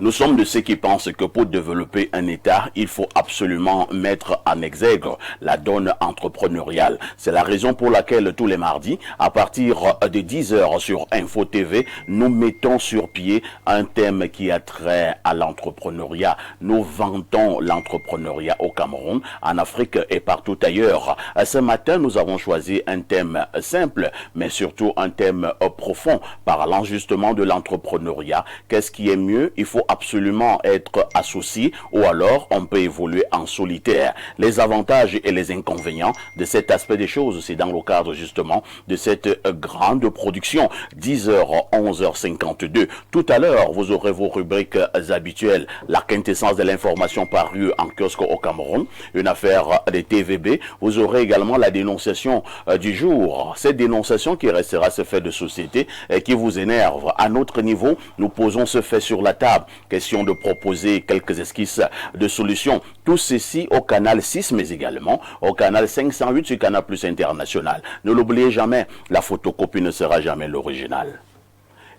Nous sommes de ceux qui pensent que pour développer un État, il faut absolument mettre en exergue la donne entrepreneuriale. C'est la raison pour laquelle tous les mardis, à partir de 10 heures sur Info TV, nous mettons sur pied un thème qui a trait à l'entrepreneuriat. Nous vantons l'entrepreneuriat au Cameroun, en Afrique et partout ailleurs. Ce matin, nous avons choisi un thème simple, mais surtout un thème profond, parlant justement de l'entrepreneuriat. Qu'est-ce qui est mieux? Il faut absolument être associé ou alors on peut évoluer en solitaire. Les avantages et les inconvénients de cet aspect des choses, c'est dans le cadre justement de cette grande production. 10h, 11h52. Tout à l'heure, vous aurez vos rubriques habituelles. La quintessence de l'information parue en kiosque au Cameroun, une affaire des TVB. Vous aurez également la dénonciation du jour. Cette dénonciation qui restera ce fait de société et qui vous énerve. À notre niveau, nous posons ce fait sur la table. Question de proposer quelques esquisses de solutions. Tout ceci au canal 6, mais également au canal 508 sur Canal Plus International. Ne l'oubliez jamais, la photocopie ne sera jamais l'original.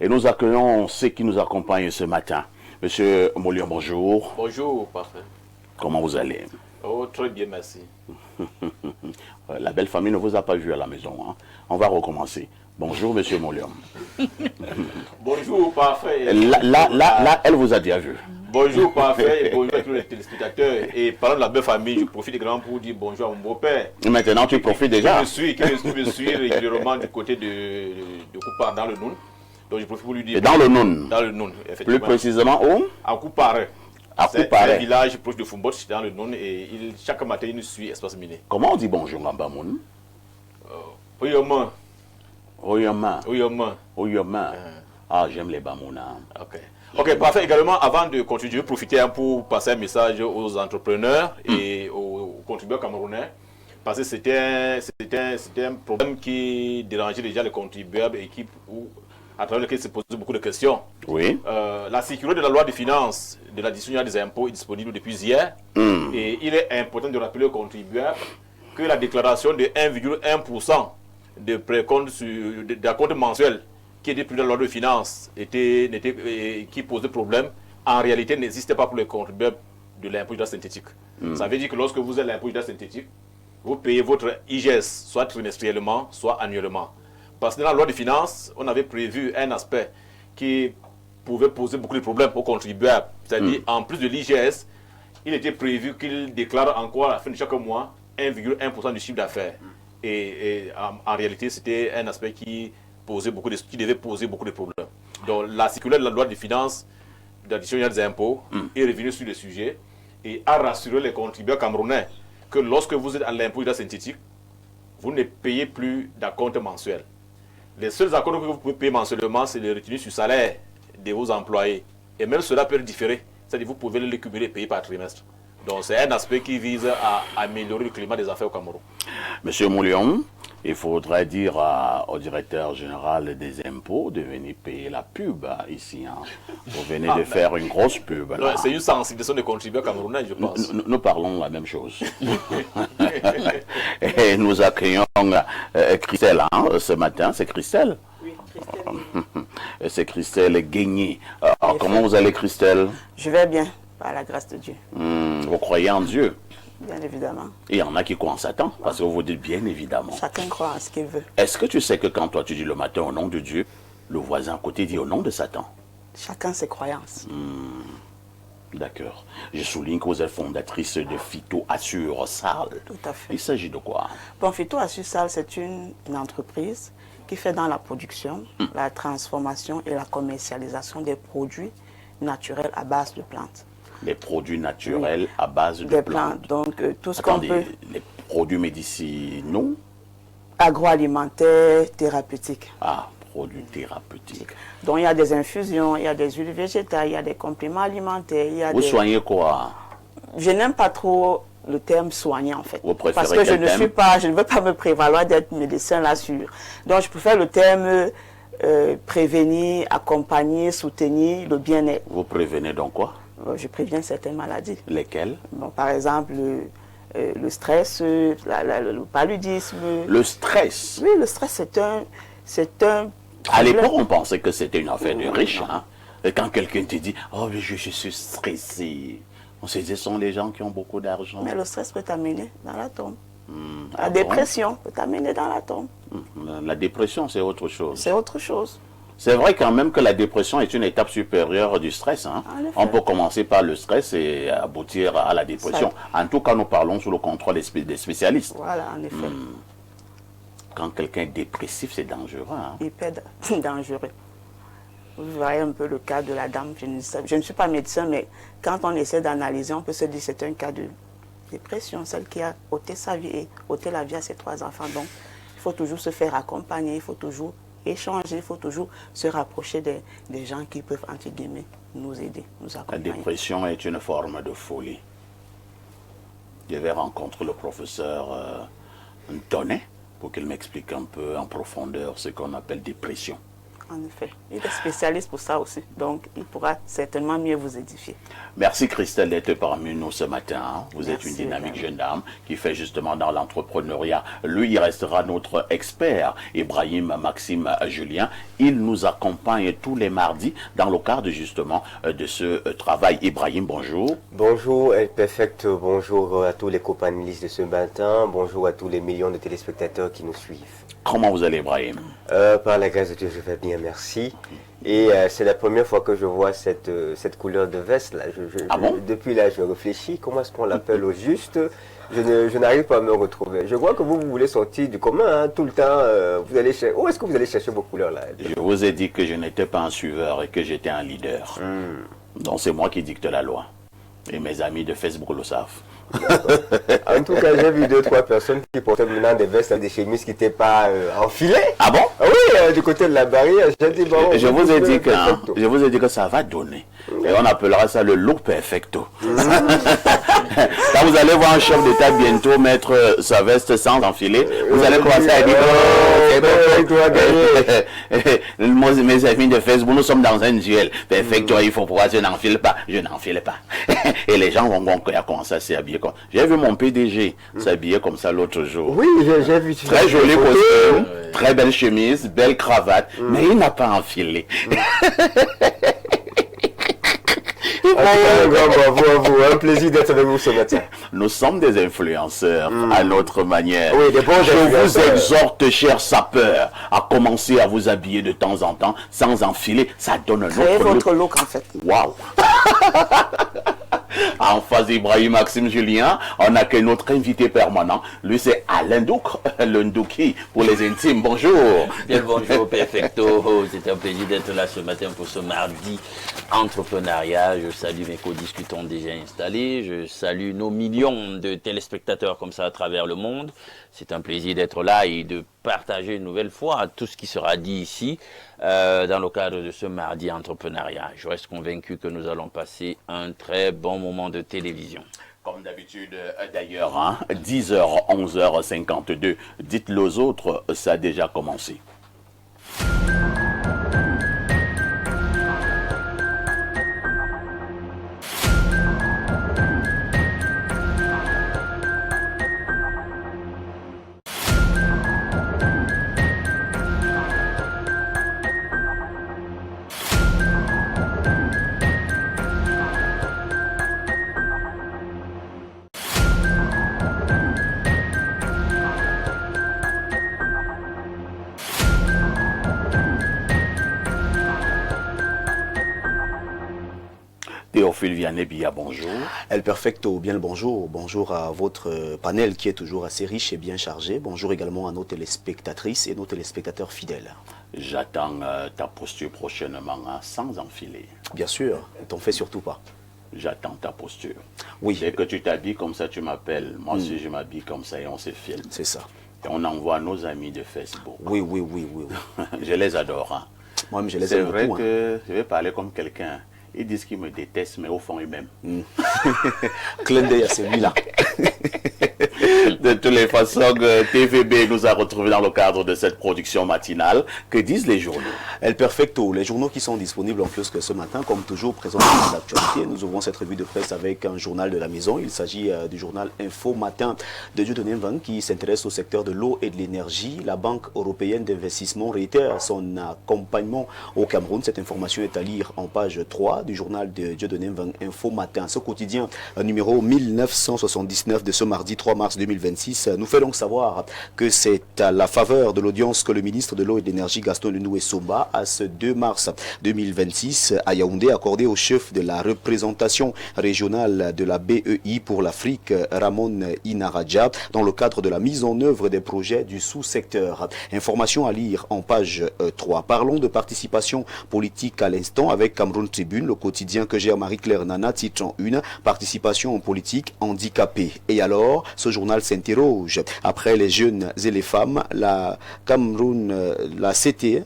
Et nous accueillons ceux qui nous accompagnent ce matin. Monsieur Molion, bonjour. Bonjour, parfait. Comment vous allez? Oh, très bien, merci. La belle famille ne vous a pas vu à la maison. Hein? On va recommencer. Bonjour, monsieur Molion. Bonjour, parfait. Là, elle vous a déjà vu. Bonjour, parfait. Et bonjour à tous les téléspectateurs. Et parlant de la belle famille, je profite également pour dire bonjour à mon beau-père. Maintenant, tu profites déjà. Qui me suit régulièrement du côté de Coupar dans le Noun. Donc, je profite pour lui dire. Et dans le Noun. Dans le Noun, effectivement. Plus précisément où? À Coupar. C'est un village proche de Fumbot, dans le Noun. Et chaque matin, il nous suit, espace miné. Comment on dit bonjour en Bamoun? Oyoma. Oyoma. Oyoma. Oyoma. Ah, j'aime les Bamouna. Ok, parfait. Également, avant de continuer, je vais profiter pour passer un message aux entrepreneurs et aux contribuables camerounais. Parce que c'était un problème qui dérangeait déjà les contribuables et à travers lequel se posaient beaucoup de questions. Oui. La sécurité de la loi de finances de l'addition des impôts est disponible depuis hier. Et il est important de rappeler aux contribuables que la déclaration de 1,1% de précompte d'acompte mensuel qui était plus dans la loi de finances qui posait problème, en réalité n'existait pas pour les contribuables de l'impôt d'usage synthétique. Ça veut dire que lorsque vous êtes l'impôt d'usage synthétique, vous payez votre IGS soit trimestriellement, soit annuellement. Parce que dans la loi de finances, on avait prévu un aspect qui pouvait poser beaucoup de problèmes aux contribuables. C'est-à-dire, en plus de l'IGS, il était prévu qu'ils déclarent encore à la fin de chaque mois 1,1% du chiffre d'affaires. Et en réalité, c'était un aspect qui devait poser beaucoup de problèmes. Donc, la circulaire de la loi de finances d'addition des impôts est revenue sur le sujet et a rassuré les contribuables camerounais que lorsque vous êtes à l'impôt d'usage synthétique, vous ne payez plus d'acompte mensuel. Les seuls accords que vous pouvez payer mensuellement, c'est les retenues sur salaire de vos employés. Et même cela peut être différé. C'est-à-dire que vous pouvez les cumuler et payer par trimestre. Donc c'est un aspect qui vise à améliorer le climat des affaires au Cameroun. Monsieur Moulion, il faudrait dire au directeur général des impôts de venir payer la pub ici. Hein. Vous venez de faire une grosse pub. C'est une sensibilisation des contribuables camerounais, je pense. Nous parlons la même chose. Et nous accueillons Christelle ce matin. C'est Christelle? Oui, Christelle. C'est Christelle Guigny. Comment vous allez, Christelle? Je vais bien, par la grâce de Dieu. Vous croyez en Dieu? Bien évidemment. Et il y en a qui croient en Satan, parce que vous dites bien évidemment. Chacun croit en ce qu'il veut. Est-ce que tu sais que quand toi tu dis le matin au nom de Dieu, le voisin à côté dit au nom de Satan? Chacun ses croyances. D'accord. Je souligne que vous êtes fondatrice de Phyto Assure Sal. Tout à fait. Il s'agit de quoi? Bon, Phyto Assure Sal, c'est une entreprise qui fait dans la production, la transformation et la commercialisation des produits naturels à base de plantes. Les produits naturels à base de plantes. Donc, tout ce qu'on peut... Les produits médicinaux? Agroalimentaires, thérapeutiques. Ah, produits thérapeutiques. Donc, il y a des infusions, il y a des huiles végétales, il y a des compléments alimentaires. Vous soignez quoi? Je n'aime pas trop le terme soigner, en fait. Vous préférez parce que je ne veux pas me prévaloir d'être médecin là-dessus. Donc, je préfère le terme prévenir, accompagner, soutenir le bien-être. Vous prévenez donc quoi? Je préviens certaines maladies. Lesquelles? Bon, par exemple, le stress, le paludisme. Le stress? Oui, le stress, c'est un À l'époque, on pensait que c'était une affaire de riches. Hein? Et quand quelqu'un te dit, oh, mais je suis stressé, on se dit, ce sont les gens qui ont beaucoup d'argent. Mais le stress peut t'amener dans la tombe. Ah La bon? dépression peut t'amener dans la tombe. La dépression, c'est autre chose. C'est autre chose. C'est vrai quand même que la dépression est une étape supérieure du stress. Hein. En effet. On peut commencer par le stress et aboutir à la dépression. En tout cas, nous parlons sous le contrôle des spécialistes. Voilà, en effet. Quand quelqu'un est dépressif, c'est dangereux. Hein. Hyper dangereux. Vous voyez un peu le cas de la dame. Je ne suis pas médecin, mais quand on essaie d'analyser, on peut se dire que c'est un cas de dépression, celle qui a ôté sa vie et ôté la vie à ses 3 enfants. Donc, il faut toujours se faire accompagner, il faut toujours échanger, il faut toujours se rapprocher des gens qui peuvent, entre guillemets, nous aider, nous La accompagner. dépression est une forme de folie. Je vais rencontrer le professeur Ntoné pour qu'il m'explique un peu en profondeur ce qu'on appelle dépression. En effet, il est spécialiste pour ça aussi, donc il pourra certainement mieux vous édifier. Merci Christelle d'être parmi nous ce matin. Vous êtes une Merci, dynamique madame. jeune dame qui fait justement dans l'entrepreneuriat. Lui, il restera notre expert, Ibrahim Maxime Julien. Il nous accompagne tous les mardis dans le cadre justement de ce travail. Ibrahim, bonjour. Bonjour El Perfecto, bonjour à tous les copanélistes de ce matin, bonjour à tous les millions de téléspectateurs qui nous suivent. Comment vous allez, Ibrahim? Par la grâce de Dieu, je vais bien, merci. Et c'est la première fois que je vois cette couleur de veste là. Ah bon? Depuis là, je réfléchis, comment est-ce qu'on l'appelle au juste? Je n'arrive pas à me retrouver. Je vois que vous voulez sortir du commun, hein, tout le temps. Vous allez chercher. Où est-ce que vous allez chercher vos couleurs là? Je vous ai dit que je n'étais pas un suiveur et que j'étais un leader. Donc c'est moi qui dicte la loi. Et mes amis de Facebook le savent. En tout cas, j'ai vu 2-3 personnes qui portaient maintenant des vestes avec des chemises qui n'étaient pas enfilées. Ah bon? Ah oui, du côté de la barrière, j'ai dit bon. Je vous ai dit perfecto. je vous ai dit que ça va donner. Et on appellera ça le look perfecto. Quand vous allez voir un chef d'État bientôt mettre sa veste sans enfiler, vous allez commencer à dire moi, mes amis de Facebook, nous sommes dans un duel. Perfecto, il faut pouvoir, je n'enfile pas. Je n'enfile pas. Et les gens vont commencer à s'habiller comme. J'ai vu mon PDG s'habiller comme ça l'autre jour. Oui, j'ai vu. Très joli costume, très belle chemise, belle cravate, mais il n'a pas enfilé. Un grand bravo à vous, un plaisir d'être avec vous ce matin. Nous sommes des influenceurs à notre manière. Oui, des bons Je vous influenceurs. exhorte, chers sapeurs, à commencer à vous habiller de temps en temps sans enfiler. Ça donne un Créez autre votre look. look en fait. Waouh! En face d'Ibrahim Maxime Julien, on a que notre invité permanent. Lui, c'est Alain Douk, le Ndouki pour les intimes. Bonjour. Bien bonjour, perfecto. C'est un plaisir d'être là ce matin pour ce mardi entrepreneuriat. Je salue mes co-discutants déjà installés. Je salue nos millions de téléspectateurs comme ça à travers le monde. C'est un plaisir d'être là et de partager une nouvelle fois tout ce qui sera dit ici dans le cadre de ce mardi entrepreneuriat. Je reste convaincu que nous allons passer un très bon moment de télévision. Comme d'habitude, d'ailleurs, hein, 10h, 11h52. Dites-le aux autres, ça a déjà commencé. Théophile Vianney-Bia, bonjour. El Perfecto, bien le bonjour. Bonjour à votre panel qui est toujours assez riche et bien chargé. Bonjour également à nos téléspectatrices et nos téléspectateurs fidèles. J'attends ta posture prochainement, hein, sans enfiler. Bien sûr, ne t'en fais surtout pas. J'attends ta posture. Oui. Dès que tu t'habilles comme ça, tu m'appelles. Moi aussi, je m'habille comme ça et on se filme. C'est ça. Et on envoie à nos amis de Facebook. Oui, oui, oui, oui. oui. Je les adore. Hein. Moi-même, je les C'est aime vrai beaucoup. que je vais parler comme quelqu'un. Ils disent qu'ils me détestent, mais au fond, ils m'aiment. Clin d'œil à celui-là. De toutes les façons, TVB nous a retrouvés dans le cadre de cette production matinale. Que disent les journaux? El Perfecto, les journaux qui sont disponibles en kiosque ce matin, comme toujours, présentent l'actualité. Nous ouvrons cette revue de presse avec un journal de la maison. Il s'agit du journal Info Matin de Dieudonné Mvang qui s'intéresse au secteur de l'eau et de l'énergie. La Banque européenne d'investissement réitère son accompagnement au Cameroun. Cette information est à lire en page 3 du journal de Dieudonné Mvang Info Matin. Ce quotidien numéro 1979 de ce mardi 3 mars 2026 nous fait donc savoir que c'est à la faveur de l'audience que le ministre de l'eau et de l'énergie Gaston Lenoué-Somba à ce 2 mars 2026 à Yaoundé accordé au chef de la représentation régionale de la BEI pour l'Afrique Ramon Inaradja dans le cadre de la mise en œuvre des projets du sous-secteur. Information à lire en page 3. Parlons de participation politique à l'instant avec Cameroun Tribune, le quotidien que gère Marie-Claire Nana, titrant une participation politique handicapée. Et alors, ce journal s'interroge. Après les jeunes et les femmes, la Cameroun, la CT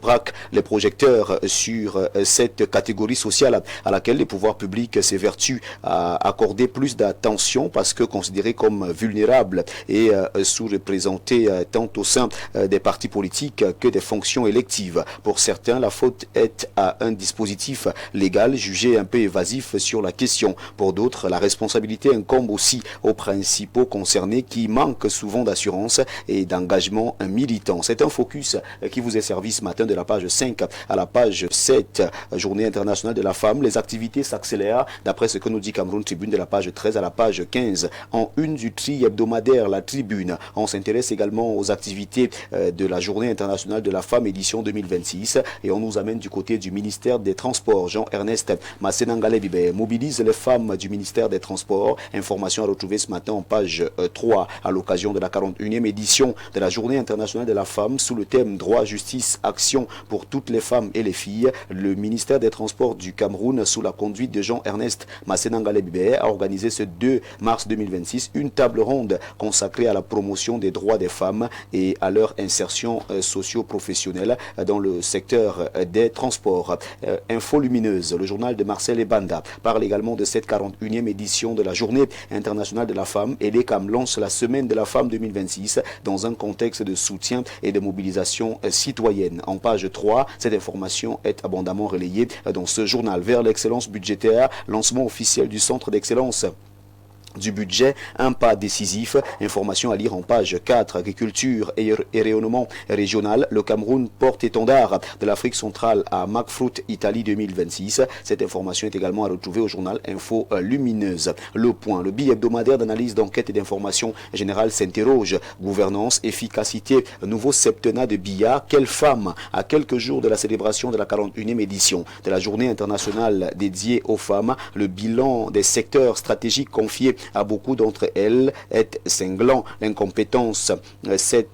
braque les projecteurs sur cette catégorie sociale à laquelle les pouvoirs publics s'évertuent à accorder plus d'attention parce que considérés comme vulnérables et sous-représentés tant au sein des partis politiques que des fonctions électives. Pour certains, la faute est à un dispositif légal jugé un peu évasif sur la question. Pour d'autres, la responsabilité incombe aussi aux principaux concernés qui manquent souvent d'assurance et d'engagement militant. C'est un focus qui vous est servi ce matin de la page 5 à la page 7, Journée internationale de la femme. Les activités s'accélèrent d'après ce que nous dit Cameroun Tribune de la page 13 à la page 15. En une du tri hebdomadaire, la Tribune. On s'intéresse également aux activités de la Journée internationale de la femme édition 2026 et on nous amène du côté du ministère des Transports. Jean-Ernest Massenangale-Bibé mobilise les femmes du ministère des Transports. Information à retrouver ce matin en page 3 à l'occasion de la 41e édition de la Journée internationale de la femme sous le thème droit, justice, action pour toutes les femmes et les filles. Le ministère des Transports du Cameroun sous la conduite de Jean-Ernest Massenangale-Bibé a organisé ce 2 mars 2026 une table ronde consacrée à la promotion des droits des femmes et à leur insertion socio-professionnelle dans le secteur des transports. Info lumineuse, le journal de Marcel Ebanda parle également de cette 41e édition de la Journée internationale de la femme et l'ECAM lance la Semaine de la femme 2026 dans un contexte de soutien et de mobilisation citoyenne. En page 3, cette information est abondamment relayée dans ce journal. Vers l'excellence budgétaire, lancement officiel du centre d'excellence du budget, un pas décisif. Information à lire en page 4. Agriculture et rayonnement régional. Le Cameroun porte-étendard de l'Afrique centrale à Macfruit Italie 2026. Cette information est également à retrouver au journal Info Lumineuse. Le Point. Le billet hebdomadaire d'analyse, d'enquête et d'information générale s'interroge. Gouvernance, efficacité, nouveau septennat de Biya. Quelle femme à quelques jours de la célébration de la 41e édition de la Journée internationale dédiée aux femmes. Le bilan des secteurs stratégiques confiés à beaucoup d'entre elles est cinglant. L'incompétence s'est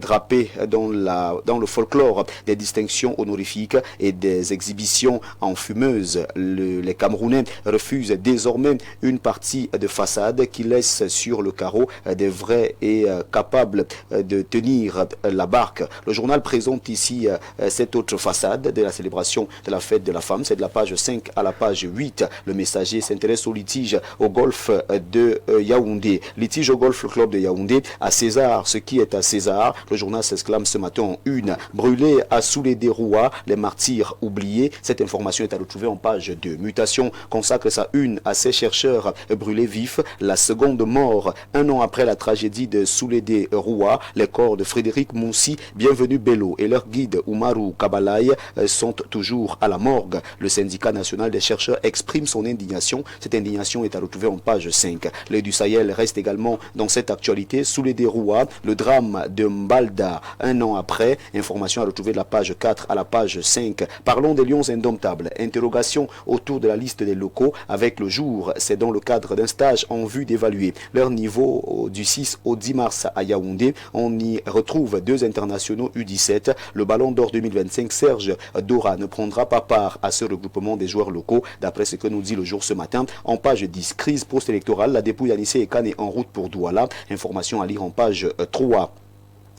drapée dans le folklore des distinctions honorifiques et des exhibitions en fumeuse. Les Camerounais refusent désormais une partie de façade qui laisse sur le carreau des vrais et capables de tenir la barque. Le journal présente ici cette autre façade de la célébration de la fête de la femme. C'est de la page 5 à la page 8. Le messager s'intéresse au litige au golfe de Yaoundé. Litige au Golf Club de Yaoundé. À César, ce qui est à César. Le journal s'exclame ce matin en une. Brûlé à Soulédé-Roua, les martyrs oubliés. Cette information est à retrouver en page 2. Mutation consacre sa une à ces chercheurs brûlés vifs. La seconde mort, un an après la tragédie de Soulédé-Roua. Les corps de Frédéric Moussi, Bienvenu Bello et leur guide Oumarou Kabalaï sont toujours à la morgue. Le syndicat national des chercheurs exprime son indignation. Cette indignation est à retrouver en page 5. L'œil du Sahel reste également dans cette actualité. Soulédé-Roua, le drame de Mbalda, un an après. Information à retrouver de la page 4 à la page 5. Parlons des lions indomptables. Interrogation autour de la liste des locaux avec le jour. C'est dans le cadre d'un stage en vue d'évaluer leur niveau du 6 au 10 mars à Yaoundé. On y retrouve deux internationaux U17. Le Ballon d'Or 2025, Serge Dora ne prendra pas part à ce regroupement des joueurs locaux, d'après ce que nous dit le jour ce matin. En page 10, crise post-électorale, la dépouille d'Anissé Ekane est en route pour Douala. Information à lire en page 3.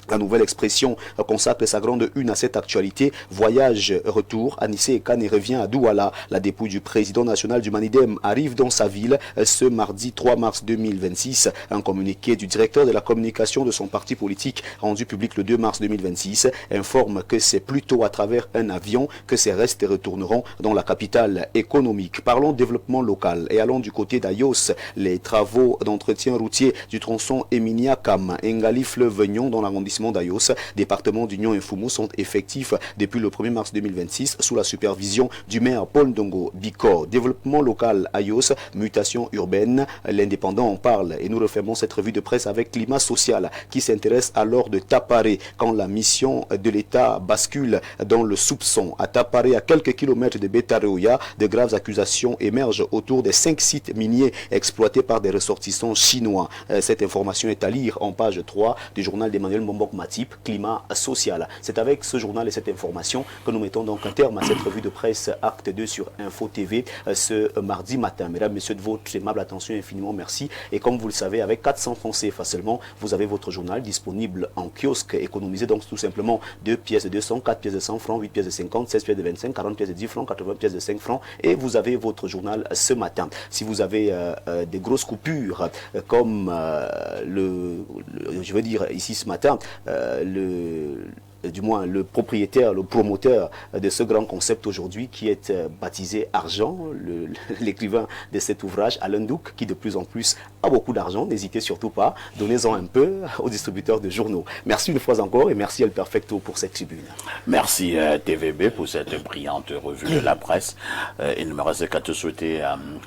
La nouvelle expression consacre sa grande une à cette actualité. Voyage, retour, Anissé Kane revient à Douala. La dépouille du président national du Manidem arrive dans sa ville ce mardi 3 mars 2026. Un communiqué du directeur de la communication de son parti politique rendu public le 2 mars 2026 informe que c'est plutôt à travers un avion que ces restes retourneront dans la capitale économique. Parlons développement local et allons du côté d'Ayos. Les travaux d'entretien routier du tronçon Eminia-Kam, Engali-Fleuve-Vignon dans l'arrondissement d'Ayos, département d'Union et Foumou, sont effectifs depuis le 1er mars 2026 sous la supervision du maire Paul Ndongo Biko. Développement local Ayos, mutation urbaine, l'indépendant en parle et nous refermons cette revue de presse avec climat social qui s'intéresse alors de Taparé quand la mission de l'État bascule dans le soupçon. À Taparé, à quelques kilomètres de Betareoya, de graves accusations émergent autour des 5 sites miniers exploités par des ressortissants chinois. Cette information est à lire en page 3 du journal d'Emmanuel Mombok Matip, climat social. C'est avec ce journal et cette information que nous mettons donc un terme à cette revue de presse Acte 2 sur Info TV ce mardi matin. Mesdames, Messieurs, de votre aimable attention, infiniment merci. Et comme vous le savez, avec 400 francs CFA seulement, vous avez votre journal disponible en kiosque. Économisez donc tout simplement 2 pièces de 200, 4 pièces de 100 francs, 8 pièces de 50, 16 pièces de 25, 40 pièces de 10 francs, 80 pièces de 5 francs. Et vous avez votre journal ce matin. Si vous avez des grosses coupures comme je veux dire ici ce matin, du moins le propriétaire, le promoteur de ce grand concept aujourd'hui qui est baptisé Argent, l'écrivain de cet ouvrage, Alain Douk, qui de plus en plus a beaucoup d'argent. N'hésitez surtout pas, donnez-en un peu aux distributeurs de journaux. Merci une fois encore et merci El Perfecto pour cette tribune. Merci TVB pour cette brillante revue de la presse. Il ne me reste qu'à te souhaiter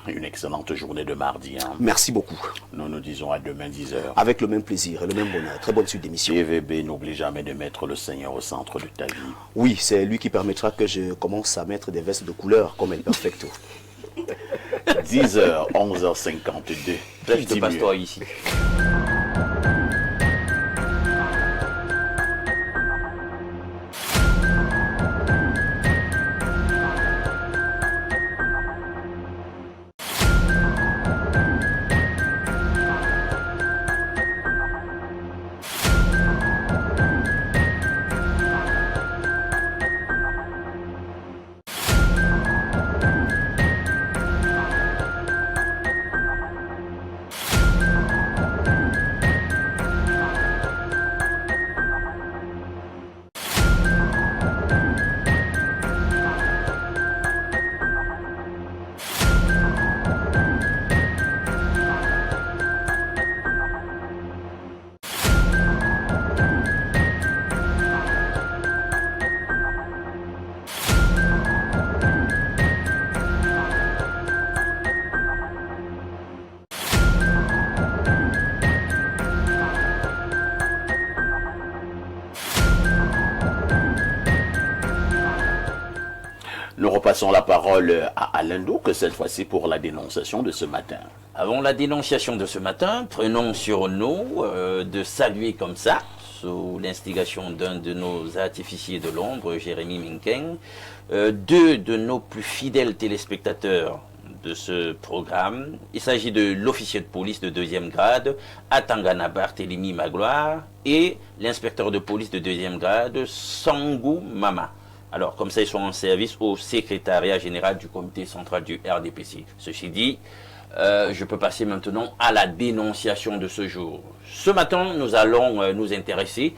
une excellente journée de mardi. Hein. Merci beaucoup. Nous nous disons à demain 10h. Avec le même plaisir et le même bonheur. Très bonne suite d'émission. TVB, n'oublie jamais de mettre le Seigneur au centre de ta vie. Oui, c'est lui qui permettra que je commence à mettre des vestes de couleur comme El Perfecto. 10h, 11h52. Je te passe toi ici. Nous repassons la parole à Alain Douk, cette fois-ci pour la dénonciation de ce matin. Avant la dénonciation de ce matin, prenons sur nous de saluer comme ça, sous l'instigation d'un de nos artificiers de l'ombre, Jérémy Minkeng, deux de nos plus fidèles téléspectateurs de ce programme. Il s'agit de l'officier de police de 2e grade, Atangana Barthélemy Magloire, et l'inspecteur de police de 2e grade, Sangou Mama. Alors, comme ça, ils sont en service au secrétariat général du comité central du RDPC. Ceci dit, je peux passer maintenant à la dénonciation de ce jour. Ce matin, nous allons nous intéresser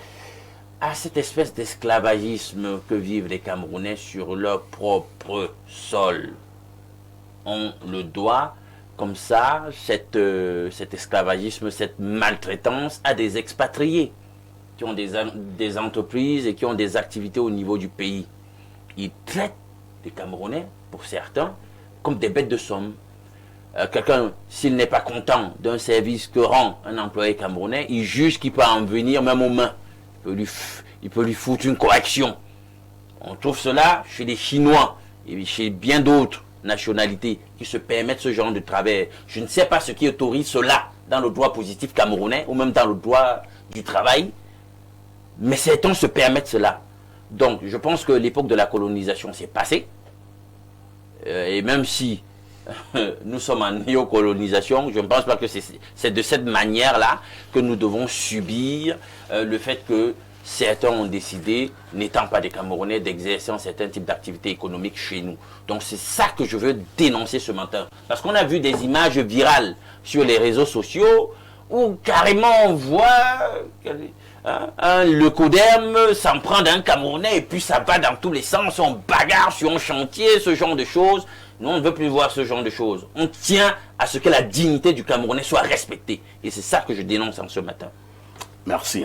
à cette espèce d'esclavagisme que vivent les Camerounais sur leur propre sol. On le doit, comme ça, cet esclavagisme, cette maltraitance à des expatriés qui ont des entreprises et qui ont des activités au niveau du pays. Ils traitent les Camerounais, pour certains, comme des bêtes de somme. Quelqu'un, s'il n'est pas content d'un service que rend un employé camerounais, il juge qu'il peut en venir même aux mains. Il peut lui foutre une correction. On trouve cela chez les Chinois et chez bien d'autres nationalités qui se permettent ce genre de travers. Je ne sais pas ce qui autorise cela dans le droit positif camerounais ou même dans le droit du travail, mais certains se permettent cela. Donc, je pense que l'époque de la colonisation s'est passée. Et même si nous sommes en néocolonisation, je ne pense pas que c'est de cette manière-là que nous devons subir le fait que certains ont décidé, n'étant pas des Camerounais, d'exercer un certain type d'activité économique chez nous. Donc c'est ça que je veux dénoncer ce matin. Parce qu'on a vu des images virales sur les réseaux sociaux où carrément on voit le Coderm s'en prend d'un Camerounais et puis ça va dans tous les sens, on bagarre sur un chantier, ce genre de choses. Nous, on ne veut plus voir ce genre de choses. On tient à ce que la dignité du Camerounais soit respectée. Et c'est ça que je dénonce en ce matin. Merci.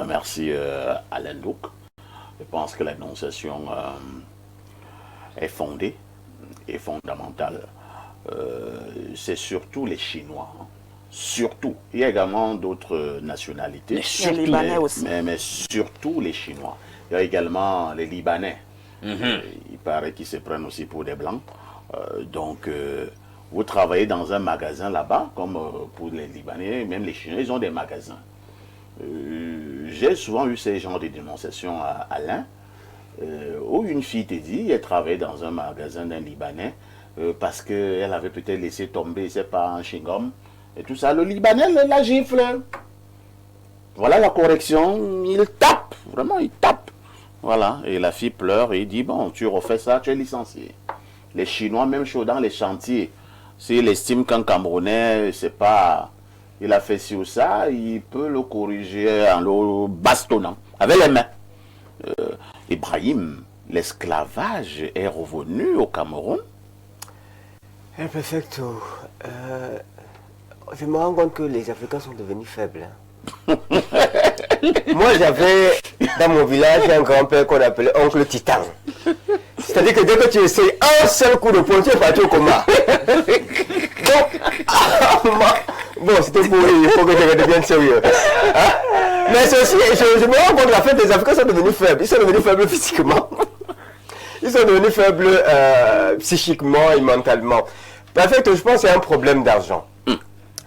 Merci Alain Douk. Je pense que la dénonciation est fondée et fondamentale. C'est surtout les Chinois. Surtout. Il y a également d'autres nationalités. Mais surtout, les Libanais aussi. Mais surtout les Chinois. Il y a également les Libanais. Il paraît qu'ils se prennent aussi pour des Blancs. Donc, vous travaillez dans un magasin là-bas, comme pour les Libanais, même les Chinois, ils ont des magasins. J'ai souvent eu ces genres de dénonciations à Alain, où une fille te dit, elle travaillait dans un magasin d'un Libanais, parce qu'elle avait peut-être laissé tomber, je sais pas, un chewing-gum, et tout ça. Le Libanais la gifle. Voilà la correction, il tape, vraiment il tape. Voilà, et la fille pleure et dit, bon, tu refais ça, tu es licencié. Les Chinois, même chaud dans les chantiers, s'il estime qu'un Camerounais, c'est pas, il a fait ci ou ça, il peut le corriger en le bastonnant, avec les mains. Ibrahim, l'esclavage est revenu au Cameroun? Perfecto. Je me rends compte que les Africains sont devenus faibles. Moi, j'avais dans mon village un grand-père qu'on appelait oncle Titan. C'est-à-dire que dès que tu essayes un seul coup de poing, tu es parti au coma. Donc, bon, c'était pour lui, il faut que je redevienne sérieux. Hein? Mais ceci, je me rends compte que la fait, les Africains sont devenus faibles. Ils sont devenus faibles physiquement. Ils sont devenus faibles psychiquement et mentalement. Perfect, je pense que c'est un problème d'argent.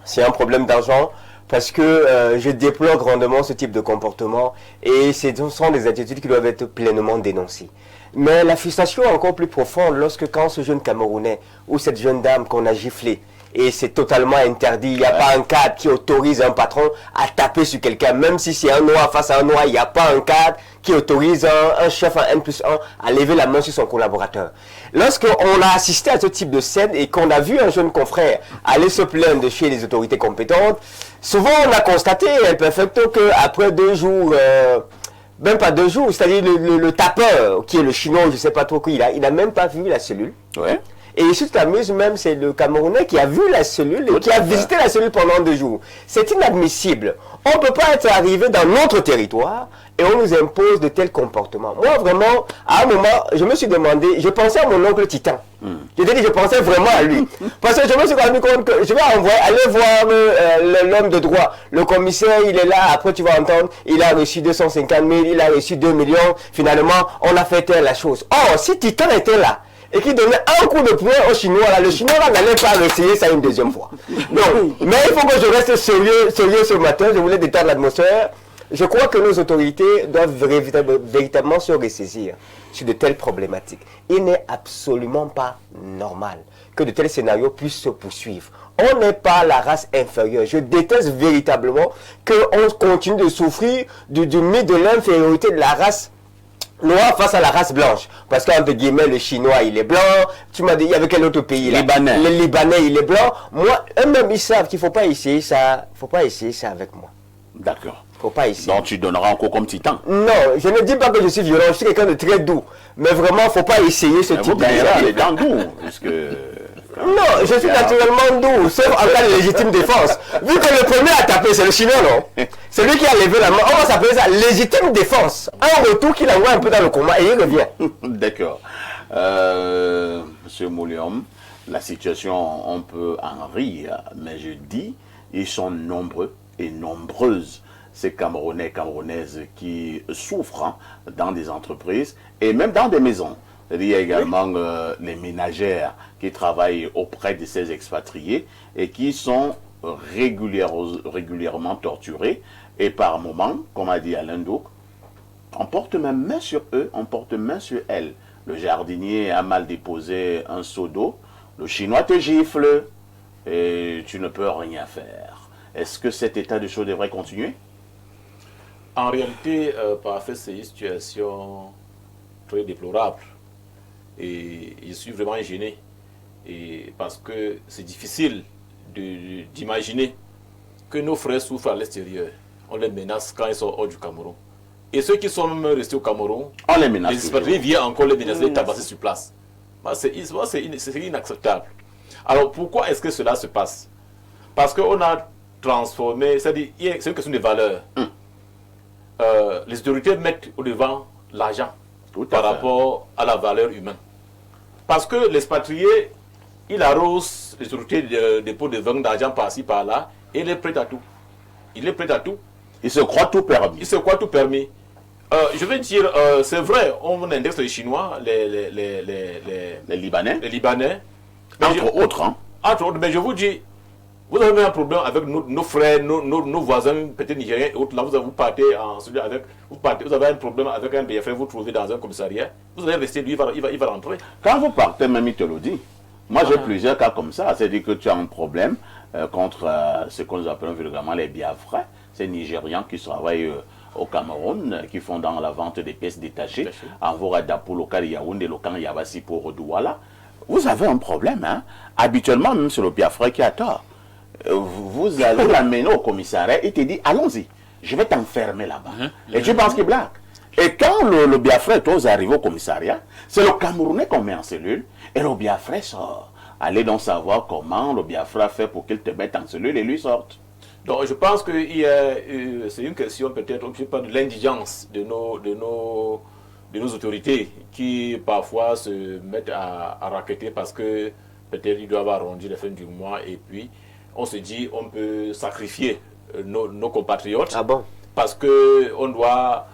C'est un problème d'argent. Parce que je déplore grandement ce type de comportement et ce sont des attitudes qui doivent être pleinement dénoncées. Mais la frustration est encore plus profonde lorsque quand ce jeune Camerounais ou cette jeune dame qu'on a giflé, et c'est totalement interdit, il n'y a pas un cadre qui autorise un patron à taper sur quelqu'un, même si c'est un noir face à un noir, il n'y a pas un cadre qui autorise un chef en N+1 à lever la main sur son collaborateur. Lorsqu'on a assisté à ce type de scène et qu'on a vu un jeune confrère aller se plaindre chez les autorités compétentes, souvent on a constaté, perfecto, qu'après 2 jours, même pas 2 jours, c'est-à-dire le tapeur, qui est le chinois, je ne sais pas trop qui, il n'a même pas vu la cellule. Ouais. Et ici, tu t'amuses même, c'est le Camerounais qui a vu la cellule et qui a visité la cellule pendant 2 jours. C'est inadmissible. On ne peut pas être arrivé dans notre territoire et on nous impose de tels comportements. Moi, vraiment, à un moment, je me suis demandé, je pensais à mon oncle Titan. Je t'ai dit, je pensais vraiment à lui. Parce que je me suis rendu compte que je vais aller voir l'homme de droit. Le commissaire, il est là, après tu vas entendre, il a reçu 250 000, il a reçu 2 millions. Finalement, on a fait telle la chose. Or, si Titan était là, et qui donnait un coup de poing au Chinois, là, le Chinois n'allait pas essayer ça une deuxième fois. Donc, mais il faut que je reste sérieux ce matin, je voulais détendre l'atmosphère. Je crois que nos autorités doivent véritablement se ressaisir sur de telles problématiques. Il n'est absolument pas normal que de tels scénarios puissent se poursuivre. On n'est pas la race inférieure. Je déteste véritablement qu'on continue de souffrir du mythe de l'infériorité de la race noir face à la race blanche. Parce qu'entre guillemets, le Chinois, il est blanc. Tu m'as dit, il y avait quel autre pays là? Libanais. Le Libanais, il est blanc. Moi, eux-mêmes, ils savent qu'il ne faut pas essayer ça. Faut pas essayer ça avec moi. D'accord. Faut pas essayer. Donc tu donneras encore comme Titan. Non, je ne dis pas que je suis violent. Je suis quelqu'un de très doux. Mais vraiment, faut pas essayer ce type Vous de gagnerez les choses. dents doux. Puisque... Non, je suis naturellement doux, sauf en cas de légitime défense. Vu que le premier à taper, c'est le Chinois, non? C'est lui qui a levé la main. On va s'appeler ça légitime défense. Un retour qu'il envoie un peu dans le coma et il revient. D'accord. Monsieur Moulium, la situation, on peut en rire, mais je dis, ils sont nombreux et nombreuses, ces Camerounais, Camerounaises qui souffrent dans des entreprises et même dans des maisons. Il y a également les ménagères qui travaillent auprès de ces expatriés et qui sont régulièrement torturés. Et par moments, comme a dit Alain Douk, on porte même main sur eux, on porte main sur elles. Le jardinier a mal déposé un seau d'eau, le Chinois te gifle et tu ne peux rien faire. Est-ce que cet état de choses devrait continuer? En réalité, parfait, c'est une situation très déplorable. Et je suis vraiment gêné. Et parce que c'est difficile d'imaginer que nos frères souffrent à l'extérieur. On les menace quand ils sont hors du Cameroun. Et ceux qui sont même restés au Cameroun, On les menace. les expatriés viennent encore les menacer, les tabasser sur place. C'est inacceptable. Alors pourquoi est-ce que cela se passe? Parce qu'on a transformé, c'est-à-dire, c'est une question de valeur. Les autorités mettent au devant l'argent par rapport à la valeur humaine. Parce que l'expatrié, il arrose les autorités des pots de vin d'argent par-ci, par-là, et il est prêt à tout. Il est prêt à tout. Il se croit tout permis. Il se croit tout permis. Je veux dire, c'est vrai, on indexe les Chinois, les Libanais. les Libanais. Entre autres. Hein. Entre autres, mais je vous dis, vous avez un problème avec nos frères, nos voisins, peut-être nigériens et autres. Là, vous partez vous avez un problème avec un BFR, vous trouvez dans un commissariat. Vous allez rester, lui, il va rentrer. Quand vous partez, même il te le dit. Moi, j'ai plusieurs cas comme ça. C'est-à-dire que tu as un problème contre ce qu'on appelle vulgairement les Biafrais. Ces Nigérians qui travaillent au Cameroun, qui font dans la vente des pièces détachées, en Vorada pour le local Yaoundé, le camp Yabassi pour Douala. Vous avez un problème. Hein? Habituellement, même c'est le Biafrais qui a tort. Vous allez l'amener au commissariat, il te dit, allons-y, je vais t'enfermer là-bas. Et tu penses qu'il blague. Et quand le Biafrais est arrivé au commissariat, c'est le Camerounais qu'on met en cellule, et le Biafrais sort. Allez donc savoir comment le Biafra fait pour qu'il te mette en cellule et lui sorte. Donc je pense que c'est une question peut-être de l'indigence de nos autorités qui parfois se mettent à raqueter parce que peut-être ils doivent arrondir les fins du mois et puis on se dit on peut sacrifier nos compatriotes parce qu'on doit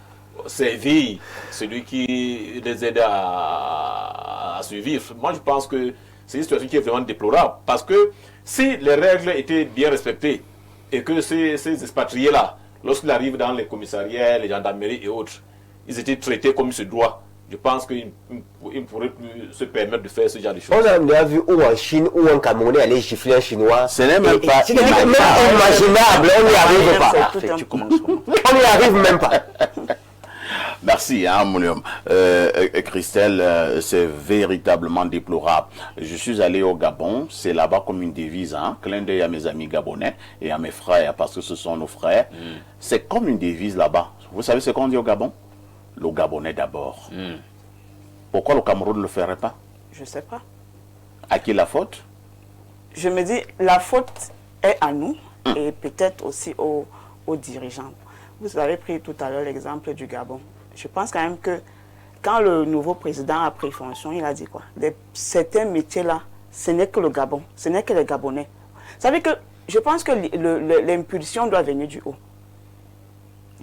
servir celui qui les aide à survivre. Moi je pense que c'est une situation qui est vraiment déplorable parce que si les règles étaient bien respectées et que ces expatriés-là, lorsqu'ils arrivent dans les commissariats, les gendarmeries et autres, ils étaient traités comme il se doit. Je pense qu'ils ne pourraient plus se permettre de faire ce genre de choses. On a déjà vu où en Chine, où un Camerounais allait gifler un Chinois. Ce n'est même pas imaginable. On n'y arrive pas. Tu commences comment? On n'y arrive même pas. Merci, hein, Moulium. Christelle, c'est véritablement déplorable. Je suis allé au Gabon, c'est là-bas comme une devise, hein, clin d'œil à mes amis gabonais et à mes frères, parce que ce sont nos frères. C'est comme une devise là-bas. Vous savez ce qu'on dit au Gabon? Le Gabonais d'abord. Pourquoi le Cameroun ne le ferait pas? Je ne sais pas. À qui la faute? Je me dis, la faute est à nous et peut-être aussi aux dirigeants. Vous avez pris tout à l'heure l'exemple du Gabon. Je pense quand même que quand le nouveau président a pris fonction, il a dit quoi? Certains métiers-là, ce n'est que le Gabon, ce n'est que les Gabonais. Vous savez que je pense que l'impulsion doit venir du haut.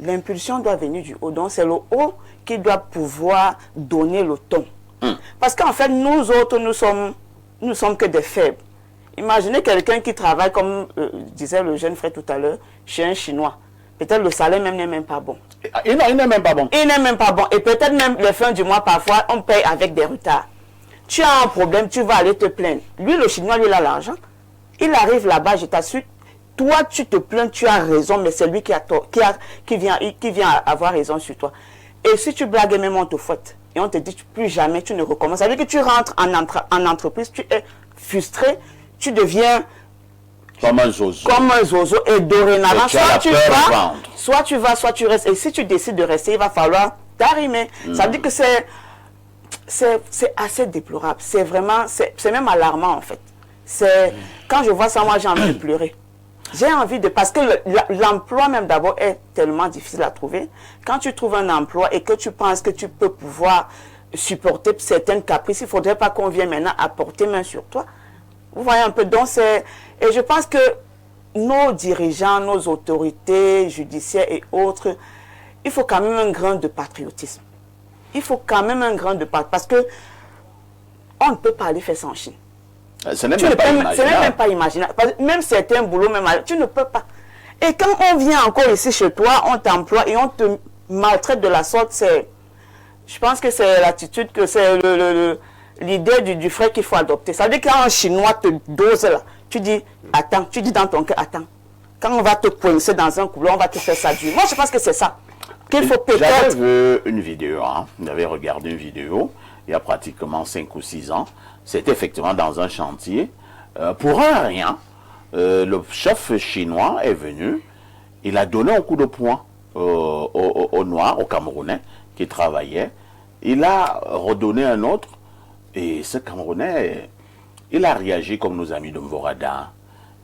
L'impulsion doit venir du haut. Donc c'est le haut qui doit pouvoir donner le ton. Parce qu'en fait, nous autres, nous sommes que des faibles. Imaginez quelqu'un qui travaille, comme disait le jeune frère tout à l'heure, chez un Chinois. Peut-être le salaire même n'est même pas bon. Il n'est même pas bon. Il n'est même pas bon. Et peut-être même les fins du mois, parfois, on paye avec des retards. Tu as un problème, tu vas aller te plaindre. Lui, le Chinois, lui, il a l'argent. Il arrive là-bas, je t'assure. Toi, tu te plains, tu as raison, mais c'est lui qui vient avoir raison sur toi. Et si tu blagues, même on te fouette. Et on te dit, plus jamais, tu ne recommences. Ça veut dire que tu rentres en entreprise, tu es frustré, tu deviens... Comme un zozo. Comme un zozo. Et dorénavant, soit tu vas, soit tu restes. Et si tu décides de rester, il va falloir t'arrimer. Ça veut dire que c'est assez déplorable. C'est vraiment, c'est même alarmant en fait. Quand je vois ça, moi j'ai envie de pleurer. J'ai envie de... Parce que l'emploi même d'abord est tellement difficile à trouver. Quand tu trouves un emploi et que tu penses que tu peux pouvoir supporter certaines caprices, il ne faudrait pas qu'on vienne maintenant à porter main sur toi. Vous voyez un peu, donc et je pense que nos dirigeants, nos autorités judiciaires et autres, il faut quand même un grain de patriotisme. Il faut quand même un grain de patriotisme, parce que on ne peut pas aller faire ça en Chine. Ce n'est même pas imaginable. Même certains boulots, tu ne peux pas. Et quand on vient encore ici chez toi, on t'emploie et on te maltraite de la sorte, je pense que c'est l'attitude, que c'est l'idée du frère qu'il faut adopter. Ça veut dire que quand un Chinois te dose là, tu dis, attends, tu dis dans ton cœur, attends. Quand on va te coincer dans un couloir, on va te faire ça dur. Moi, je pense que c'est ça. qu'il faut J'avais peut-être... vu une vidéo, j'avais regardé une vidéo il y a pratiquement 5 ou 6 ans. C'était effectivement dans un chantier. Pour un rien, le chef chinois est venu, il a donné un coup de poing au Noir, au Camerounais qui travaillait. Il a redonné un autre et ce Camerounais, il a réagi comme nos amis de Mvorada.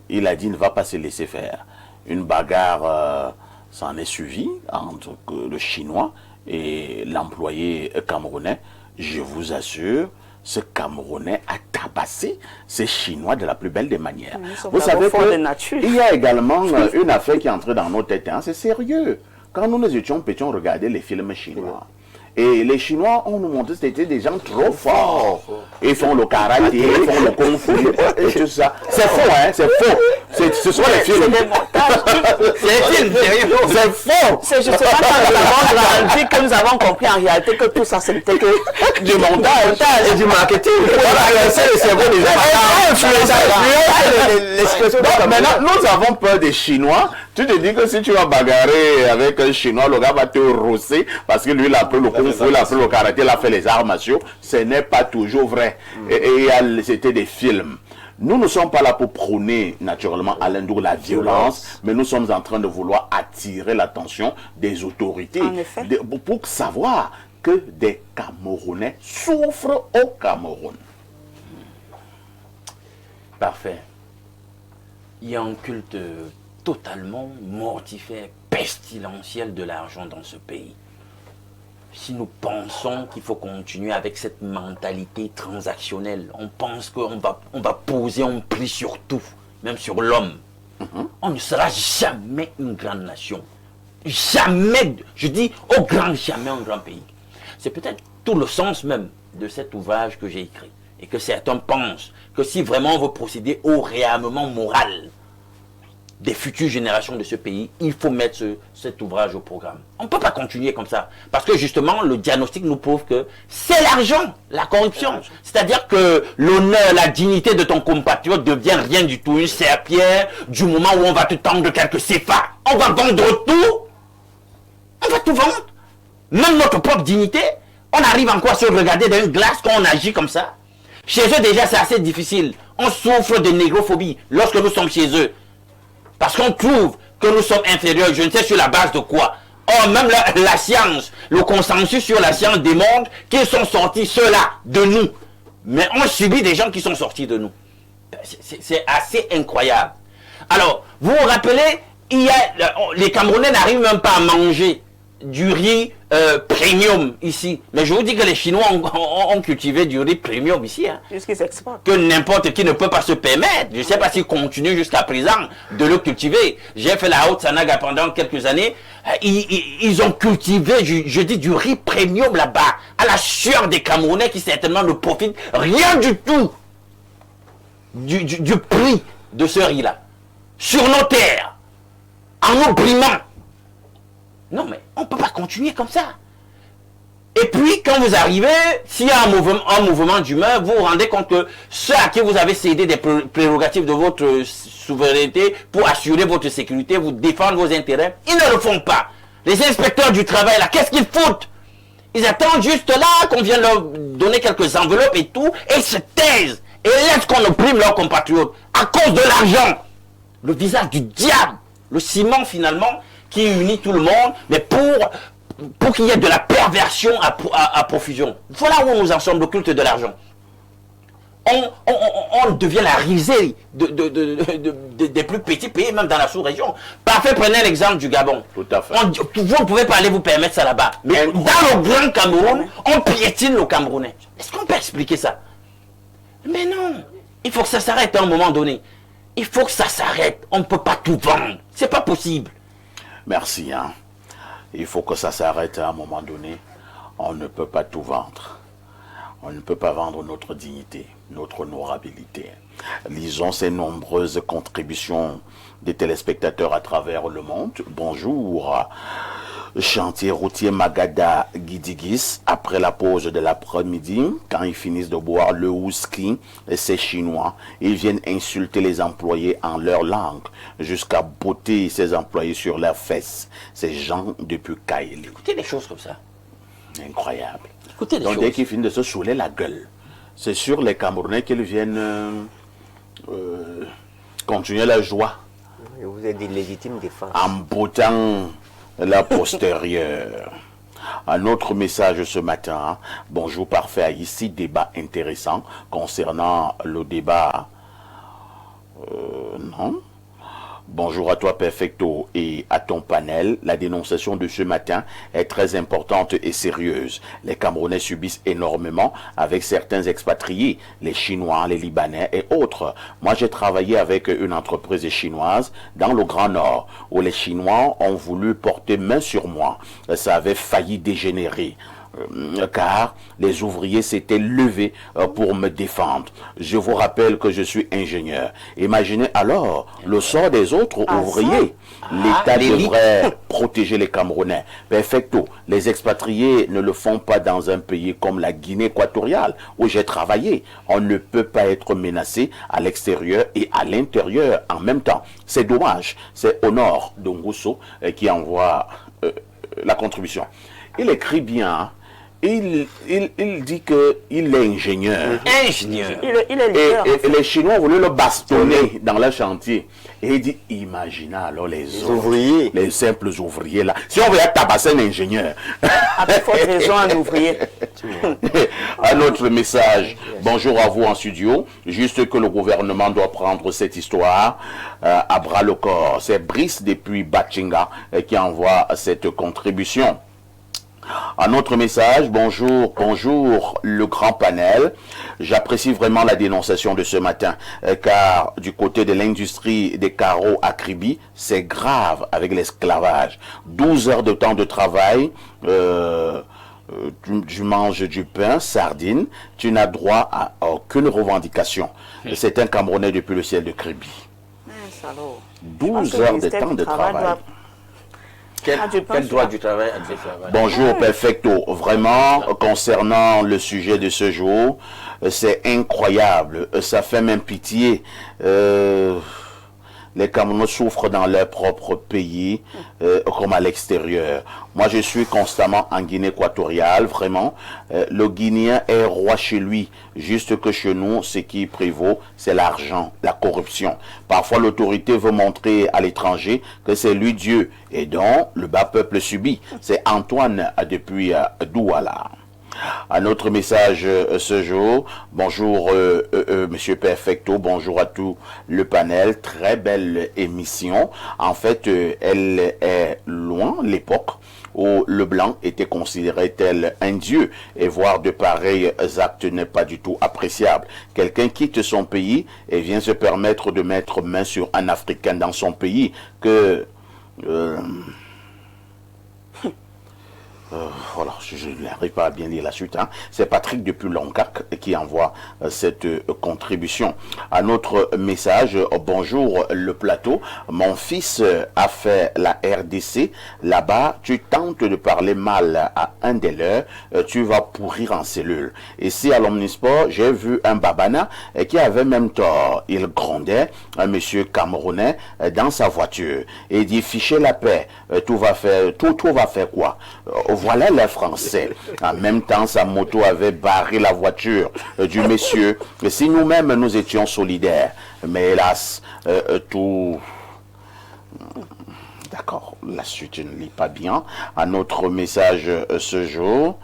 Il a dit ne va pas se laisser faire. Une bagarre s'en est suivie entre le Chinois et l'employé camerounais. Je vous assure, ce Camerounais a tabassé ces Chinois de la plus belle des manières. Vous savez qu'il y a également une affaire qui est entrée dans nos têtes. C'est sérieux. Quand nous étions petits, on regardait les films chinois. Et les Chinois, on nous montrait que c'était des gens trop forts. Ils font le karaté, ils font le kung fu, et tout ça. C'est faux, hein, c'est faux. Ce sont les films. C'est des montages. C'est un film, sérieux. C'est faux. C'est justement quand nous avons grandi que nous avons compris en réalité que tout ça c'était que Du montage Et du marketing. Voilà, c'est le cerveau des gens. Maintenant, nous avons peur des Chinois. Tu te dis que si tu vas bagarrer avec un Chinois, le gars va te rosser parce que lui, il a appris le kung fu, il a appris le karaté, il a fait les arts martiaux. Ce n'est pas toujours vrai. Et c'était des films. Nous ne sommes pas là pour prôner naturellement à l'endour la violence, mais nous sommes en train de vouloir attirer l'attention des autorités En effet. pour savoir que des Camerounais souffrent au Cameroun. Parfait. Il y a un culte totalement mortifère, pestilentiel de l'argent dans ce pays. Si nous pensons qu'il faut continuer avec cette mentalité transactionnelle, on pense qu'on va poser un prix sur tout, même sur l'homme. On ne sera jamais une grande nation. Jamais, je dis au grand jamais un grand pays. C'est peut-être tout le sens même de cet ouvrage que j'ai écrit. Et que certains pensent que si vraiment on veut procéder au réarmement moral des futures générations de ce pays, il faut mettre cet ouvrage au programme. On ne peut pas continuer comme ça. Parce que justement, le diagnostic nous prouve que c'est l'argent, la corruption. C'est-à-dire que l'honneur, la dignité de ton compatriote devient rien du tout. Une serpillère du moment où on va te tendre quelques CFA. On va vendre tout. On va tout vendre. Même notre propre dignité. On arrive encore à se regarder dans une glace quand on agit comme ça. Chez eux, déjà, c'est assez difficile. On souffre de négrophobie lorsque nous sommes chez eux. Parce qu'on trouve que nous sommes inférieurs, je ne sais sur la base de quoi. Or, même la science, le consensus sur la science démontre qu'ils sont sortis, ceux-là, de nous. Mais on subit des gens qui sont sortis de nous. C'est assez incroyable. Alors, vous vous rappelez, les Camerounais n'arrivent même pas à manger du riz premium ici. Mais je vous dis que les Chinois ont cultivé du riz premium ici. Hein. Jusqu'ils s'exportent. Que n'importe qui ne peut pas se permettre. Je ne sais pas s'ils continuent jusqu'à présent de le cultiver. J'ai fait la Haute-Sanaga pendant quelques années. Ils ont cultivé, je dis, du riz premium là-bas, à la sueur des Camerounais qui certainement ne profitent rien du tout du prix de ce riz-là. Sur nos terres, en nous brimant. Non, mais on ne peut pas continuer comme ça. Et puis, quand vous arrivez, s'il y a un mouvement d'humeur, vous vous rendez compte que ceux à qui vous avez cédé des prérogatives de votre souveraineté pour assurer votre sécurité, vous défendre vos intérêts, ils ne le font pas. Les inspecteurs du travail, là, qu'est-ce qu'ils foutent? Ils attendent juste là qu'on vienne leur donner quelques enveloppes et tout, et ils se taisent. Et laissent qu'on opprime leurs compatriotes à cause de l'argent. Le visage du diable, le ciment finalement, qui unit tout le monde, mais pour qu'il y ait de la perversion à profusion. Voilà où nous en sommes, le culte de l'argent. On devient la risée des plus petits pays, même dans la sous-région. Parfait, prenez l'exemple du Gabon. Tout à fait. Vous ne pouvez pas aller vous permettre ça là-bas. Mais dans le grand Cameroun, on piétine le Camerounais. Est-ce qu'on peut expliquer ça? Mais non. Il faut que ça s'arrête à un moment donné. Il faut que ça s'arrête. On ne peut pas tout vendre. C'est pas possible. Merci. Il faut que ça s'arrête à un moment donné. On ne peut pas tout vendre. On ne peut pas vendre notre dignité, notre honorabilité. Lisons ces nombreuses contributions des téléspectateurs à travers le monde. Bonjour. chantier routier Magada-Guidigis, après la pause de l'après-midi, quand ils finissent de boire le whisky, ces Chinois, ils viennent insulter les employés en leur langue, jusqu'à botter ces employés sur leurs fesses. Ces gens depuis Kaili. Écoutez des choses comme ça. Incroyable. Écoutez des Donc choses. dès qu'ils finissent de se saouler la gueule, c'est sur les Camerounais qu'ils viennent continuer la joie Je vous ai dit légitime défense. en bottant la postérieure. Un autre message ce matin. Bonjour parfait, ici débat intéressant concernant le débat. Non. Bonjour à toi Perfecto et à ton panel. La dénonciation de ce matin est très importante et sérieuse. Les Camerounais subissent énormément avec certains expatriés, les Chinois, les Libanais et autres. Moi j'ai travaillé avec une entreprise chinoise dans le Grand Nord où les Chinois ont voulu porter main sur moi. Ça avait failli dégénérer. Car les ouvriers s'étaient levés pour me défendre. Je vous rappelle que je suis ingénieur. Imaginez alors le sort des autres ouvriers. L'État devrait protéger les Camerounais. Perfecto. Les expatriés ne le font pas dans un pays comme la Guinée équatoriale où j'ai travaillé. On ne peut pas être menacé à l'extérieur et à l'intérieur en même temps. C'est dommage. C'est Honor Dongusso qui envoie la contribution. Il écrit bien. Il dit qu'il est ingénieur. Ingénieur. Il est leader. Et les Chinois voulaient le bastonner dans le chantier. Et il dit, imaginez alors les ouvriers. Les simples ouvriers là. Si on veut tabasser un ingénieur. Avec forte raison, un ouvrier. Un autre message. Bonjour à vous en studio. Juste que le gouvernement doit prendre cette histoire à bras le corps. C'est Brice depuis Bachinga qui envoie cette contribution. Un autre message, bonjour le grand panel. J'apprécie vraiment la dénonciation de ce matin, car du côté de l'industrie des carreaux à Kribi, c'est grave avec l'esclavage. 12 heures de temps de travail, tu manges du pain, sardines, tu n'as droit à aucune revendication. C'est un Camerounais depuis le ciel de Kribi. 12 heures de temps de travail. Quel droit du travail a-t-il ça? Bonjour Perfecto, vraiment concernant le sujet de ce jour, c'est incroyable, ça fait même pitié. Les Camerounais souffrent dans leur propre pays comme à l'extérieur. Moi, je suis constamment en Guinée équatoriale, vraiment. Le Guinéen est roi chez lui, juste que chez nous, ce qui prévaut, c'est l'argent, la corruption. Parfois, l'autorité veut montrer à l'étranger que c'est lui Dieu, et donc le bas peuple subit. C'est Antoine depuis Douala. Un autre message ce jour. Bonjour Monsieur Perfecto, bonjour à tout le panel. Très belle émission. En fait, elle est loin l'époque où le blanc était considéré tel un dieu, et voir de pareils actes n'est pas du tout appréciable. Quelqu'un quitte son pays et vient se permettre de mettre main sur un Africain dans son pays que... voilà, je n'arrive pas à bien lire la suite. Hein. C'est Patrick depuis Longac qui envoie cette contribution. Un autre message. Bonjour le plateau. Mon fils a fait la RDC. Là-bas, tu tentes de parler mal à un des leurs, tu vas pourrir en cellule. Ici à l'Omnisport, j'ai vu un babana qui avait même tort. Il grondait un monsieur camerounais dans sa voiture. Et il dit, fichez la paix, tout va faire quoi? Voilà les Français. En même temps, sa moto avait barré la voiture du monsieur. Et si nous-mêmes, nous étions solidaires. Mais hélas, tout... D'accord, la suite, je ne lis pas bien. Un autre message ce jour.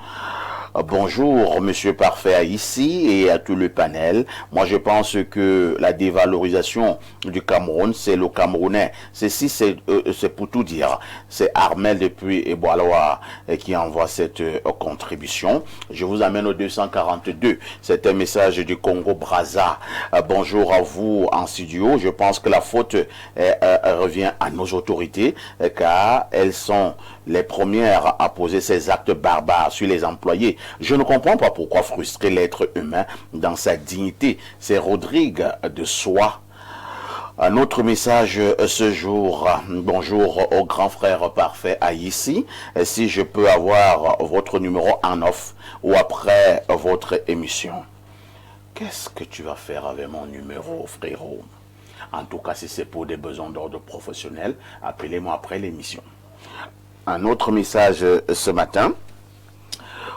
Bonjour, Monsieur Parfait, ici et à tout le panel. Moi, je pense que la dévalorisation du Cameroun, c'est le Camerounais. Ceci, c'est pour tout dire. C'est Armel depuis Eboaloa qui envoie cette contribution. Je vous amène au 242. C'est un message du Congo-Brazza. Bonjour à vous en studio. Je pense que la faute revient à nos autorités, car elles sont les premières à poser ces actes barbares sur les employés. Je ne comprends pas pourquoi frustrer l'être humain dans sa dignité. C'est Rodrigue de Soie. Un autre message ce jour. Bonjour au grand frère parfait ici. Si je peux avoir votre numéro en off ou après votre émission. Qu'est-ce que tu vas faire avec mon numéro, frérot? En tout cas, si c'est pour des besoins d'ordre professionnel, appelez-moi après l'émission. Un autre message ce matin.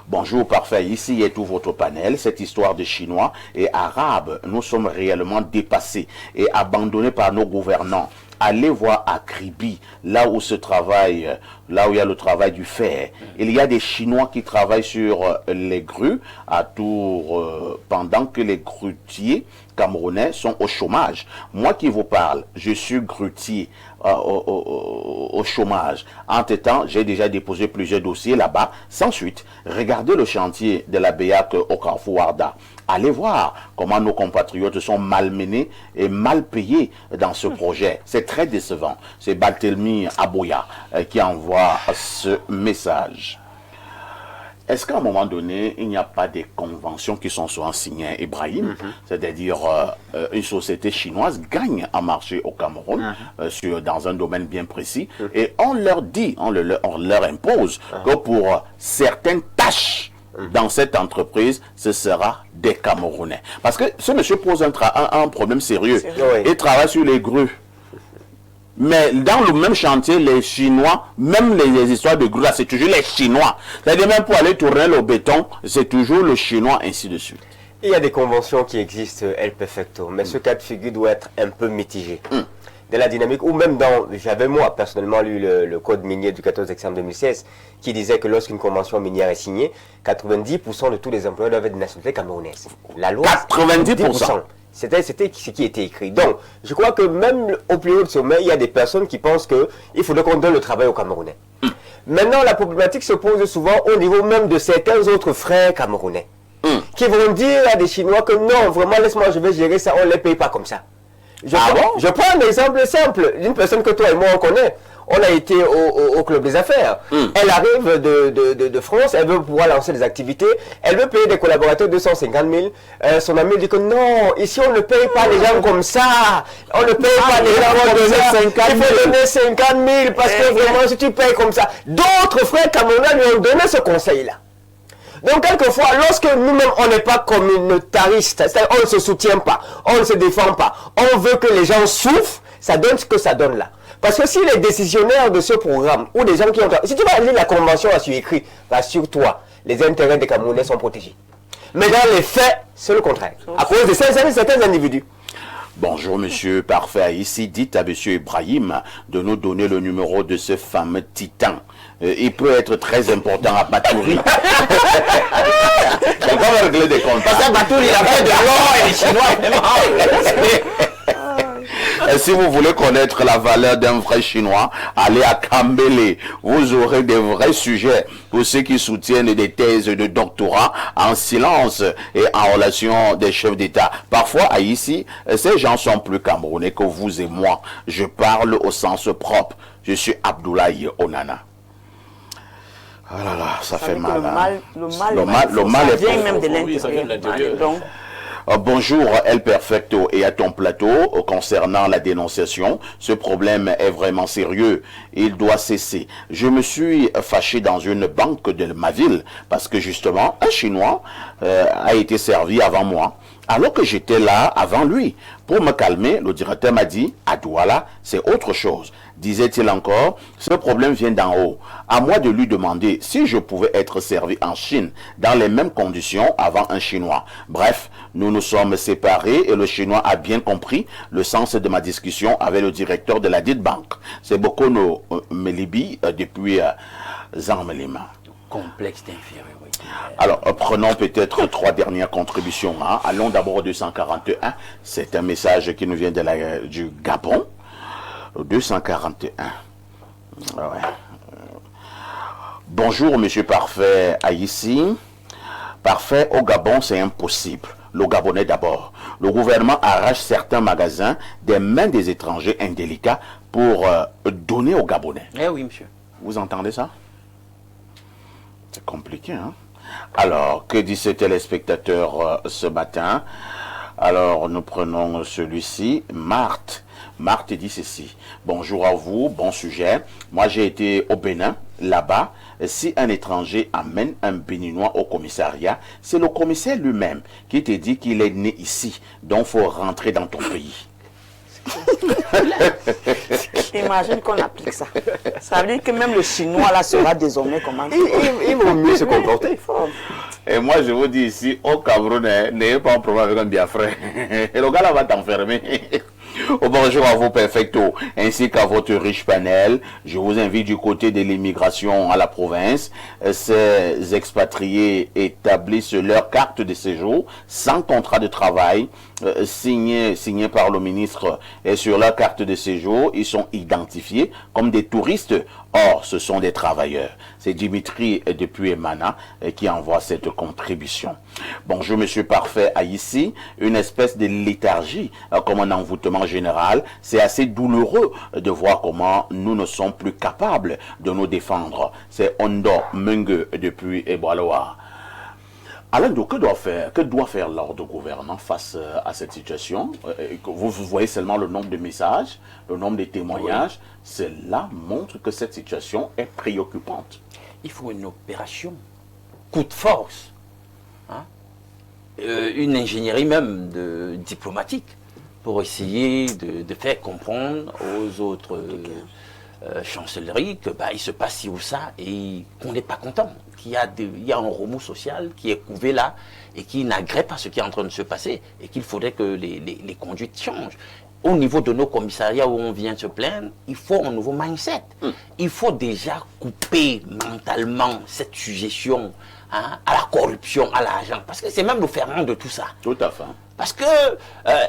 Bonjour, parfait. Ici est tout votre panel. Cette histoire de Chinois et Arabes, nous sommes réellement dépassés et abandonnés par nos gouvernants. Allez voir à Kribi, là où il y a le travail du fer. Il y a des Chinois qui travaillent sur les grues à Tours, pendant que les grutiers camerounais sont au chômage. Moi qui vous parle, je suis grutier au chômage. Entre-temps, j'ai déjà déposé plusieurs dossiers là-bas. Sans suite, regardez le chantier de la BEAC au Carrefour Warda. Allez voir comment nos compatriotes sont malmenés et mal payés dans ce projet. C'est très décevant. C'est Barthélemy Aboya qui envoie ce message. Est-ce qu'à un moment donné, il n'y a pas des conventions qui sont souvent signées, Ibrahim? C'est-à-dire, une société chinoise gagne un marché au Cameroun dans un domaine bien précis et on leur dit, on leur impose que pour certaines tâches dans cette entreprise, ce sera des Camerounais. Parce que ce monsieur pose un problème sérieux. Il travaille sur les grues. Mais dans le même chantier, les Chinois, même les histoires de grues, c'est toujours les Chinois. C'est-à-dire même pour aller tourner le béton, c'est toujours le Chinois, ainsi de suite. Il y a des conventions qui existent, El Perfecto, mais ce cas de figure doit être un peu mitigé. De la dynamique, ou même j'avais moi personnellement lu le code minier du 14 décembre 2016 qui disait que lorsqu'une convention minière est signée, 90% de tous les employés doivent être de nationalité camerounaise. La loi, 90%. C'était ce qui était écrit. Donc, je crois que même au plus haut de sommet, il y a des personnes qui pensent qu'il faudrait qu'on donne le travail aux Camerounais. Maintenant, la problématique se pose souvent au niveau même de certains autres frères camerounais qui vont dire à des Chinois que non, vraiment, laisse-moi, je vais gérer ça, on ne les paye pas comme ça. Je prends un exemple simple d'une personne que toi et moi on connaît. On a été au club des affaires. Elle arrive de France, elle veut pouvoir lancer des activités, elle veut payer des collaborateurs 250 000. Son ami dit que non, ici on ne paye pas les gens comme ça. On ne paye pas les gens comme ça. Il faut donner 50 000 parce que vraiment si tu payes comme ça. D'autres frères camerounais lui ont donné ce conseil-là. Donc, quelquefois, lorsque nous-mêmes, on n'est pas communautaristes, c'est-à-dire on ne se soutient pas, on ne se défend pas, on veut que les gens souffrent, ça donne ce que ça donne là. Parce que si les décisionnaires de ce programme, ou des gens qui ont... Si tu vas lire la convention à écrit, rassure-toi, les intérêts des Camerounais sont protégés. Mais dans les faits, c'est le contraire. À cause de certains individus. Bonjour monsieur parfait, ici dites à monsieur Ibrahim de nous donner le numéro de ce fameux titan. Il peut être très important à Batouri. On va régler des comptes. Parce que Batouri, il a fait de l'or et les Chinois, si vous voulez connaître la valeur d'un vrai Chinois, allez à Kambélé. Vous aurez des vrais sujets pour ceux qui soutiennent des thèses de doctorat en silence et en relation des chefs d'État. Parfois, ici, ces gens sont plus camerounais que vous et moi. Je parle au sens propre. Je suis Abdoulaye Onana. Ah là là, ça fait mal. Le mal est vient même de l'intérieur. Bonjour El Perfecto et à ton plateau concernant la dénonciation. Ce problème est vraiment sérieux. Il doit cesser. Je me suis fâché dans une banque de ma ville parce que justement un Chinois a été servi avant moi. Alors que j'étais là avant lui. Pour me calmer, le directeur m'a dit « À Douala, c'est autre chose ». Disait-il encore, ce problème vient d'en haut. À moi de lui demander si je pouvais être servi en Chine dans les mêmes conditions avant un Chinois. Bref, nous nous sommes séparés et le Chinois a bien compris le sens de ma discussion avec le directeur de la dite banque. C'est Bokono Melibi depuis Zanmelima. Complexe d'infériorité. Alors, prenons peut-être 3 dernières contributions. Allons d'abord au 241. C'est un message qui nous vient du Gabon. 241. Ouais. Bonjour, monsieur Parfait Aïssi. Parfait, au Gabon, c'est impossible. Le Gabonais d'abord. Le gouvernement arrache certains magasins des mains des étrangers indélicats pour donner aux Gabonais. Eh oui, monsieur. Vous entendez ça? C'est compliqué, hein? Alors, que dit ce téléspectateur ce matin? Alors, nous prenons celui-ci, Marthe. Marthe dit ceci. Bonjour à vous, bon sujet. Moi, j'ai été au Bénin, là-bas. Si un étranger amène un Béninois au commissariat, c'est le commissaire lui-même qui te dit qu'il est né ici. Donc, il faut rentrer dans ton pays. Imagine qu'on applique ça. Ça veut dire que même le chinois là sera désormais comment. Ils vont mieux se comporter. Et moi, je vous dis ici, au Cameroun, n'ayez pas un problème avec un Biafrais. Et le gars là va t'enfermer. Bonjour à vous, Perfecto, ainsi qu'à votre riche panel. Je vous invite du côté de l'immigration à la province. Ces expatriés établissent leur carte de séjour sans contrat de travail, signé par le ministre. Et sur leur carte de séjour, ils sont identifiés comme des touristes. Or, ce sont des travailleurs. C'est Dimitri depuis Emana qui envoie cette contribution. Bonjour, monsieur Parfait, à ici, une espèce de léthargie comme un envoûtement général. C'est assez douloureux de voir comment nous ne sommes plus capables de nous défendre. C'est Ondo Mungue depuis Eboaloa. Alain, que doit faire l'ordre gouvernant face à cette situation? Vous voyez seulement le nombre de messages, le nombre de témoignages. Oui. Cela montre que cette situation est préoccupante. Il faut une opération, coup de force, hein? Une ingénierie même diplomatique pour essayer de faire comprendre aux autres chancelleries que il se passe ci ou ça et qu'on n'est pas content, qu'il y a un remous social qui est couvé là et qui n'agrée pas ce qui est en train de se passer et qu'il faudrait que les conduites changent. Au niveau de nos commissariats où on vient se plaindre, il faut un nouveau mindset. Il faut déjà couper mentalement cette suggestion à la corruption, à l'argent, parce que c'est même le ferment de tout ça. Tout à fait. Parce que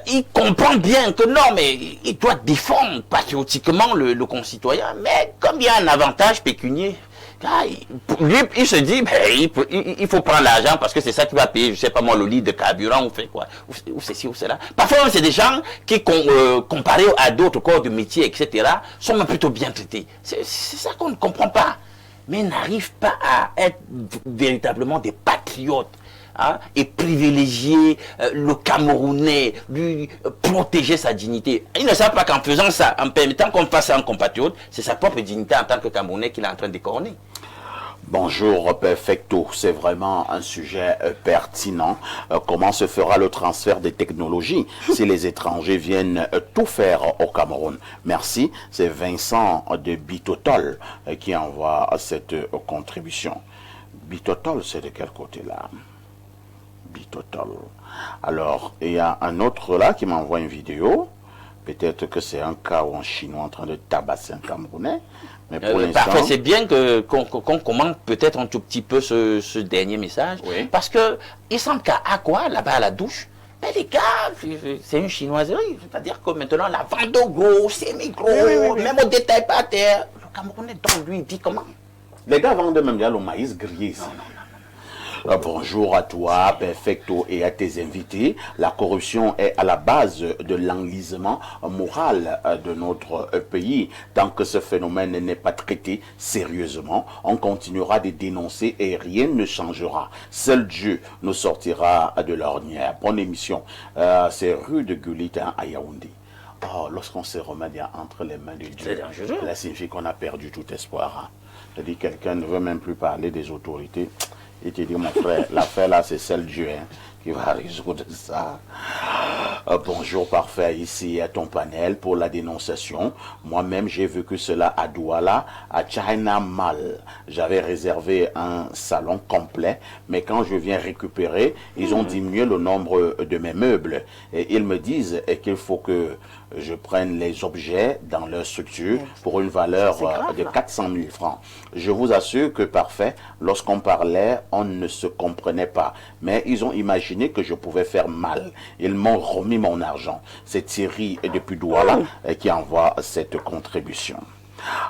il comprend bien que non, mais il doit défendre patriotiquement le concitoyen, mais comme il y a un avantage pécunier, lui, il se dit, il faut prendre l'argent parce que c'est ça qui va payer, je sais pas moi, le litre de carburant ou fait quoi, ou ceci ou cela. Parfois, c'est des gens qui, comparés à d'autres corps de métier, etc., sont même plutôt bien traités. C'est ça qu'on ne comprend pas. Mais n'arrivent pas à être véritablement des patriotes. Hein, et privilégier le Camerounais, lui protéger sa dignité. Ils ne savent pas qu'en faisant ça, en permettant qu'on fasse ça en compatriote, c'est sa propre dignité en tant que Camerounais qu'il est en train de décorner. Bonjour Perfecto, c'est vraiment un sujet pertinent. Comment se fera le transfert des technologies si les étrangers viennent tout faire au Cameroun? Merci, c'est Vincent de Bitotol qui envoie cette contribution. Bitotol, c'est de quel côté là? Bitotol. Alors, il y a un autre là qui m'envoie une vidéo. Peut-être que c'est un cas où un Chinois en train de tabasser un Camerounais. Mais pour l'instant... C'est bien qu'on commente peut-être un tout petit peu ce dernier message. Oui. Parce que il semble qu'à quoi, là-bas à la douche, mais les gars, c'est une chinoiserie. C'est-à-dire que maintenant, la vente au gros, semi-gros, même au détail pas terre. Le Camerounais, donc, lui, dit comment? Les gars vendent même bien le maïs grillé. Non. Bonjour à toi, Perfecto, et à tes invités. La corruption est à la base de l'enlisement moral de notre pays. Tant que ce phénomène n'est pas traité sérieusement, on continuera de dénoncer et rien ne changera. Seul Dieu nous sortira de l'ornière. Bonne émission. C'est rue de Gulit à Yaoundé. Oh, lorsqu'on se remet entre les mains de Dieu, cela signifie qu'on a perdu tout espoir. C'est-à-dire que quelqu'un ne veut même plus parler des autorités. Et tu dis, mon frère, l'affaire là, c'est celle Dieu qui va résoudre ça. Bonjour, Parfait, ici à ton panel pour la dénonciation. Moi-même, j'ai vécu cela à Douala, à China Mall. J'avais réservé un salon complet, mais quand je viens récupérer, ils ont diminué le nombre de mes meubles. Et ils me disent qu'il faut que je prenne les objets dans leur structure pour une valeur de 400 000 francs. Je vous assure que Parfait, lorsqu'on parlait, on ne se comprenait pas. Mais ils ont imaginé que je pouvais faire mal. Ils m'ont remis mon argent. C'est Thierry depuis Douala qui envoie cette contribution.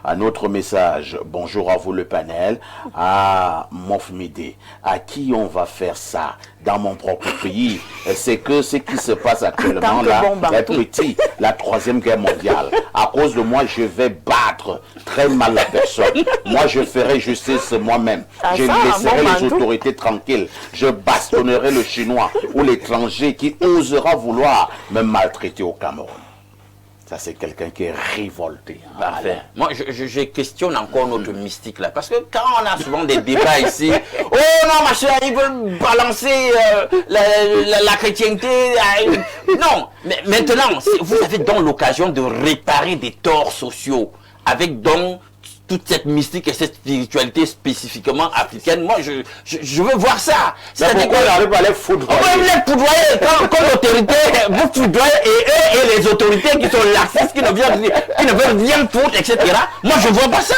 Un autre message. Bonjour à vous le panel. À Mofmide. À qui on va faire ça dans mon propre pays? C'est que ce qui se passe actuellement là est petit. La troisième guerre mondiale. À cause de moi, je vais battre très mal la personne. Moi, je ferai justice moi-même. Je laisserai les autorités tranquilles. Je bastonnerai le Chinois ou l'étranger qui osera vouloir me maltraiter au Cameroun. Ça, c'est quelqu'un qui est révolté. Parfait. Moi, je questionne encore notre mystique là. Parce que quand on a souvent des débats ici, oh non, machin, ils veulent balancer la chrétienté. Non, mais maintenant, vous avez donc l'occasion de réparer des torts sociaux avec donc toute cette mystique et cette spiritualité spécifiquement africaine. Moi, je veux voir ça. C'est-à-dire qu'on arrive à les foudroyer. On va les foudroyer comme l'autorité, vous foudroyez et eux et les autorités qui sont laxistes, qui ne veulent rien foutre, etc. Moi, je vois pas ça.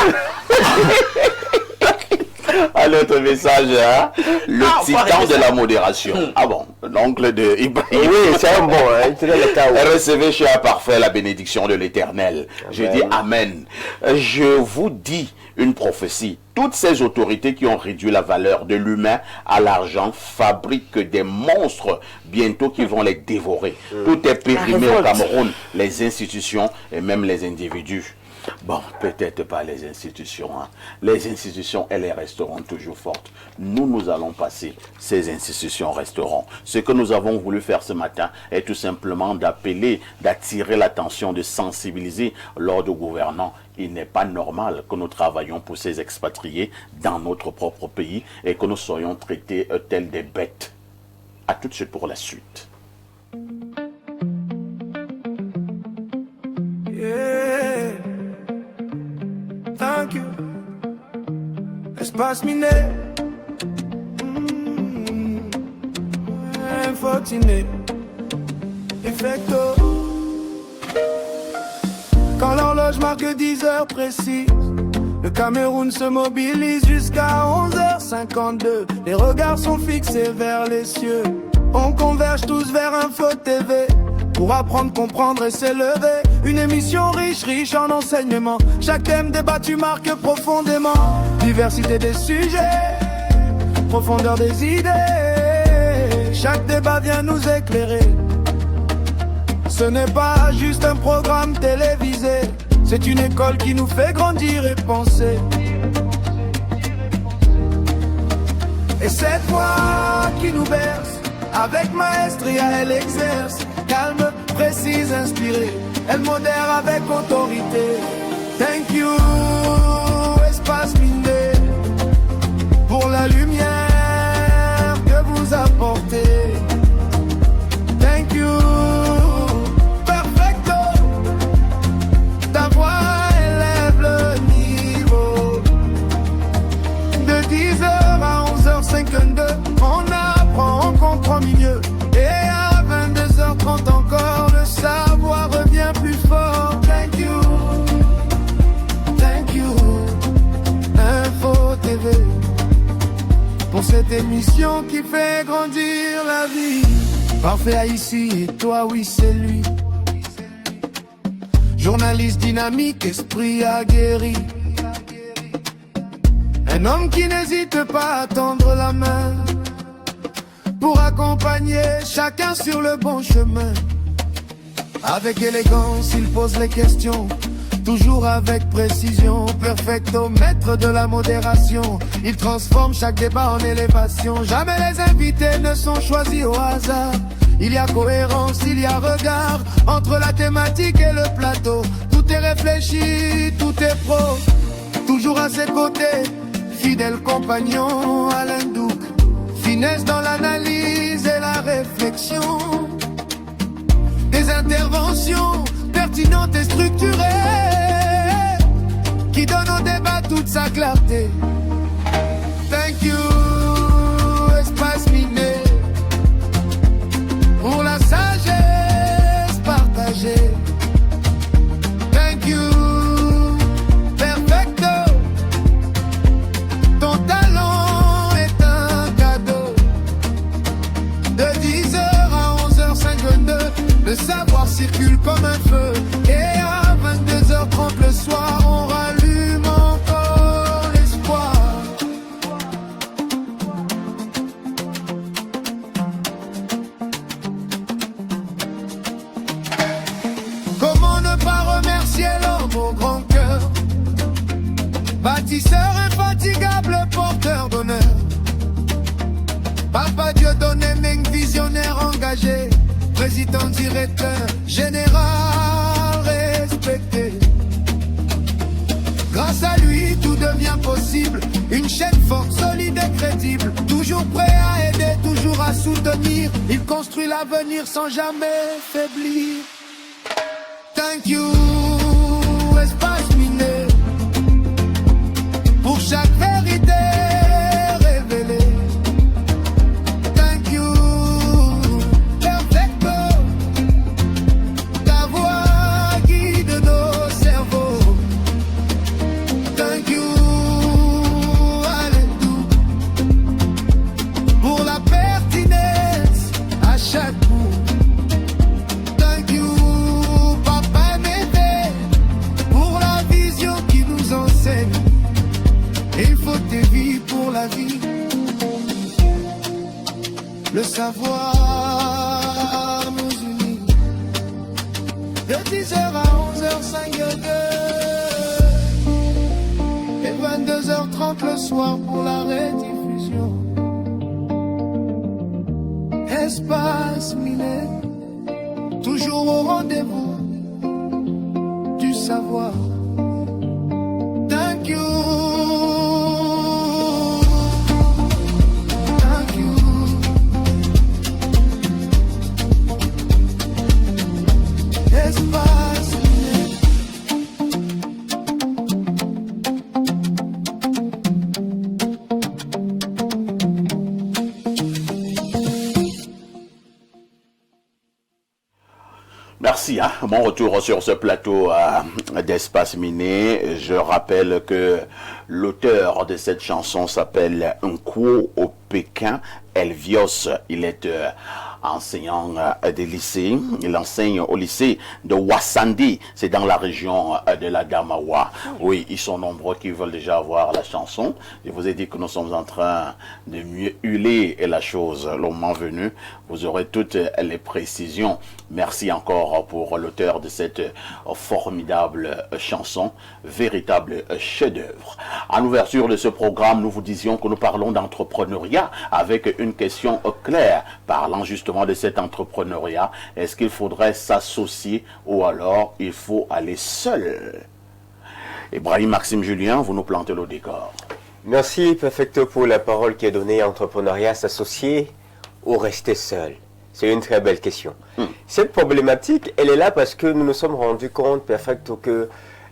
À l'autre message, hein? Le titan de la modération. Ah bon, l'oncle de Ibrahim. Oui, c'est un bon, hein? Recevez, cher parfait, la bénédiction de l'Éternel. Je dis Amen. Je vous dis une prophétie. Toutes ces autorités qui ont réduit la valeur de l'humain à l'argent fabriquent des monstres bientôt qui vont les dévorer. Tout est périmé au Cameroun, les institutions et même les individus. Bon, peut-être pas les institutions. Hein. Les institutions, elles resteront toujours fortes. Nous allons passer. Ces institutions resteront. Ce que nous avons voulu faire ce matin est tout simplement d'appeler, d'attirer l'attention, de sensibiliser l'ordre gouvernant. Il n'est pas normal que nous travaillions pour ces expatriés dans notre propre pays et que nous soyons traités tels des bêtes. À tout de suite pour la suite. Thank you. Espace miné. Infotiné. Effecto. Quand l'horloge marque 10 heures précises, le Cameroun se mobilise jusqu'à 11h52. Les regards sont fixés vers les cieux. On converge tous vers Info TV. Pour apprendre, comprendre et s'élever. Une émission riche en enseignements. Chaque thème débattu marque profondément. Diversité des sujets, profondeur des idées. Chaque débat vient nous éclairer. Ce n'est pas juste un programme télévisé. C'est une école qui nous fait grandir et penser. Et cette voix qui nous berce, avec maestria elle exerce. Calme, précise, inspirée, elle modère avec autorité. Thank you, espace miné, pour la lumière que vous apportez. Thank you, perfecto, ta voix élève le niveau. De 10h à 11h52, on apprend, on comprend mieux. Et à 22h30 encore, le savoir revient plus fort. Thank you, Info TV, pour cette émission qui fait grandir la vie. Parfait à ici et toi, oui c'est lui. Journaliste dynamique, esprit aguerri. Un homme qui n'hésite pas à tendre la main pour accompagner chacun sur le bon chemin. Avec élégance, il pose les questions, toujours avec précision. Perfecto, maître de la modération, il transforme chaque débat en élévation. Jamais les invités ne sont choisis au hasard. Il y a cohérence, il y a regard entre la thématique et le plateau. Tout est réfléchi, tout est pro. Toujours à ses côtés, fidèle compagnon Alain Douk. Finesse dans l'analyse et la réflexion. Des interventions pertinentes et structurées qui donnent au débat toute sa clarté. Thank you, espace miné, pour la sagesse partagée. Thank you, perfecto, ton talent est un cadeau. De 10h à 11h52, le savoir circule comme un feu. Et à 22h30 le soir, on râle. Papa Dieudonné Meng, visionnaire engagé, président directeur général respecté. Grâce à lui, tout devient possible. Une chaîne forte, solide et crédible. Toujours prêt à aider, toujours à soutenir. Il construit l'avenir sans jamais faiblir. Thank you, Espace Miné, pour chaque vérité révélée. Thank you, Perfecto, ta voix guide nos cerveaux. Thank you, Alentou, pour la pertinence à chaque coup. Thank you, Papa Médé, pour la vision qui nous enseigne. Il faut des vies pour la vie. Le savoir nous unit. De 10h à 11h, 5h2. Et 22h30 le soir pour la rediffusion. Espace Miné, toujours au rendez-vous du savoir. Thank you. Thank you. Espace Miné. Merci, hein. Bon retour sur ce plateau d'Espace Miné. Je rappelle que l'auteur de cette chanson s'appelle Nkwo au Pékin Elvios. Il est enseignant des lycées. Il enseigne au lycée de Wassandi. C'est dans la région de la Gamawa. Oui, ils sont nombreux qui veulent déjà avoir la chanson. Je vous ai dit que nous sommes en train de mieux huiler la chose. Le moment venu, vous aurez toutes les précisions. Merci encore pour l'auteur de cette formidable chanson, véritable chef-d'œuvre. En ouverture de ce programme, nous vous disions que nous parlons d'entrepreneuriat avec une question claire, parlant justement de cet entrepreneuriat. Est-ce qu'il faudrait s'associer ou alors il faut aller seul? Ibrahim Maxime Julien, vous nous plantez le décor. Merci Perfecto pour la parole qui est donnée. Entrepreneuriat, s'associer ou rester seul? C'est une très belle question. Cette problématique, elle est là parce que nous nous sommes rendus compte, Perfecto, que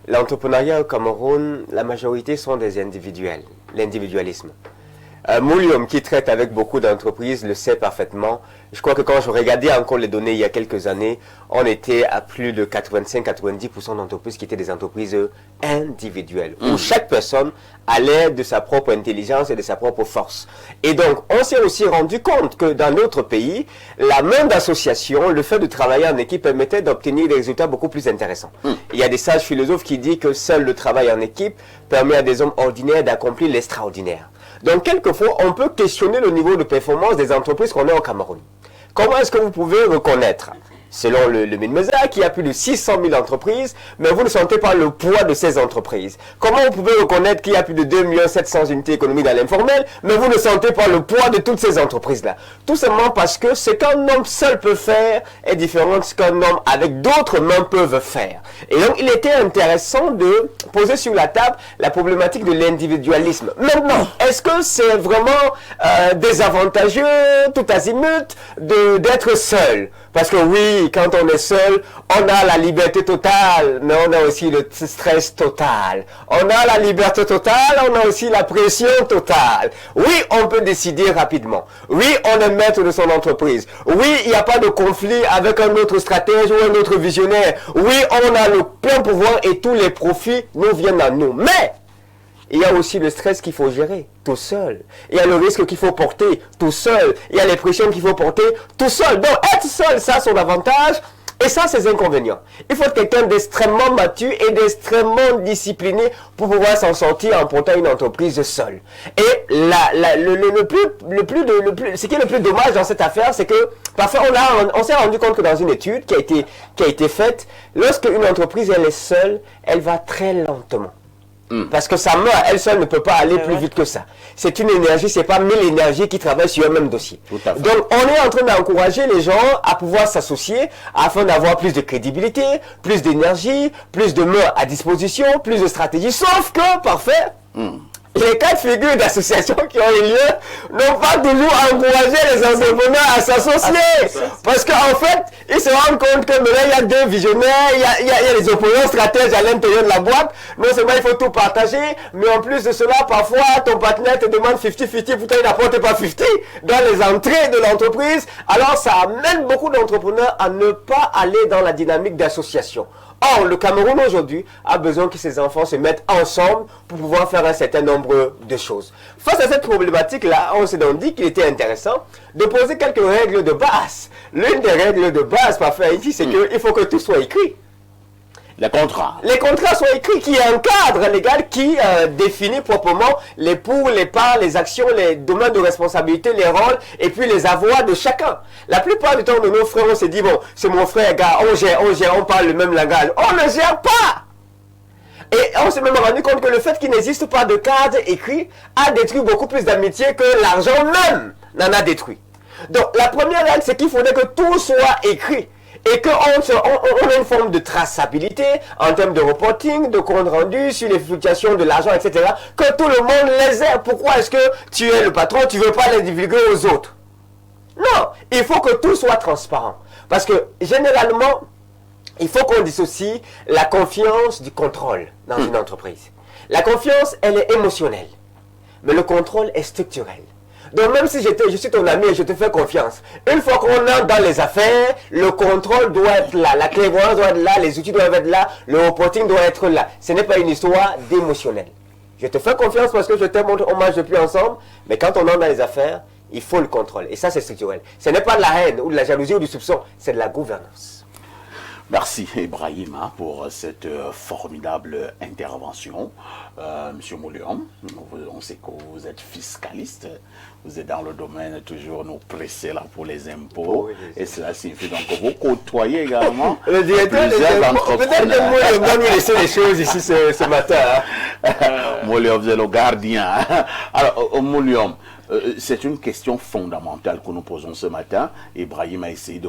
l'entrepreneuriat au Cameroun, la majorité sont des individuels, l'individualisme. Moulium, qui traite avec beaucoup d'entreprises, le sait parfaitement. Je crois que quand je regardais encore les données il y a quelques années, on était à plus de 85-90% d'entreprises qui étaient des entreprises individuelles, où chaque personne allait de sa propre intelligence et de sa propre force. Et donc, on s'est aussi rendu compte que dans notre pays, la main d'association, le fait de travailler en équipe permettait d'obtenir des résultats beaucoup plus intéressants. Il y a des sages philosophes qui disent que seul le travail en équipe permet à des hommes ordinaires d'accomplir l'extraordinaire. Donc, quelquefois, on peut questionner le niveau de performance des entreprises qu'on a au Cameroun. Comment est-ce que vous pouvez reconnaître, selon le MINMESA, qu'il y a plus de 600 000 entreprises, mais vous ne sentez pas le poids de ces entreprises? Comment vous pouvez reconnaître qu'il y a plus de 2 700 000 unités économiques dans l'informel, mais vous ne sentez pas le poids de toutes ces entreprises-là? Tout simplement parce que ce qu'un homme seul peut faire est différent de ce qu'un homme avec d'autres mains peuvent faire. Et donc, il était intéressant de poser sur la table la problématique de l'individualisme. Maintenant, est-ce que c'est vraiment désavantageux, tout azimut, d'être seul? Parce que oui, quand on est seul, on a la liberté totale, mais on a aussi le stress total. On a la liberté totale, on a aussi la pression totale. Oui, on peut décider rapidement. Oui, on est maître de son entreprise. Oui, il n'y a pas de conflit avec un autre stratège ou un autre visionnaire. Oui, on a le plein pouvoir et tous les profits nous viennent à nous. Mais il y a aussi le stress qu'il faut gérer tout seul. Il y a le risque qu'il faut porter tout seul. Il y a les pressions qu'il faut porter tout seul. Donc, être seul, ça a son avantage et ça, ses inconvénients. Il faut être quelqu'un d'extrêmement mature et d'extrêmement discipliné pour pouvoir s'en sortir en portant une entreprise seule. Et ce qui est le plus dommage dans cette affaire, c'est que parfois on s'est rendu compte que dans une étude qui a été faite, lorsque une entreprise elle est seule, elle va très lentement. Parce que sa main, elle seule, ne peut pas aller plus vite que ça. C'est une énergie, c'est pas 1000 énergies qui travaillent sur un même dossier. Tout à fait. Donc, on est en train d'encourager les gens à pouvoir s'associer afin d'avoir plus de crédibilité, plus d'énergie, plus de mains à disposition, plus de stratégie. Sauf que, parfait, les cas de figure d'associations qui ont eu lieu n'ont pas toujours encouragé les entrepreneurs à s'associer. Parce qu'en fait, ils se rendent compte que maintenant, il y a deux visionnaires, il y a les opposants stratèges à l'intérieur de la boîte. Non seulement il faut tout partager, mais en plus de cela, parfois, ton partenaire te demande 50-50, pourtant il n'apporte pas 50 dans les entrées de l'entreprise. Alors, ça amène beaucoup d'entrepreneurs à ne pas aller dans la dynamique d'association. Or, le Cameroun aujourd'hui a besoin que ses enfants se mettent ensemble pour pouvoir faire un certain nombre de choses. Face à cette problématique-là, on s'est donc dit qu'il était intéressant de poser quelques règles de base. L'une des règles de base, parfait, ici, c'est qu'il faut que tout soit écrit. Les contrats. Les contrats sont écrits, qui est un cadre légal qui définit proprement les pour, les par, les actions, les domaines de responsabilité, les rôles et puis les avoirs de chacun. La plupart du temps de nos frères, on s'est dit, bon, c'est mon frère, gars, on gère, on parle le même langage. On ne gère pas! Et on s'est même rendu compte que le fait qu'il n'existe pas de cadre écrit a détruit beaucoup plus d'amitié que l'argent même n'en a détruit. Donc la première règle, c'est qu'il faudrait que tout soit écrit. Et qu'on a une forme de traçabilité en termes de reporting, de compte rendu sur les fluctuations de l'argent, etc. Que tout le monde les ait. Pourquoi est-ce que tu es le patron, tu ne veux pas les divulguer aux autres? Non, il faut que tout soit transparent. Parce que généralement, il faut qu'on dissocie la confiance du contrôle dans une entreprise. La confiance, elle est émotionnelle. Mais le contrôle est structurel. Donc même si je suis ton ami et je te fais confiance, une fois qu'on entre dans les affaires, le contrôle doit être là, la clairvoyance doit être là, les outils doivent être là, le reporting doit être là. Ce n'est pas une histoire d'émotionnel. Je te fais confiance parce que je t'aime, on marche depuis ensemble, mais quand on entre dans les affaires, il faut le contrôle. Et ça, c'est structurel. Ce n'est pas de la haine ou de la jalousie ou du soupçon, c'est de la gouvernance. Merci Ibrahima pour cette formidable intervention. Monsieur Moulion, on sait que vous êtes fiscaliste, vous êtes dans le domaine toujours nous pressés là pour les impôts. Oui, et cela signifie donc que vous côtoyez également le directeur des impôts. Peut-être que Moulion va nous laisser les choses ici ce matin. Moulion, vous êtes le gardien. Alors, Moulion, c'est une question fondamentale que nous posons ce matin. Ibrahim a essayé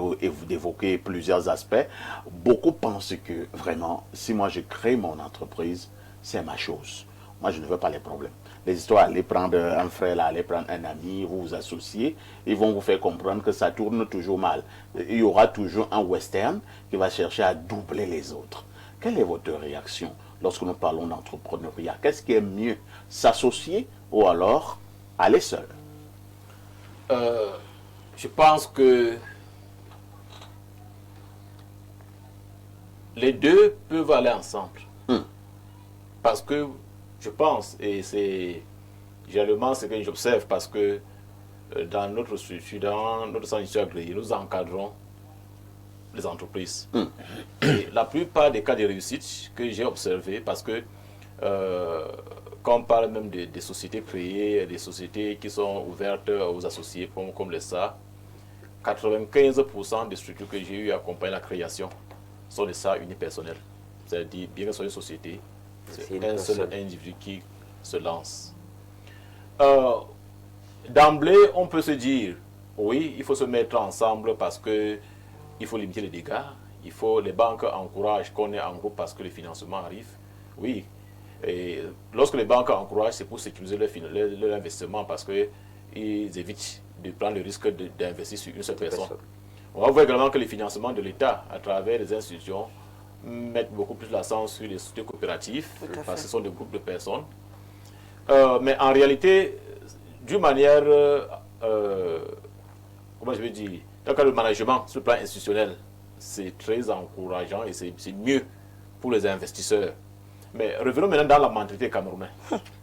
d'évoquer plusieurs aspects. Beaucoup pensent que vraiment, si moi je crée mon entreprise, c'est ma chose. Moi, je ne veux pas les problèmes. Les histoires, aller prendre un frère, là, aller prendre un ami, vous vous associez, ils vont vous faire comprendre que ça tourne toujours mal. Il y aura toujours un western qui va chercher à doubler les autres. Quelle est votre réaction lorsque nous parlons d'entrepreneuriat? Qu'est-ce qui est mieux, s'associer ou alors aller seul? Je pense que les deux peuvent aller ensemble. Parce que je pense, et c'est généralement ce que j'observe, parce que dans notre structure, dans notre centre agréé, nous encadrons les entreprises. Et la plupart des cas de réussite que j'ai observés, parce que quand on parle même des sociétés créées, des sociétés qui sont ouvertes aux associés comme les SA, 95% des structures que j'ai eu à accompagner la création sont des SA unipersonnels. C'est-à-dire, bien que ce soit une société, c'est un seul individu qui se lance. D'emblée, on peut se dire, oui, il faut se mettre ensemble parce qu'il faut limiter les dégâts. Les banques encouragent qu'on est en groupe parce que les financements arrivent. Oui. Et lorsque les banques encouragent, c'est pour sécuriser leur investissement parce qu'ils évitent de prendre le risque d'investir sur une seule personne. On va voir également que les financements de l'État à travers les institutions mettent beaucoup plus l'accent sur les sociétés coopératives parce que ce sont des groupes de personnes. Mais en réalité, d'une manière, comment je vais dire, dans le cas de management sur le plan institutionnel, c'est très encourageant et c'est mieux pour les investisseurs. Mais revenons maintenant dans la mentalité camerounaise,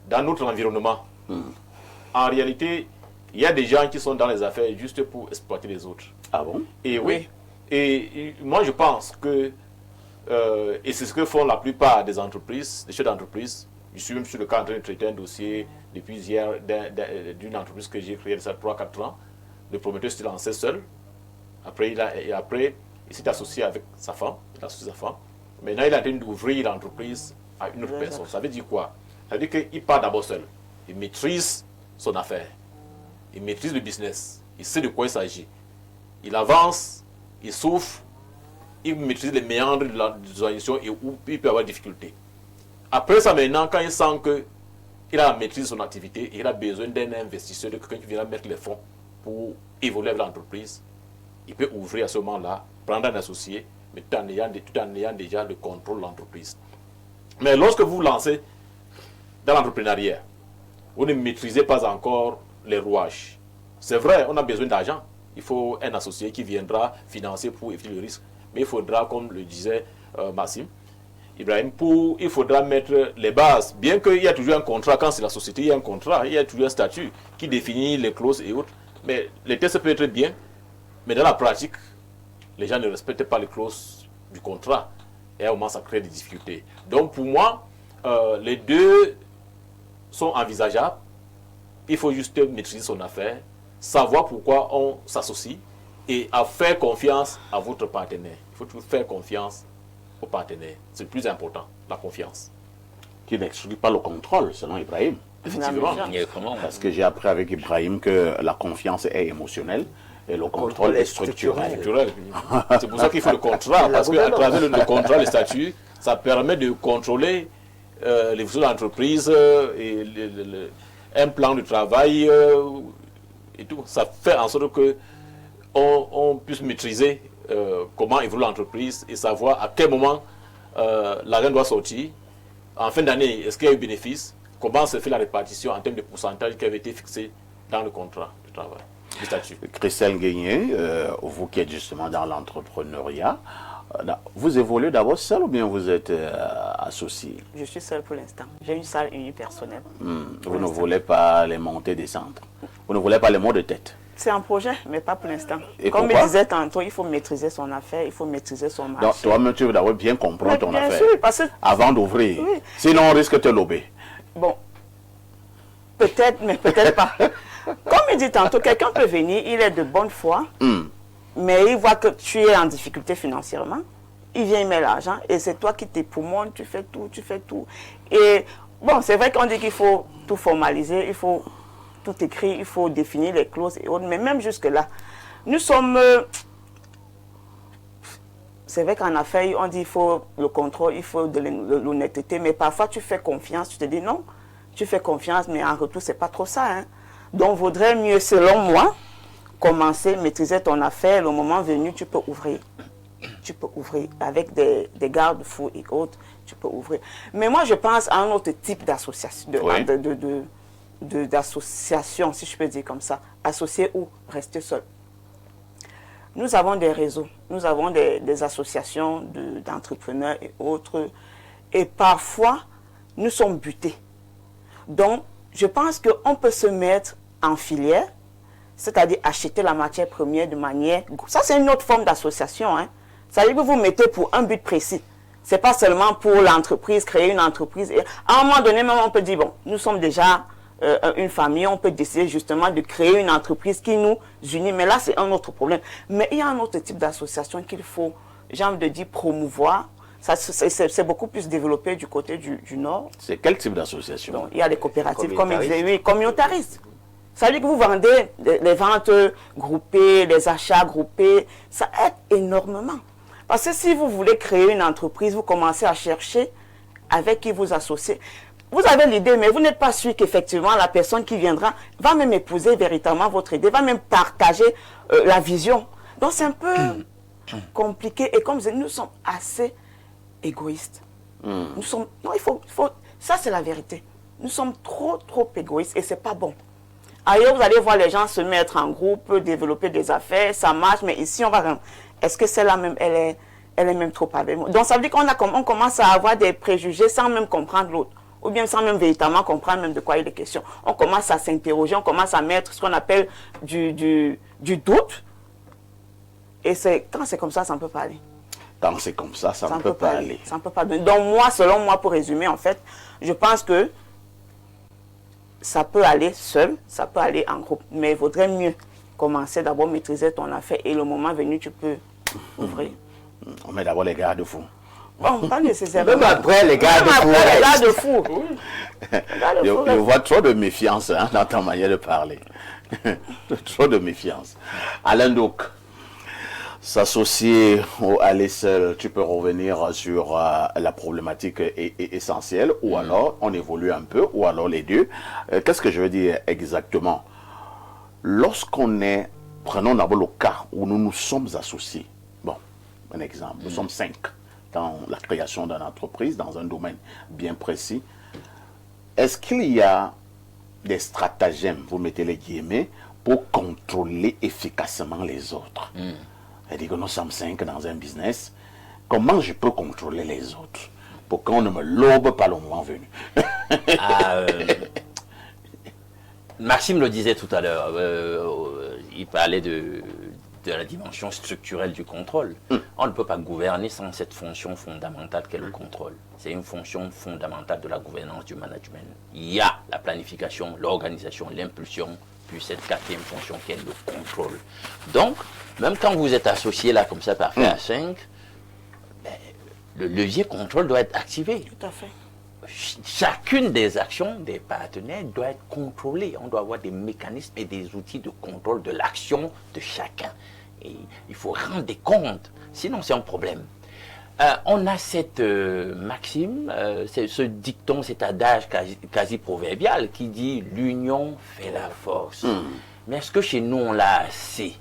dans notre environnement. En réalité, il y a des gens qui sont dans les affaires juste pour exploiter les autres. Ah bon? Et oui. Et moi, je pense que, et c'est ce que font la plupart des entreprises, des chefs d'entreprise. Je suis même sur le cas en train de traiter un dossier depuis hier d'une entreprise que j'ai créée il y a 3-4 ans. Le promoteur s'est lancé seul. Après, il s'est associé avec sa femme. Il a associé sa femme. Maintenant, il a en train d'ouvrir l'entreprise à une autre personne. Ça veut dire quoi? Ça veut dire qu'il part d'abord seul. Il maîtrise son affaire. Il maîtrise le business. Il sait de quoi il s'agit. Il avance, il souffre, il maîtrise les méandres de la gestion et où il peut avoir des difficultés. Après ça, maintenant, quand il sent qu'il a la maîtrise de son activité et il a besoin d'un investisseur, de quelqu'un qui viendra mettre les fonds pour évoluer avec l'entreprise, il peut ouvrir à ce moment-là, prendre un associé, mais tout en ayant déjà le contrôle de l'entreprise. Mais lorsque vous vous lancez dans l'entrepreneuriat, vous ne maîtrisez pas encore les rouages. C'est vrai, on a besoin d'argent. Il faut un associé qui viendra financer pour éviter le risque. Mais il faudra, comme le disait Massim, Ibrahim, il faudra mettre les bases. Bien qu'il y a toujours un contrat, quand c'est la société, il y a un contrat, il y a toujours un statut qui définit les clauses et autres. Mais les tests peuvent être bien, mais dans la pratique, les gens ne respectent pas les clauses du contrat. Et à un moment, ça crée des difficultés. Donc pour moi, les deux sont envisageables. Il faut juste maîtriser son affaire, savoir pourquoi on s'associe et à faire confiance à votre partenaire. Il faut toujours faire confiance au partenaire. C'est le plus important, la confiance. Qui n'exclut pas le contrôle, selon Ibrahim. Effectivement. Parce que j'ai appris avec Ibrahim que la confiance est émotionnelle et le contrôle est structurel. C'est pour ça qu'il faut le contrat, parce qu'à travers le contrat, le statut, ça permet de contrôler les fonctions de l'entreprise et un plan de travail et tout. Ça fait en sorte que on puisse maîtriser comment évolue l'entreprise et savoir à quel moment l'argent doit sortir. En fin d'année, est-ce qu'il y a eu bénéfice? Comment se fait la répartition en termes de pourcentage qui avait été fixé dans le contrat de travail, du statut? Christelle Guigné, vous qui êtes justement dans l'entrepreneuriat, vous évoluez d'abord seul ou bien vous êtes associé? Je suis seule pour l'instant. J'ai une salle unipersonnelle. Vous ne voulez pas les montées descendre? Vous ne voulez pas les mots de tête? C'est un projet, mais pas pour l'instant. Comme je disais tantôt, il faut maîtriser son affaire, il faut maîtriser son marché. Donc toi-même, tu veux d'abord bien comprendre ton affaire sûr, parce que, avant d'ouvrir. Oui. Sinon, on risque de te lober. Bon, peut-être, mais peut-être pas. Comme il dit tantôt, quelqu'un peut venir, il est de bonne foi, mais il voit que tu es en difficulté financièrement. Il vient, il met l'argent, et c'est toi qui t'époumones, tu fais tout. Et bon, c'est vrai qu'on dit qu'il faut tout formaliser, il faut tout écrire, il faut définir les clauses et autres, mais même jusque-là, nous sommes... c'est vrai qu'en affaires, on dit qu'il faut le contrôle, il faut de l'honnêteté, mais parfois tu fais confiance, tu te dis non, tu fais confiance, mais en retour, c'est pas trop ça. Hein. Donc, vaudrait mieux, selon moi, commencer, maîtriser ton affaire, le moment venu, tu peux ouvrir. Tu peux ouvrir avec des garde-fous et autres, tu peux ouvrir. Mais moi, je pense à un autre type d'association, d'association, si je peux dire comme ça, associé ou rester seul. Nous avons des réseaux, nous avons des associations d'entrepreneurs et autres, et parfois, nous sommes butés. Donc, je pense qu'on peut se mettre en filière, c'est-à-dire acheter la matière première de manière... Ça, c'est une autre forme d'association. Hein. Ça veut dire que vous mettez pour un but précis. Ce n'est pas seulement pour l'entreprise, créer une entreprise. Et à un moment donné, même on peut dire, bon, nous sommes déjà une famille, on peut décider justement de créer une entreprise qui nous unit. Mais là, c'est un autre problème. Mais il y a un autre type d'association qu'il faut, j'ai envie de dire, promouvoir. C'est beaucoup plus développé du côté du Nord. C'est quel type d'association? Il y a les coopératives, comme il disait, oui, communautaristes. Ça veut dire que vous vendez les ventes groupées, les achats groupés. Ça aide énormément. Parce que si vous voulez créer une entreprise, vous commencez à chercher avec qui vous associer. Vous avez l'idée, mais vous n'êtes pas sûr qu'effectivement la personne qui viendra va même épouser véritablement votre idée, va même partager la vision. Donc c'est un peu compliqué. Et comme je dis, nous sommes assez égoïstes. Nous sommes, non, ça c'est la vérité. Nous sommes trop égoïstes et c'est pas bon. Ailleurs, vous allez voir les gens se mettre en groupe, développer des affaires, ça marche, mais ici, on va... Est-ce que celle-là même, elle est même trop avec moi? Donc, ça veut dire qu'on commence à avoir des préjugés sans même comprendre l'autre, ou bien sans même véritablement comprendre même de quoi il est question. On commence à s'interroger, on commence à mettre ce qu'on appelle du doute, et quand c'est comme ça ne peut pas aller. Quand c'est comme ça ne peut pas aller. Ça ne peut pas. Donc, moi, selon moi, pour résumer, en fait, je pense que ça peut aller seul, ça peut aller en groupe, mais il vaudrait mieux commencer d'abord à maîtriser ton affaire et le moment venu, tu peux ouvrir. On met d'abord les garde-fous. Bon, pas nécessairement. Même après, les gars de Même fou après, les restent. gars de fou. Je vois trop de méfiance dans ta manière de parler. Trop de méfiance. Alain Douk, s'associer ou aller seul, tu peux revenir sur la problématique essentielle, ou alors on évolue un peu, ou alors les deux. Qu'est-ce que je veux dire exactement? Lorsqu'on est, prenons d'abord le cas où nous nous sommes associés. Bon, un exemple, nous sommes 5 dans la création d'une entreprise, dans un domaine bien précis. Est-ce qu'il y a des stratagèmes, vous mettez les guillemets, pour contrôler efficacement les autres? C'est-à-dire que nous sommes 5 dans un business. Comment je peux contrôler les autres pour qu'on ne me lobe pas le moment venu? Maxime le disait tout à l'heure, il parlait de la dimension structurelle du contrôle. On ne peut pas gouverner sans cette fonction fondamentale qu'est le contrôle. C'est une fonction fondamentale de la gouvernance du management. Il y a la planification, l'organisation, l'impulsion, puis cette quatrième fonction qui est le contrôle. Donc, même quand vous êtes associé là comme ça, parfait à 5, ben, le levier contrôle doit être activé. Tout à fait. Chacune des actions des partenaires doit être contrôlée. On doit avoir des mécanismes et des outils de contrôle de l'action de chacun. Et il faut rendre des comptes, sinon c'est un problème. On a cette maxime, ce dicton, cet adage quasi proverbial qui dit « l'union fait la force ». Mais est-ce que chez nous on l'a assez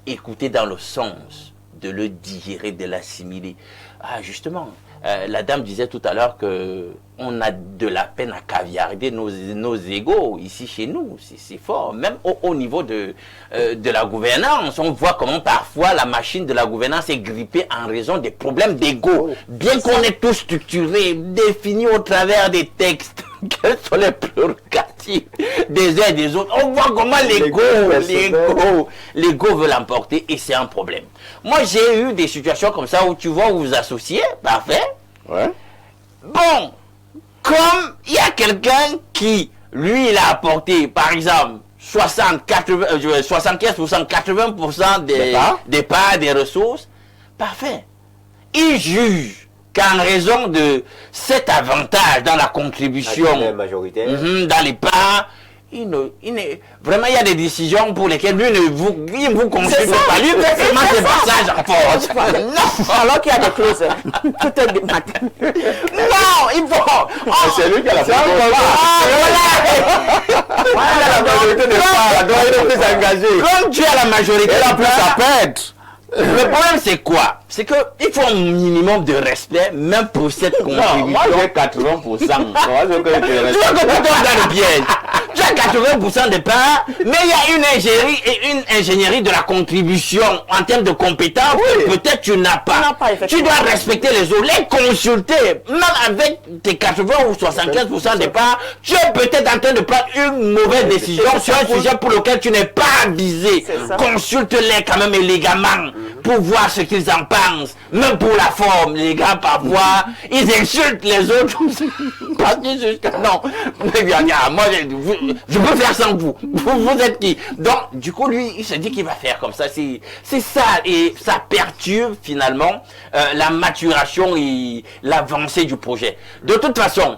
écouté dans le sens de le digérer, de l'assimiler? Ah, justement, la dame disait tout à l'heure qu'on a de la peine à caviarder nos égos ici chez nous. C'est fort. Même au niveau de la gouvernance, on voit comment parfois la machine de la gouvernance est grippée en raison des problèmes d'ego. Bien qu'on est tous structurés, définis au travers des textes, quelles sont les prérogatives des uns et des autres. On voit comment l'ego veut l'emporter et c'est un problème. Moi, j'ai eu des situations comme ça où tu vois, vous vous associez, parfait. Ouais. Bon, comme il y a quelqu'un qui, lui, il a apporté, par exemple, 75%, 80% des parts, des ressources, parfait. Il juge qu'en raison de cet avantage dans la contribution, dans les parts, vraiment, il y a des décisions pour lesquelles lui ne vous consulte pas. Lui, personnellement, c'est passage en force. Non, alors qu'il y a des clauses. Tout est dématé. non, il faut. C'est lui qui a la Comme tu as la majorité, elle a plus sa pète. Le problème, c'est quoi? C'est qu'il faut un minimum de respect, même pour cette contribution. Non, moi j'ai 80%. Tu vois que tu tombes dans le piège. Tu as 80% de parts, mais il y a une ingénierie et une ingénierie de la contribution en termes de compétences que peut-être tu n'as pas. Tu dois respecter les autres, les consulter. Même avec tes 80 ou 75% de parts, tu es peut-être en train de prendre une mauvaise décision sur un sujet pour lequel tu n'es pas avisé. Consulte-les quand même élégamment pour voir ce qu'ils en pensent. Même pour la forme, les gars, parfois, ils insultent les autres. Parce qu'ils disent, non, mais moi, je peux faire sans vous. Vous êtes qui? Donc, du coup, lui, il se dit qu'il va faire comme ça. C'est ça, et ça perturbe finalement la maturation et l'avancée du projet. De toute façon,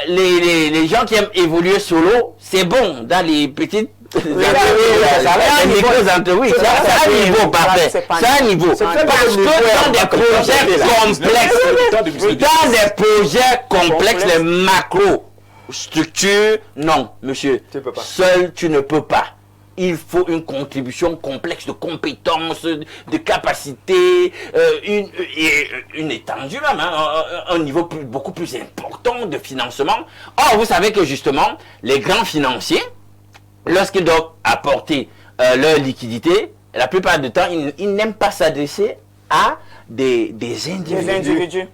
les gens qui aiment évoluer solo, c'est bon dans les petites... C'est un niveau parfait. C'est un niveau. Parce que dans des projets complexes, les macro structures, non, monsieur. Seul, tu ne peux pas. Il faut une contribution complexe de compétences, de capacités, une étendue même, un niveau beaucoup plus important de financement. Or, vous savez que justement, les grands financiers, lorsqu'ils doivent apporter leur liquidité, la plupart du temps, ils n'aiment pas s'adresser à des individus.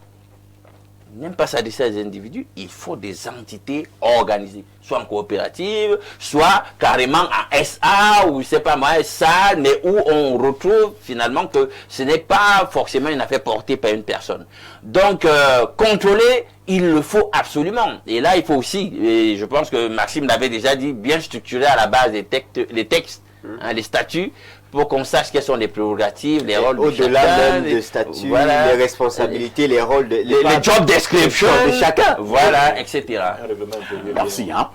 Ils n'aiment pas s'adresser à des individus. Il faut des entités organisées, soit en coopérative, soit carrément en SA, ou je sais pas moi, SA, mais où on retrouve finalement que ce n'est pas forcément une affaire portée par une personne. Donc, contrôler, il le faut absolument. Et là, il faut aussi, et je pense que Maxime l'avait déjà dit, bien structurer à la base les textes hein, les statuts, pour qu'on sache quelles sont les prérogatives, les rôles de chacun. Au-delà même des statuts, les responsabilités, les rôles, les job descriptions de chacun. Voilà, etc. Un règlement intérieur. Merci. Hein.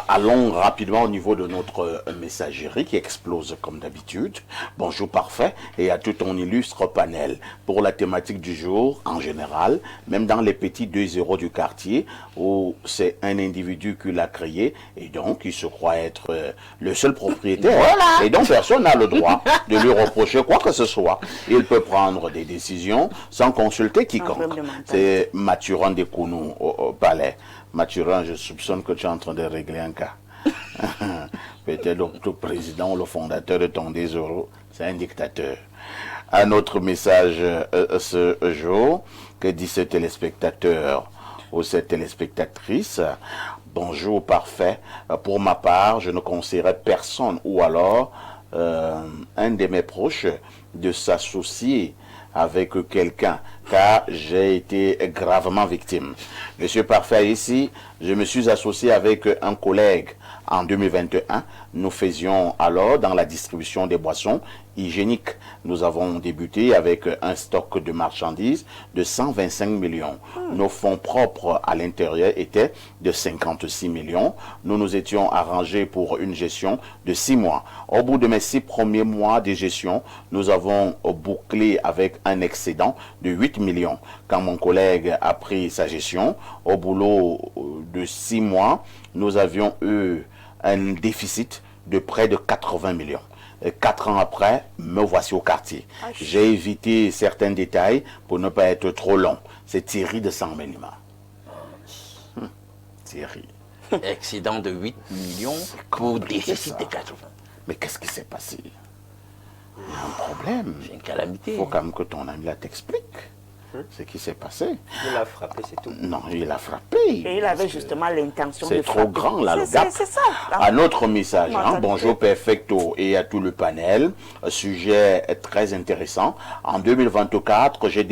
Allons rapidement au niveau de notre messagerie qui explose comme d'habitude. Bonjour parfait et à tout ton illustre panel. Pour la thématique du jour, en général, même dans les petits 2-0 du quartier, où c'est un individu qui l'a créé et donc il se croit être le seul propriétaire. Voilà. Et donc personne n'a le droit de lui reprocher quoi que ce soit. Il peut prendre des décisions sans consulter quiconque. C'est Mathurin de Kounou au palais. Mathurin, je soupçonne que tu es en train de régler un cas. Peut-être le président ou le fondateur de ton Désoro, c'est un dictateur. Un autre message ce jour, que dit ce téléspectateur ou cette téléspectatrice. Bonjour parfait. Pour ma part, je ne conseillerais personne ou alors un de mes proches de s'associer avec quelqu'un car j'ai été gravement victime. Monsieur Parfait, ici, je me suis associé avec un collègue en 2021. Nous faisions alors dans la distribution des boissons hygiéniques. Nous avons débuté avec un stock de marchandises de 125 millions. Nos fonds propres à l'intérieur étaient de 56 millions. Nous nous étions arrangés pour une gestion de 6 mois. Au bout de mes 6 premiers mois de gestion, nous avons bouclé avec un excédent de 8 millions. Quand mon collègue a pris sa gestion, au boulot de 6 mois, nous avions eu un déficit de près de 80 millions. Et 4 ans après, me voici au quartier. J'ai évité certains détails pour ne pas être trop long. C'est Thierry de Saint-Ménima. Thierry. Excédent de 8 millions pour déficit de 80. Mais qu'est-ce qui s'est passé? Il y a un problème. C'est une calamité. Il faut quand même que ton ami là t'explique ce qui s'est passé. Il a frappé, c'est tout. Non, il a frappé. Et il avait justement l'intention de C'est trop frapper. grand là, le gap. C'est ça. Un autre message. Hein. Mentalité. Bonjour Perfecto et à tout le panel. Un sujet très intéressant. En 2024, j'ai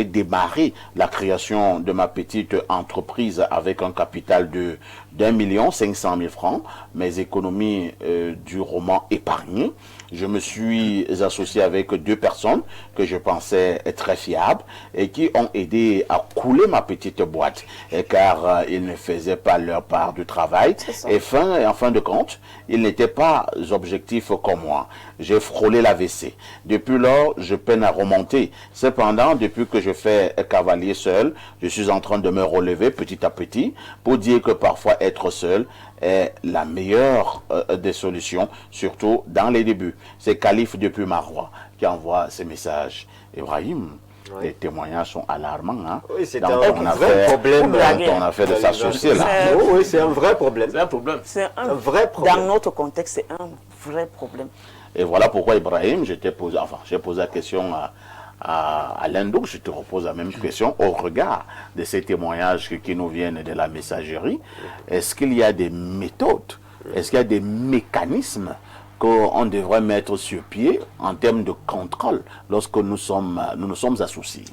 démarré la création de ma petite entreprise avec un capital de 1 500 000 francs. Mes économies durement épargnées. Je me suis associé avec 2 personnes que je pensais très fiables et qui ont aidé à couler ma petite boîte car ils ne faisaient pas leur part du travail et en fin de compte, ils n'étaient pas objectifs comme moi. J'ai frôlé l'AVC. Depuis lors, je peine à remonter. Cependant, depuis que je fais cavalier seul, je suis en train de me relever petit à petit pour dire que parfois être seul est la meilleure des solutions, surtout dans les débuts. C'est Khalif depuis Marois qui envoie ces messages. Ibrahim, les témoignages sont alarmants. Hein? Oui, c'est dans un vrai problème. Dans ton affaire de s'associer là. Oui, c'est un vrai problème. C'est un problème. C'est un vrai problème. Dans notre contexte, c'est un vrai problème. Et voilà pourquoi Ibrahim, j'ai posé la question à l'Indo, je te repose la même question au regard de ces témoignages qui nous viennent de la messagerie. Est-ce qu'il y a des méthodes, est-ce qu'il y a des mécanismes qu'on devrait mettre sur pied en termes de contrôle lorsque nous nous sommes associés?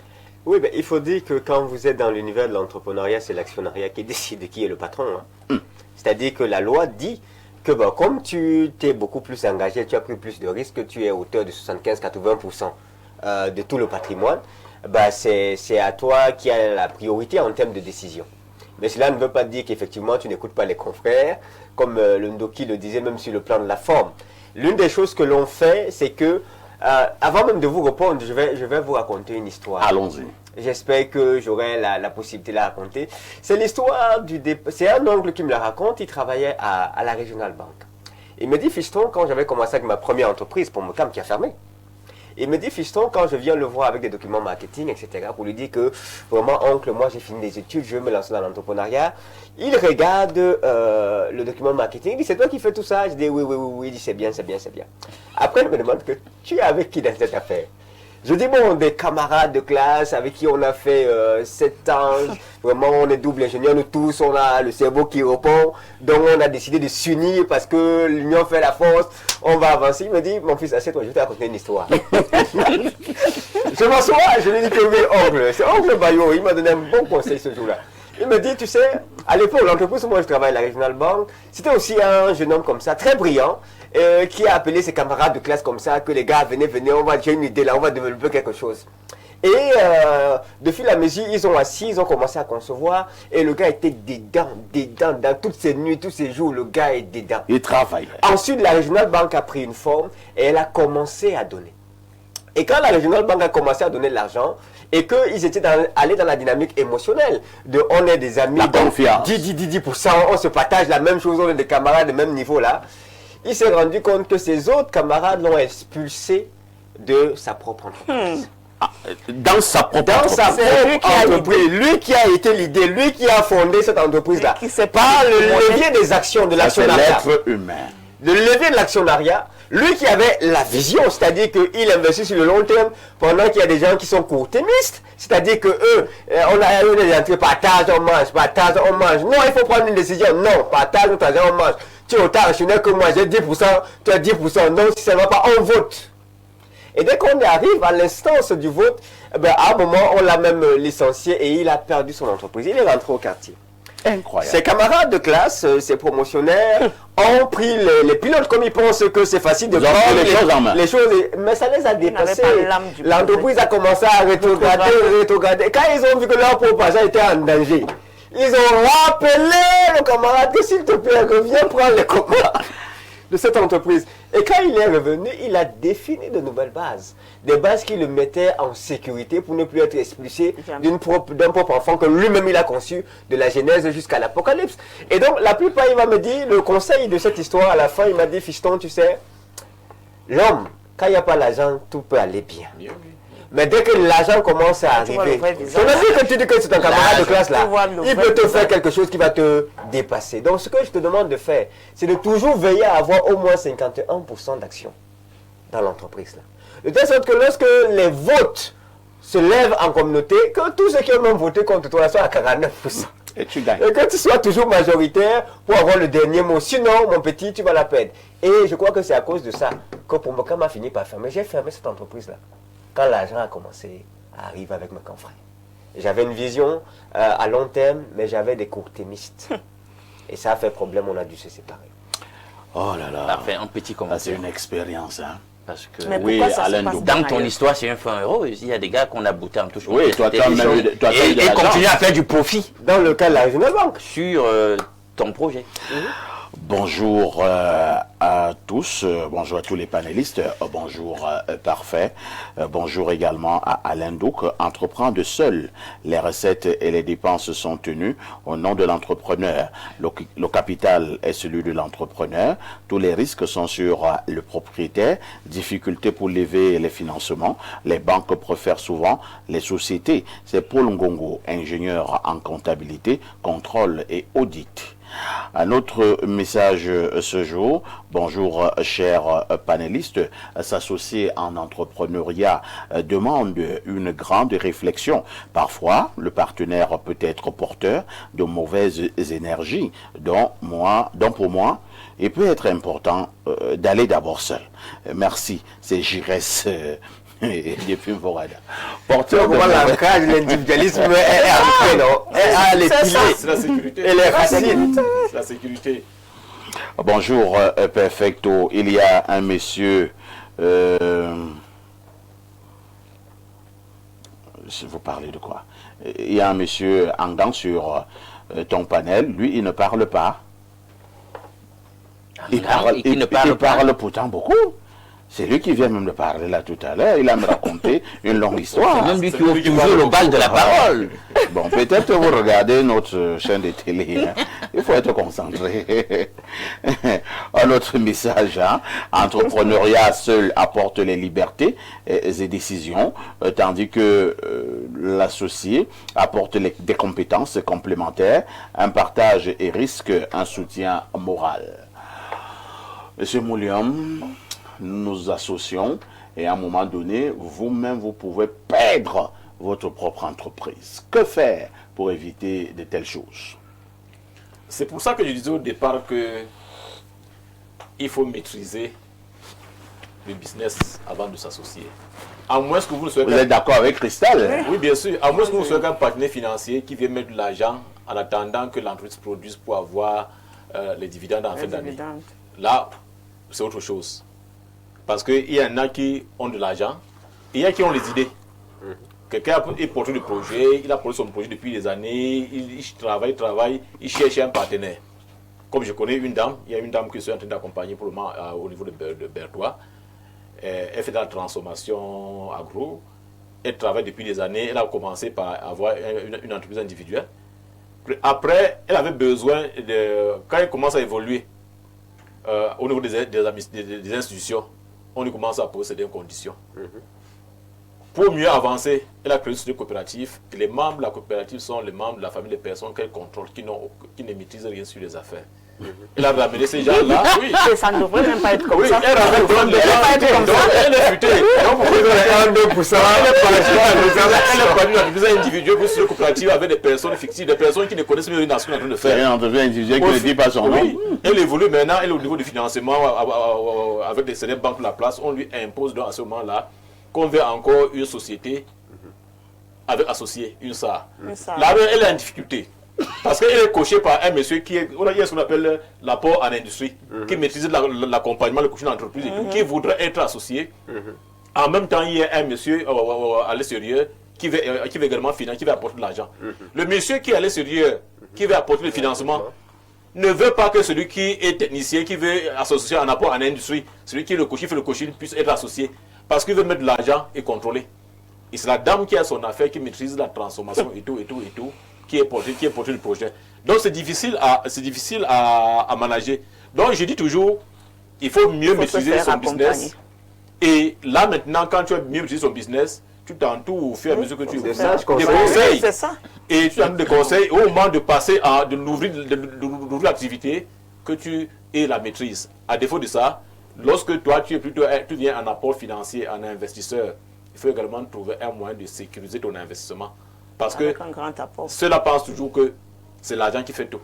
Oui, ben, il faut dire que quand vous êtes dans l'univers de l'entrepreneuriat, c'est l'actionnariat qui décide qui est le patron. Hein. C'est-à-dire que la loi dit que bon, comme tu t'es beaucoup plus engagé, tu as pris plus de risques, tu es auteur de 75-80% de tout le patrimoine, bah c'est à toi qui as la priorité en termes de décision. Mais cela ne veut pas dire qu'effectivement tu n'écoutes pas les confrères, comme le Ndoki le disait, même sur le plan de la forme. L'une des choses que l'on fait, c'est que, avant même de vous répondre, je vais vous raconter une histoire. Allons-y. J'espère que j'aurai la possibilité de la raconter. C'est l'histoire c'est un oncle qui me la raconte, il travaillait à la Regional Bank. Il me dit, fiston, quand j'avais commencé avec ma première entreprise, pour Mocam qui a fermé, il me dit, fiston, quand je viens le voir avec des documents marketing, etc., pour lui dire que, vraiment, oncle, moi j'ai fini des études, je veux me lancer dans l'entrepreneuriat, il regarde le document marketing, il dit, c'est toi qui fais tout ça? Je dis, oui, il dit, c'est bien. Après, il me demande que tu es avec qui dans cette affaire? Je dis, bon, des camarades de classe avec qui on a fait 7 ans, vraiment on est double ingénieur, nous tous, on a le cerveau qui répond, donc on a décidé de s'unir parce que l'union fait la force, on va avancer. Il me dit, mon fils, assieds-toi, je vais te raconter une histoire. Je m'assois, je lui dis que oui, oncle, c'est oncle Bayo, il m'a donné un bon conseil ce jour-là. Il me dit, tu sais, à l'époque, l'entreprise où moi je travaille, la Regional Bank, c'était aussi un jeune homme comme ça, très brillant, qui a appelé ses camarades de classe comme ça, que les gars, venez, j'ai une idée là, on va développer quelque chose. Et de fil à mesure, ils ont assis, ils ont commencé à concevoir, et le gars était dedans, dans toutes ces nuits, tous ces jours, le gars est dedans. Il travaille. Ensuite, la Regional Bank a pris une forme, et elle a commencé à donner. Et quand la Regional Bank a commencé à donner de l'argent, et qu'ils étaient allés dans la dynamique émotionnelle, de on est des amis, la confiance. 10%, on se partage la même chose, on est des camarades de même niveau là, il s'est rendu compte que ses autres camarades l'ont expulsé de sa propre entreprise. Dans sa propre entreprise. Lui qui a été l'idée, lui qui a fondé cette entreprise-là. Par le levier des actions de l'actionnariat. C'est l'être humain. Le levier de l'actionnariat, lui qui avait la vision, c'est-à-dire qu'il investit sur le long terme, pendant qu'il y a des gens qui sont court-termistes, c'est-à-dire que eux, on a eu des entrées, partage, on mange. Non, il faut prendre une décision. Non, partage, on mange. Tu es autant actionnaire que moi, j'ai 10%, tu as 10%. Non, si ça ne va pas, on vote. Et dès qu'on arrive à l'instance du vote, à un moment, on l'a même licencié et il a perdu son entreprise. Il est rentré au quartier. Incroyable. Ses camarades de classe, ses promotionnaires, ont pris les pilotes comme ils pensent que c'est facile de prendre les choses, mais ça les a dépassés. L'entreprise a commencé à rétrograder. Quand ils ont vu que leur propre argent était en danger, ils ont rappelé le camarade que s'il te plaît, reviens prendre les commandes de cette entreprise. Et quand il est revenu, il a défini de nouvelles bases. Des bases qui le mettaient en sécurité pour ne plus être expulsé d'un propre enfant que lui-même il a conçu de la Genèse jusqu'à l'Apocalypse. Et donc, la plupart, il va me dire, le conseil de cette histoire, à la fin, il m'a dit, fiston, tu sais, l'homme, quand il n'y a pas l'argent, tout peut aller bien. Mais dès que l'argent commence à arriver, ton ami que tu dis que c'est un camarade de classe là, il peut te faire quelque chose qui va te dépasser. Donc ce que je te demande de faire, c'est de toujours veiller à avoir au moins 51% d'actions dans l'entreprise là. De telle sorte que lorsque les votes se lèvent en communauté, que tous ceux qui ont même voté contre toi soient à 49%. Et tu gagnes. Et que tu sois toujours majoritaire pour avoir le dernier mot. Sinon, mon petit, tu vas la perdre. Et je crois que c'est à cause de ça que pour moi, quand m'a fini par fermer, j'ai fermé cette entreprise là. Quand l'argent a commencé à arriver avec mes confrères. J'avais une vision à long terme, mais j'avais des court-termistes. Et ça a fait problème, on a dû se séparer. Oh là là. Parfait, un petit commentaire. C'est une expérience, hein. Parce que oui, Alain Dou. Dans ton histoire, c'est un fin euro. Il y a des gars qu'on a bouté en touche. Oui, toi, tu as même eu et continuer à faire du profit. Dans le cas de la Regional Bank. Sur ton projet. Bonjour à tous, bonjour à tous les panélistes, bonjour Parfait, bonjour également à Alain Douc. Entreprendre seul, les recettes et les dépenses sont tenues au nom de l'entrepreneur. Le capital est celui de l'entrepreneur, tous les risques sont sur le propriétaire, difficulté pour lever les financements, les banques préfèrent souvent les sociétés. C'est Paul Ngongo, ingénieur en comptabilité, contrôle et audit. Un autre message ce jour, bonjour chers panélistes, s'associer en entrepreneuriat demande une grande réflexion. Parfois, le partenaire peut être porteur de mauvaises énergies, donc pour moi, il peut être important d'aller d'abord seul. Merci, c'est Giresse. Depuis Morada. Porteur de l'ancrage, l'individualisme est ancré, non? C'est la sécurité. Et les racines. C'est la sécurité. Bonjour, Perfecto. Il y a un monsieur. Vous parlez de quoi? Il y a un monsieur Angan sur ton panel. Lui, il ne parle pas. Il parle pourtant beaucoup. C'est lui qui vient même de parler là tout à l'heure. Il a me raconté une longue histoire. C'est même lui qui ouvre toujours le bal de la parole. Bon, peut-être vous regardez notre chaîne de télé. Hein. Il faut être concentré. Un autre message. Hein. Entrepreneuriat seul apporte les libertés et décisions, tandis que l'associé apporte des compétences complémentaires, un partage et risque, un soutien moral. Monsieur Mouliam, nous nous associons et à un moment donné, vous-même, vous pouvez perdre votre propre entreprise. Que faire pour éviter de telles choses? C'est pour ça que je disais au départ que il faut maîtriser le business avant de s'associer. À moins que vous ne soyez... Vous êtes d'accord avec Cristal? Oui, bien sûr. À moins que vous soyez un partenaire financier qui vient mettre de l'argent en attendant que l'entreprise produise pour avoir les dividendes en fin d'année. dividendes. Là, c'est autre chose. Parce qu'il y en a qui ont de l'argent et il y a qui ont les idées. Quelqu'un est porté de projet, il a porté son projet depuis des années, il travaille, il cherche un partenaire. Comme je connais une dame, il y a une dame que je suis en train d'accompagner pour le moment au niveau de Berthois. Elle fait de la transformation agro. Elle travaille depuis des années. Elle a commencé par avoir une entreprise individuelle. Après, elle avait besoin de... Quand elle commence à évoluer au niveau des institutions, on lui commence à poser des conditions. Pour mieux avancer, elle a créé une société coopérative. Et les membres de la coopérative sont les membres de la famille des personnes qu'elle contrôle, qui ne maîtrisent rien sur les affaires. Elle a ramené ces gens-là. Oui. Ça ne devrait même pas être comme Oui, ça. elle ramène donc des gens. Donc, elle est futée. Donc, vous pouvez faire 1-2%. Elle est partie d'une entreprise individuelle pour une coopérative avec des personnes fictives, des personnes qui ne connaissent même rien à ce qu'on est en train de C'est faire. une entreprise individuelle qui ne dit pas son nom. Oui, elle évolue maintenant, elle est au niveau du financement avec des célèbres banques de la place. On lui impose donc à ce moment-là qu'on veut encore une société avec associé, une SAR. Là, elle est en difficulté. Parce qu'elle est coachée par un monsieur qui est, il y a ce qu'on appelle l'apport en industrie, qui maîtrise l'accompagnement, le coaching d'entreprise, qui voudrait être associé. En même temps, il y a un monsieur à l'extérieur qui veut également financer, qui veut apporter de l'argent. Le monsieur qui est à l'extérieur, qui veut apporter le financement, ne veut pas que celui qui est technicien, qui veut associer un apport en industrie, celui qui est le coaching, fait le coaching, puisse être associé. Parce qu'il veut mettre de l'argent et contrôler. Et c'est la dame qui a son affaire, qui maîtrise la transformation et tout, qui est porté le projet. Donc c'est difficile à manager. Donc je dis toujours, il faut mieux maîtriser son business. Et là maintenant, quand tu as mieux maîtrisé son business, tu t'entoures au fur et à mesure que tu des conseils. C'est ça. Et tu as des conseils au moment de passer à d'ouvrir l'activité, que tu aies la maîtrise. À défaut de ça, lorsque toi tu viens en apport financier, en investisseur, il faut également trouver un moyen de sécuriser ton investissement. Parce que ceux-là pensent toujours que c'est l'argent qui fait tout.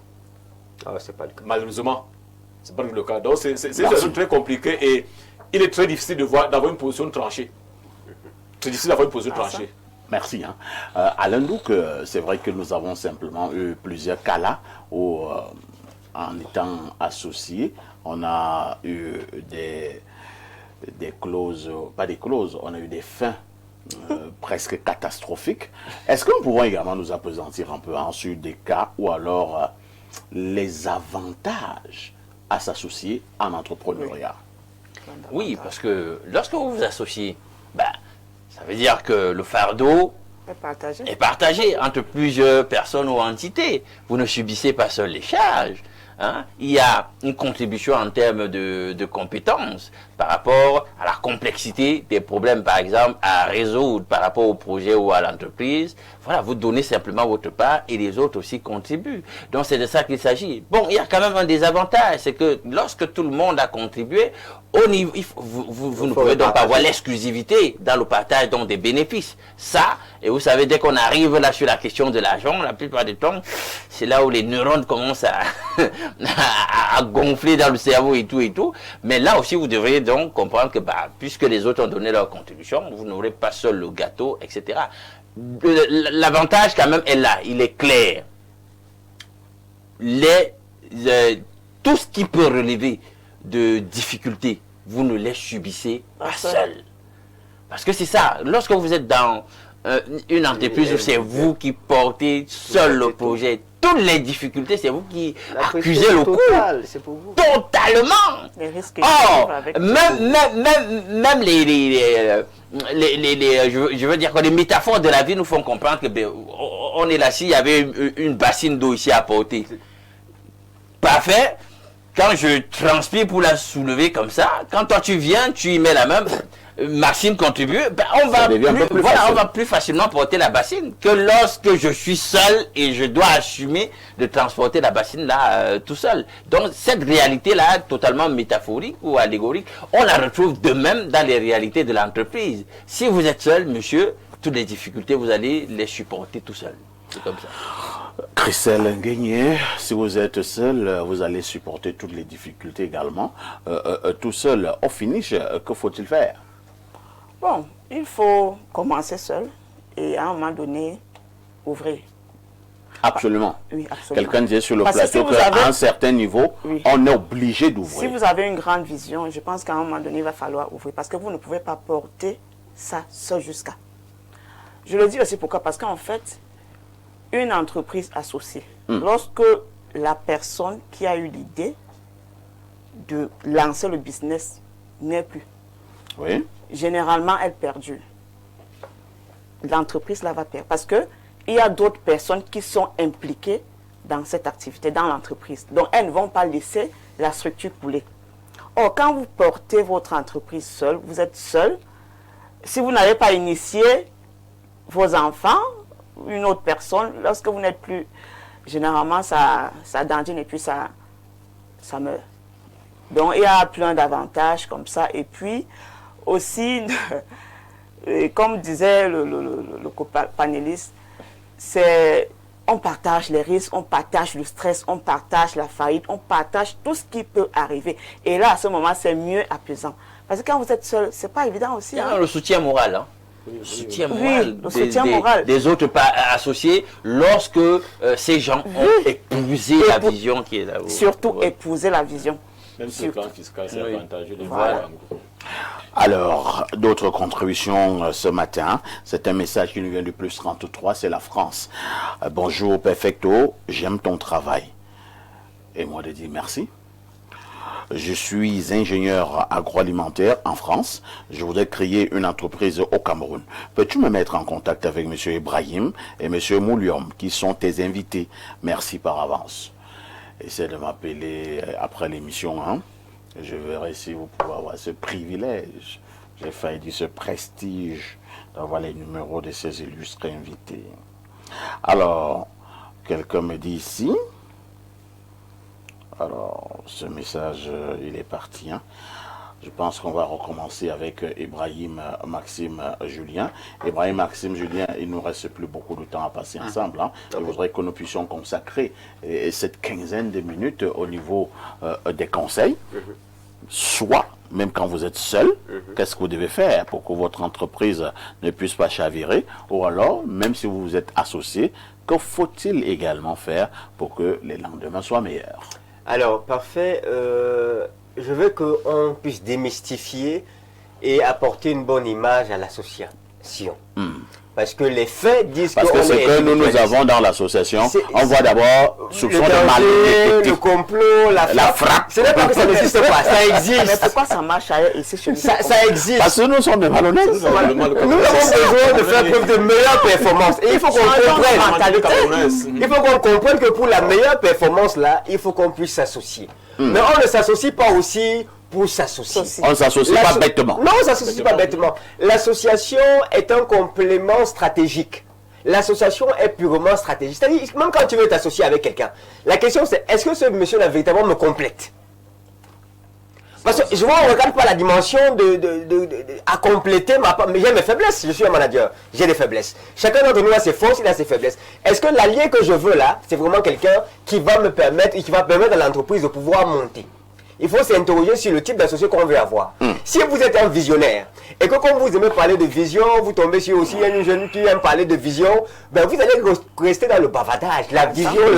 C'est pas le cas. Malheureusement, c'est pas le cas. Donc c'est très compliqué et il est très difficile d'avoir une position tranchée. C'est difficile d'avoir une position tranchée. Merci. Alain Douk, c'est vrai que nous avons simplement eu plusieurs cas là où, en étant associés, on a eu des clauses, pas des clauses, on a eu des fins presque catastrophiques. Est-ce que nous pouvons également nous appesantir un peu sur des cas ou alors les avantages à s'associer en entrepreneuriat? Oui, parce que lorsque vous vous associez, ça veut dire que le fardeau est partagé entre plusieurs personnes ou entités. Vous ne subissez pas seul les charges. Il y a une contribution en termes de compétences par rapport à la complexité des problèmes, par exemple, à résoudre par rapport au projet ou à l'entreprise. Voilà, vous donnez simplement votre part et les autres aussi contribuent. Donc, c'est de ça qu'il s'agit. Bon, il y a quand même un désavantage, c'est que lorsque tout le monde a contribué, au niveau, vous ne pouvez donc pas avoir l'exclusivité dans le partage donc, des bénéfices. Ça, et vous savez, dès qu'on arrive là sur la question de l'argent, la plupart du temps, c'est là où les neurones commencent à gonfler dans le cerveau et tout. Mais là aussi, vous devriez donc comprendre que puisque les autres ont donné leur contribution, vous n'aurez pas seul le gâteau, etc. L'avantage quand même est là, il est clair. Tout ce qui peut relever de difficultés, vous ne les subissez pas seul. Parce que c'est ça, lorsque vous êtes dans une entreprise où c'est vous qui portez seul le projet, toutes les difficultés, c'est vous qui accusez le coup. C'est pour vous. Totalement. Les risques Même je veux dire que les métaphores de la vie nous font comprendre que on est là, s'il y avait une bassine d'eau ici à porter. Parfait. Quand je transpire pour la soulever comme ça, quand toi tu viens, tu y mets la main, Maxime contribue, on va plus facilement porter la bassine que lorsque je suis seul et je dois assumer de transporter la bassine là tout seul. Donc cette réalité-là, totalement métaphorique ou allégorique, on la retrouve de même dans les réalités de l'entreprise. Si vous êtes seul, monsieur, toutes les difficultés, vous allez les supporter tout seul. C'est comme ça. Christelle Nguyen, si vous êtes seul, vous allez supporter toutes les difficultés également. Tout seul, au finish, que faut-il faire? Bon, il faut commencer seul et à un moment donné, ouvrir. Absolument. Oui, absolument. Quelqu'un disait sur le Parce que plateau si vous qu'à avez- un certain niveau, Oui. on est obligé Si d'ouvrir. vous avez une grande vision, je pense qu'à un moment donné, il va falloir ouvrir. Parce que vous ne pouvez pas porter ça seul jusqu'à. Je le dis aussi pourquoi. Parce qu'en fait, une entreprise associée, lorsque la personne qui a eu l'idée de lancer le business n'est plus, Oui. généralement, elle perdure. L'entreprise là va perdre. Parce qu'il y a d'autres personnes qui sont impliquées dans cette activité, dans l'entreprise. Donc, elles ne vont pas laisser la structure couler. Or, quand vous portez votre entreprise seul, vous êtes seul. Si vous n'avez pas initié vos enfants, une autre personne, lorsque vous n'êtes plus, généralement, ça dandine et puis ça meurt. Donc, il y a plein d'avantages comme ça. Et puis, aussi, et comme disait le panéliste, c'est on partage les risques, on partage le stress, on partage la faillite, on partage tout ce qui peut arriver. Et là, à ce moment, c'est mieux apaisant. Parce que quand vous êtes seul, c'est pas évident aussi. Il y a Hein. le soutien moral. Hein. Le soutien moral, le soutien moral. des autres associés lorsque ces gens ont épousé la vision qui est là-haut. Surtout épouser la vision. Même sur le plan fiscal, c'est Oui. avantageux de Voilà. voir en gros. Alors, d'autres contributions ce matin. C'est un message qui nous vient du plus 33, c'est la France. Bonjour Perfecto, j'aime ton travail. Et moi de dire merci. Je suis ingénieur agroalimentaire en France. Je voudrais créer une entreprise au Cameroun. Peux-tu me mettre en contact avec M. Ibrahim et M. Mouliom, qui sont tes invités? Merci par avance. Essaie de m'appeler après l'émission, hein. Je verrai si vous pouvez avoir ce privilège. J'ai failli dire ce prestige d'avoir les numéros de ces illustres invités. Alors, quelqu'un me dit ici. Alors, ce message, il est parti. Hein. Je pense qu'on va recommencer avec Ibrahim, Maxime, Julien. Ibrahim, Maxime, Julien, il ne nous reste plus beaucoup de temps à passer ensemble. Hein. Je voudrais que nous puissions consacrer cette quinzaine de minutes au niveau des conseils. Soit, même quand vous êtes seul, qu'est-ce que vous devez faire pour que votre entreprise ne puisse pas chavirer? Ou alors, même si vous êtes associé, que faut-il également faire pour que les lendemains soient meilleurs? Alors, parfait. Je veux qu'on puisse démystifier et apporter une bonne image à l'association. Parce que les faits disent Parce que ce que nous avons dans l'association, on voit d'abord soupçon de malhonnêteté. le complot, la frappe. Ce n'est pas que ça n'existe pas, ça Mais existe. pourquoi ça marche ailleurs ici chez nous? Ça existe. Parce que nous sommes des malhonnêtes. Nous avons besoin de faire preuve de meilleure performance. Et il faut qu'on comprenne. Il faut qu'on comprenne que pour la meilleure performance là, il faut qu'on puisse s'associer. Mais on ne s'associe pas aussi pour s'associer. On ne s'associe pas bêtement. Non, on ne s'associe pas bêtement. L'association est un complément stratégique. L'association est purement stratégique. C'est-à-dire, même quand tu veux t'associer avec quelqu'un, la question c'est, est-ce que ce monsieur-là véritablement me complète? Parce que je vois, on ne regarde pas la dimension à compléter mais j'ai mes faiblesses, je suis un manager, j'ai des faiblesses. Chacun d'entre nous a ses forces, il a ses faiblesses. Est-ce que l'allié que je veux là, c'est vraiment quelqu'un qui va me permettre et qui va permettre à l'entreprise de pouvoir monter? Il faut s'interroger sur le type d'associé qu'on veut avoir. Si vous êtes un visionnaire et que quand vous aimez parler de vision, vous tombez sur aussi une jeune qui aime parler de vision, ben vous allez rester dans le bavardage. La vision. Au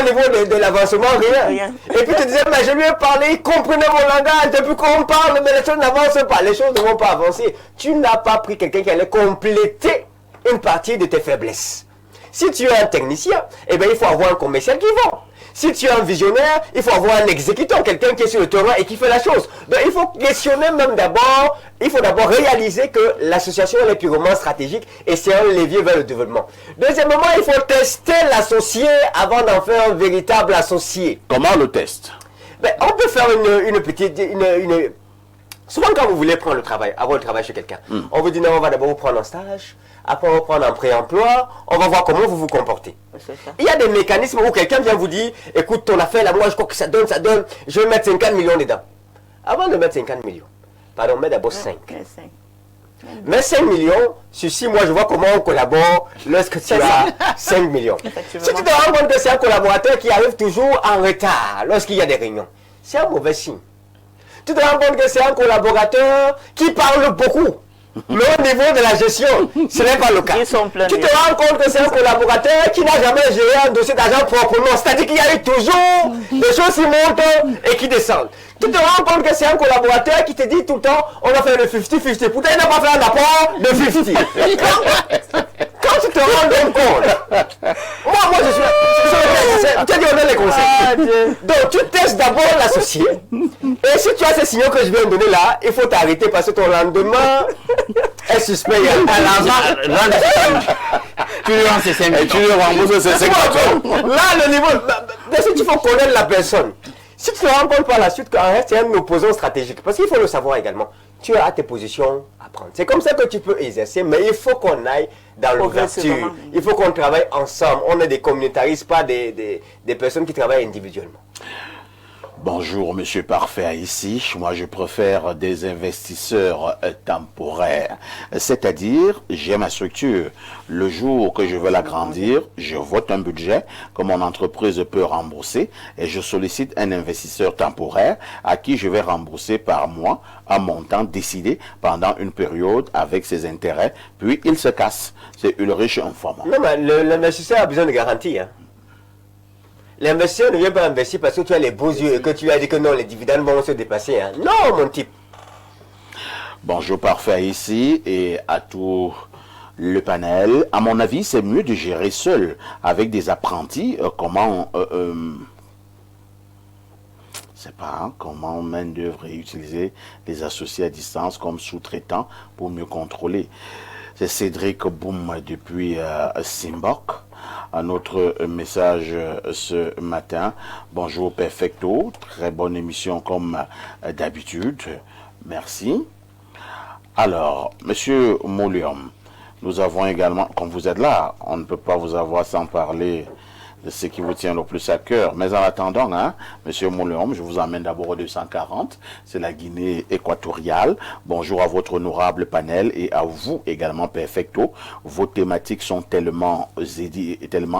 niveau de l'avancement, rien. Et puis tu disais, mais je lui ai parlé, il comprenait mon langage, depuis qu'on parle, mais les choses n'avancent pas, les choses ne vont pas avancer. Tu n'as pas pris quelqu'un qui allait compléter une partie de tes faiblesses. Si tu es un technicien, eh bien, il faut avoir un commercial qui vend. Si tu es un visionnaire, il faut avoir un exécutant, quelqu'un qui est sur le terrain et qui fait la chose. Donc il faut questionner même d'abord, il faut d'abord réaliser que l'association est purement stratégique et c'est un levier vers le développement. Deuxièmement, il faut tester l'associé avant d'en faire un véritable associé. Comment le test? Ben, on peut faire une petite... Souvent quand vous voulez prendre le travail, avoir le travail chez quelqu'un, on vous dit non, on va d'abord vous prendre en stage, après on va prendre un pré-emploi, on va voir comment vous vous comportez. Il y a des mécanismes où quelqu'un vient vous dire, écoute ton affaire là, moi je crois que ça donne, je vais mettre 50 millions dedans. Avant de mettre 50 millions, pardon, mets d'abord 5. Mais 5 millions, sur 6 mois, je vois comment on collabore lorsque tu as 5 millions. Si tu te rends compte que c'est un collaborateur qui arrive toujours en retard lorsqu'il y a des réunions, c'est un mauvais signe. Tu te rends compte que c'est un collaborateur qui parle beaucoup. Mais au niveau de la gestion, ce n'est pas le cas. Ils sont pleins Tu te de- rends compte que c'est un collaborateur qui n'a jamais géré un dossier d'argent proprement. C'est-à-dire qu'il y a eu toujours des choses qui montent et qui descendent. Tu te rends compte que c'est un collaborateur qui te dit tout le temps, on va faire le 50-50. Pourtant, il n'a pas fait un apport de 50. Quand tu te rends donc compte, moi je suis... Tu as dit on a les conseils. Donc tu testes d'abord l'associé. Et si tu as ces signaux que je viens de donner là, il faut t'arrêter parce que ton lendemain est suspect. Tu lui rends ses 5 Et tu lui rembourses ses 50 euros. Là, le niveau... Parce qu'il faut connaître la personne. Si tu te rends compte par la suite qu'en fait, c'est un opposant stratégique, parce qu'il faut le savoir également, tu as tes positions à prendre. C'est comme ça que tu peux exercer, mais il faut qu'on aille dans l'ouverture. Progressivement. Il faut qu'on travaille ensemble. On est des communautaristes, pas des personnes qui travaillent individuellement. Bonjour, monsieur Parfait, ici. Moi, je préfère des investisseurs temporaires. C'est-à-dire, j'ai ma structure. Le jour que je veux l'agrandir, je vote un budget que mon entreprise peut rembourser et je sollicite un investisseur temporaire à qui je vais rembourser par mois un montant décidé pendant une période avec ses intérêts, puis il se casse. C'est une riche information. Non, mais l'investisseur a besoin de garantie. Hein. L'investisseur ne vient pas investir parce que tu as les beaux yeux et que tu as dit que non, les dividendes vont se dépasser. Hein. Non, mon type. Bonjour Parfait ici et à tout le panel. À mon avis, c'est mieux de gérer seul avec des apprentis. Comment main d'œuvre et utiliser les associés à distance comme sous-traitants pour mieux contrôler. C'est Cédric Boum depuis Simbok. Un autre message ce matin. Bonjour Perfecto, très bonne émission comme d'habitude. Merci. Alors, Monsieur Moulium, nous avons également, comme vous êtes là, on ne peut pas vous avoir sans parler de ce qui vous tient le plus à cœur. Mais en attendant, Monsieur Moulium, je vous emmène d'abord au 240, c'est la Guinée équatoriale. Bonjour à votre honorable panel et à vous également, Perfecto. Vos thématiques sont tellement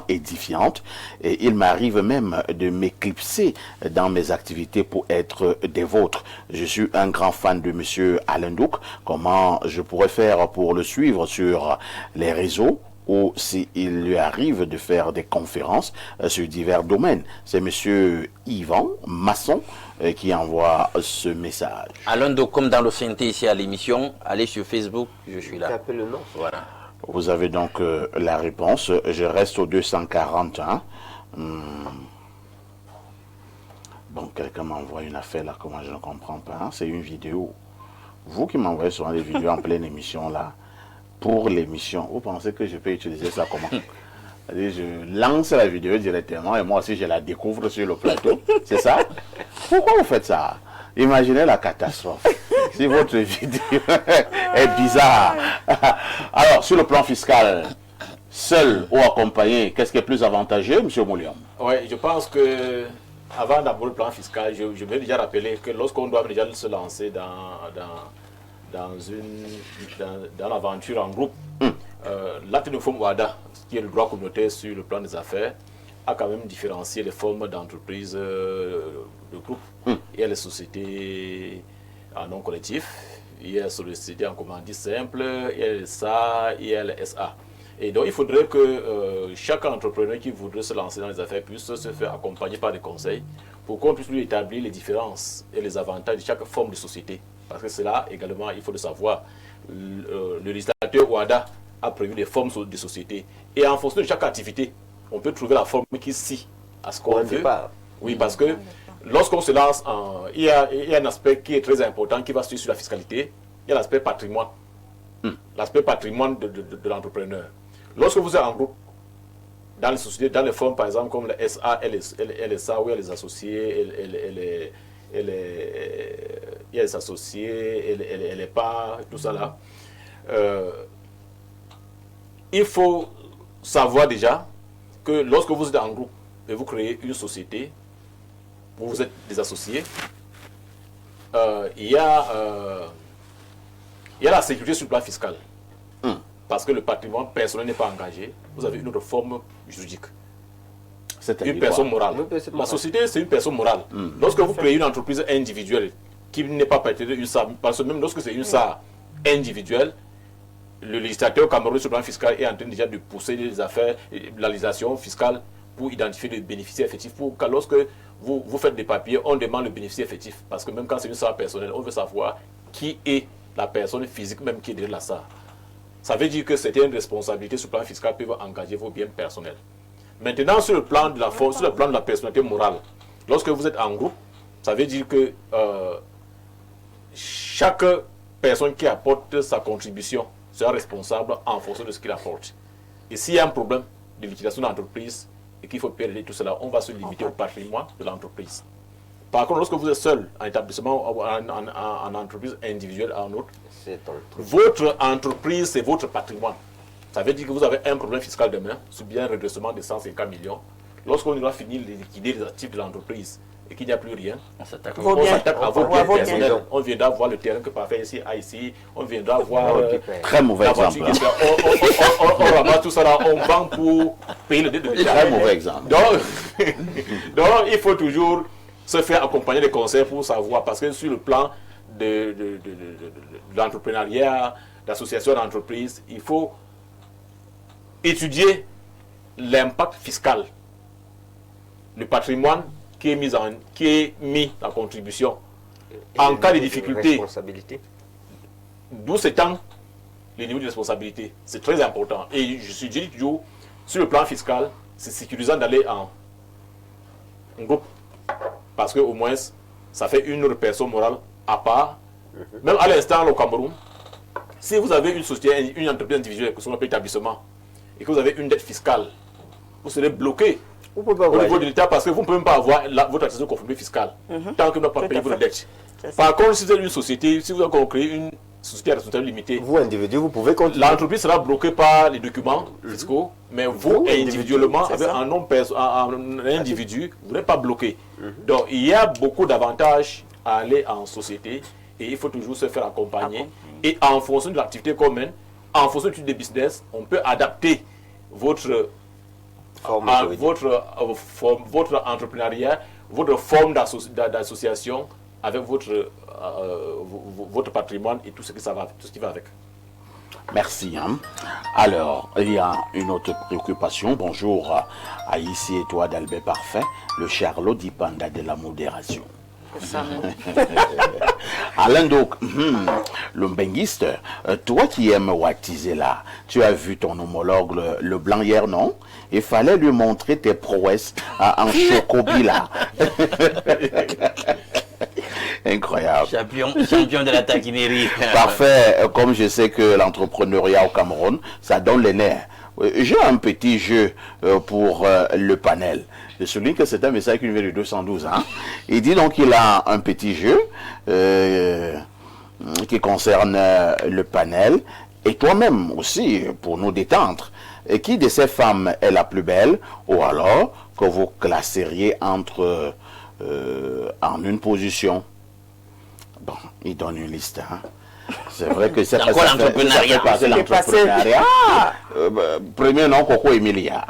édifiantes et il m'arrive même de m'éclipser dans mes activités pour être des vôtres. Je suis un grand fan de Monsieur Alain Douk. Comment je pourrais faire pour le suivre sur les réseaux? Ou s'il lui arrive de faire des conférences sur divers domaines. C'est M. Yvan Masson qui envoie ce message. Alain Douk, comme dans l'ancienneté ici à l'émission, allez sur Facebook, je suis là. T'appelles le nom. Voilà. Vous avez donc la réponse. Je reste au 241. Bon, quelqu'un m'envoie une affaire là, comment je ne comprends pas. C'est une vidéo. Vous qui m'envoyez souvent des vidéos en pleine émission là, pour l'émission, vous pensez que je peux utiliser ça comment? C'est-à-dire, je lance la vidéo directement et moi aussi je la découvre sur le plateau. C'est ça? Pourquoi vous faites ça? Imaginez la catastrophe. Si votre vidéo est bizarre. Alors, sur le plan fiscal, seul ou accompagné, qu'est-ce qui est plus avantageux, M. Mouliam? Oui, je pense que avant d'aborder le plan fiscal, je vais déjà rappeler que lorsqu'on doit déjà se lancer dans l'aventure en groupe, l'acte de forme WADA, qui est le droit communautaire sur le plan des affaires, a quand même différencié les formes d'entreprise de groupe. Il y a les sociétés en non collectif, il y a les sociétés en commandite simple, il y a les SA, il y a les SA. Et donc il faudrait que chaque entrepreneur qui voudrait se lancer dans les affaires puisse se faire accompagner par des conseils pour qu'on puisse lui établir les différences et les avantages de chaque forme de société. Parce que c'est là également, il faut le savoir, le législateur WADA a prévu des formes de société. Et en fonction de chaque activité, on peut trouver la forme qui scie à ce qu'on veut. Oui, parce que lorsqu'on se lance, il y a un aspect qui est très important qui va se suivre sur la fiscalité. Il y a l'aspect patrimoine. L'aspect patrimoine de l'entrepreneur. Lorsque vous êtes en groupe, dans les sociétés, dans les formes par exemple comme les SA et les SA, où il y a les associés il y a les associés et les parts, tout ça là. Il faut savoir déjà que lorsque vous êtes en groupe et vous créez une société, vous êtes des associés, il y a la sécurité sur le plan fiscal. Parce que le patrimoine personnel n'est pas engagé, vous avez une autre forme juridique. Une personne morale. La société, c'est une personne morale. Lorsque vous créez une entreprise individuelle qui n'est pas partenaire d'une SA, parce que même lorsque c'est une SA individuelle, le législateur camerounais sur le plan fiscal est en train déjà de pousser les affaires, la législation fiscale pour identifier le bénéficiaire effectif. Pour que lorsque vous faites des papiers, on demande le bénéficiaire effectif. Parce que même quand c'est une SAR personnelle, on veut savoir qui est la personne physique même qui est derrière la SAR. Ça veut dire que c'était une responsabilité sur le plan fiscal peuvent engager vos biens personnels. Maintenant, sur le plan de la force, sur le plan de la personnalité morale, lorsque vous êtes en groupe, ça veut dire que chaque personne qui apporte sa contribution sera responsable en fonction de ce qu'il apporte. Et s'il y a un problème de liquidation d'entreprise et qu'il faut payer tout cela, on va se limiter au patrimoine de l'entreprise. Par contre, lorsque vous êtes seul en établissement, en entreprise individuelle, en autre, votre entreprise, c'est votre patrimoine. Ça veut dire que vous avez un problème fiscal demain, subir un redressement de 150 millions. Lorsqu'on aura fini de liquider les actifs de l'entreprise et qu'il n'y a plus rien, on s'attaque à vos biens personnels. On viendra voir le terrain que parfait ici, ici. On viendra voir... très mauvais exemple. On ramasse tout ça là, on vend pour payer le dette de l'État. Très mauvais exemple. Donc, il faut toujours se faire accompagner des conseils pour savoir, parce que sur le plan de l'entrepreneuriat, d'association d'entreprise, il faut étudier l'impact fiscal, le patrimoine qui est mis en contribution en cas de difficulté. D'où s'étend le niveau de responsabilité. C'est très important. Et je dis toujours, sur le plan fiscal, c'est sécurisant d'aller en groupe. Parce qu'au moins, ça fait une autre personne morale à part. Même à l'instant, au Cameroun, si vous avez une société, une entreprise individuelle, que ce soit un établissement, et que vous avez une dette fiscale, vous serez bloqué au niveau de l'État parce que vous ne pouvez même pas avoir votre attestation de conformité fiscale tant que vous n'avez pas payé votre dette. Par contre, si vous êtes une société, si vous avez créé une société à responsabilité limitée, vous, individu, vous pouvez continuer. L'entreprise sera bloquée par les documents fiscaux, mais vous individuellement, avec un individu, vous n'êtes pas bloqué. Donc, il y a beaucoup d'avantages à aller en société et il faut toujours se faire accompagner. Et en fonction de l'activité commune, en fonction du type de business, on peut adapter votre entrepreneuriat, votre forme d'association avec votre patrimoine et tout ce qui va avec. Merci. Alors, il y a une autre préoccupation. Bonjour à ici et toi d'Albert Parfait, le Charlot Dipanda de la modération. Alain donc, le benguiste, toi qui aimes wattiser là, tu as vu ton homologue le blanc hier, non? Il fallait lui montrer tes prouesses en chocobila. Incroyable. Champion de la taquinerie. Parfait. Comme je sais que l'entrepreneuriat au Cameroun, ça donne les nerfs. J'ai un petit jeu pour le panel. Je souligne que c'est un message qui vient de 212. Il dit donc qu'il a un petit jeu qui concerne le panel. Et toi-même aussi, pour nous détendre. Et qui de ces femmes est la plus belle? Ou alors que vous classeriez entre en une position? Bon, il donne une liste. C'est vrai que c'est quoi l'entrepreneuriat? Premier nom, Coco Emilia.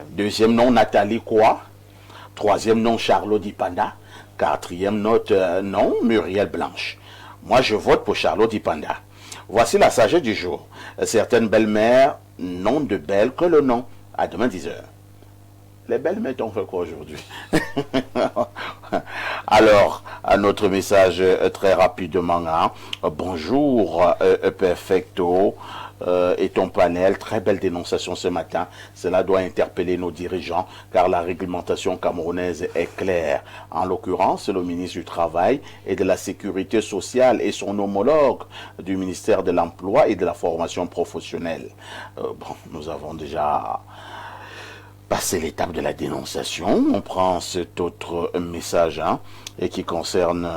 Deuxième nom, Nathalie Quoi. Troisième nom, Charlot Dipanda. Quatrième nom, Muriel Blanche. Moi, je vote pour Charlot Dipanda. Voici la sagesse du jour. Certaines belles-mères n'ont de belles que le nom. À demain 10h. Les belles-mères t'ont fait quoi aujourd'hui? Alors, à notre message très rapidement. Bonjour, Perfecto et ton panel. Très belle dénonciation ce matin. Cela doit interpeller nos dirigeants car la réglementation camerounaise est claire. En l'occurrence, le ministre du Travail et de la Sécurité sociale et son homologue du ministère de l'Emploi et de la Formation professionnelle. Nous avons déjà passer l'étape de la dénonciation. On prend cet autre message et qui concerne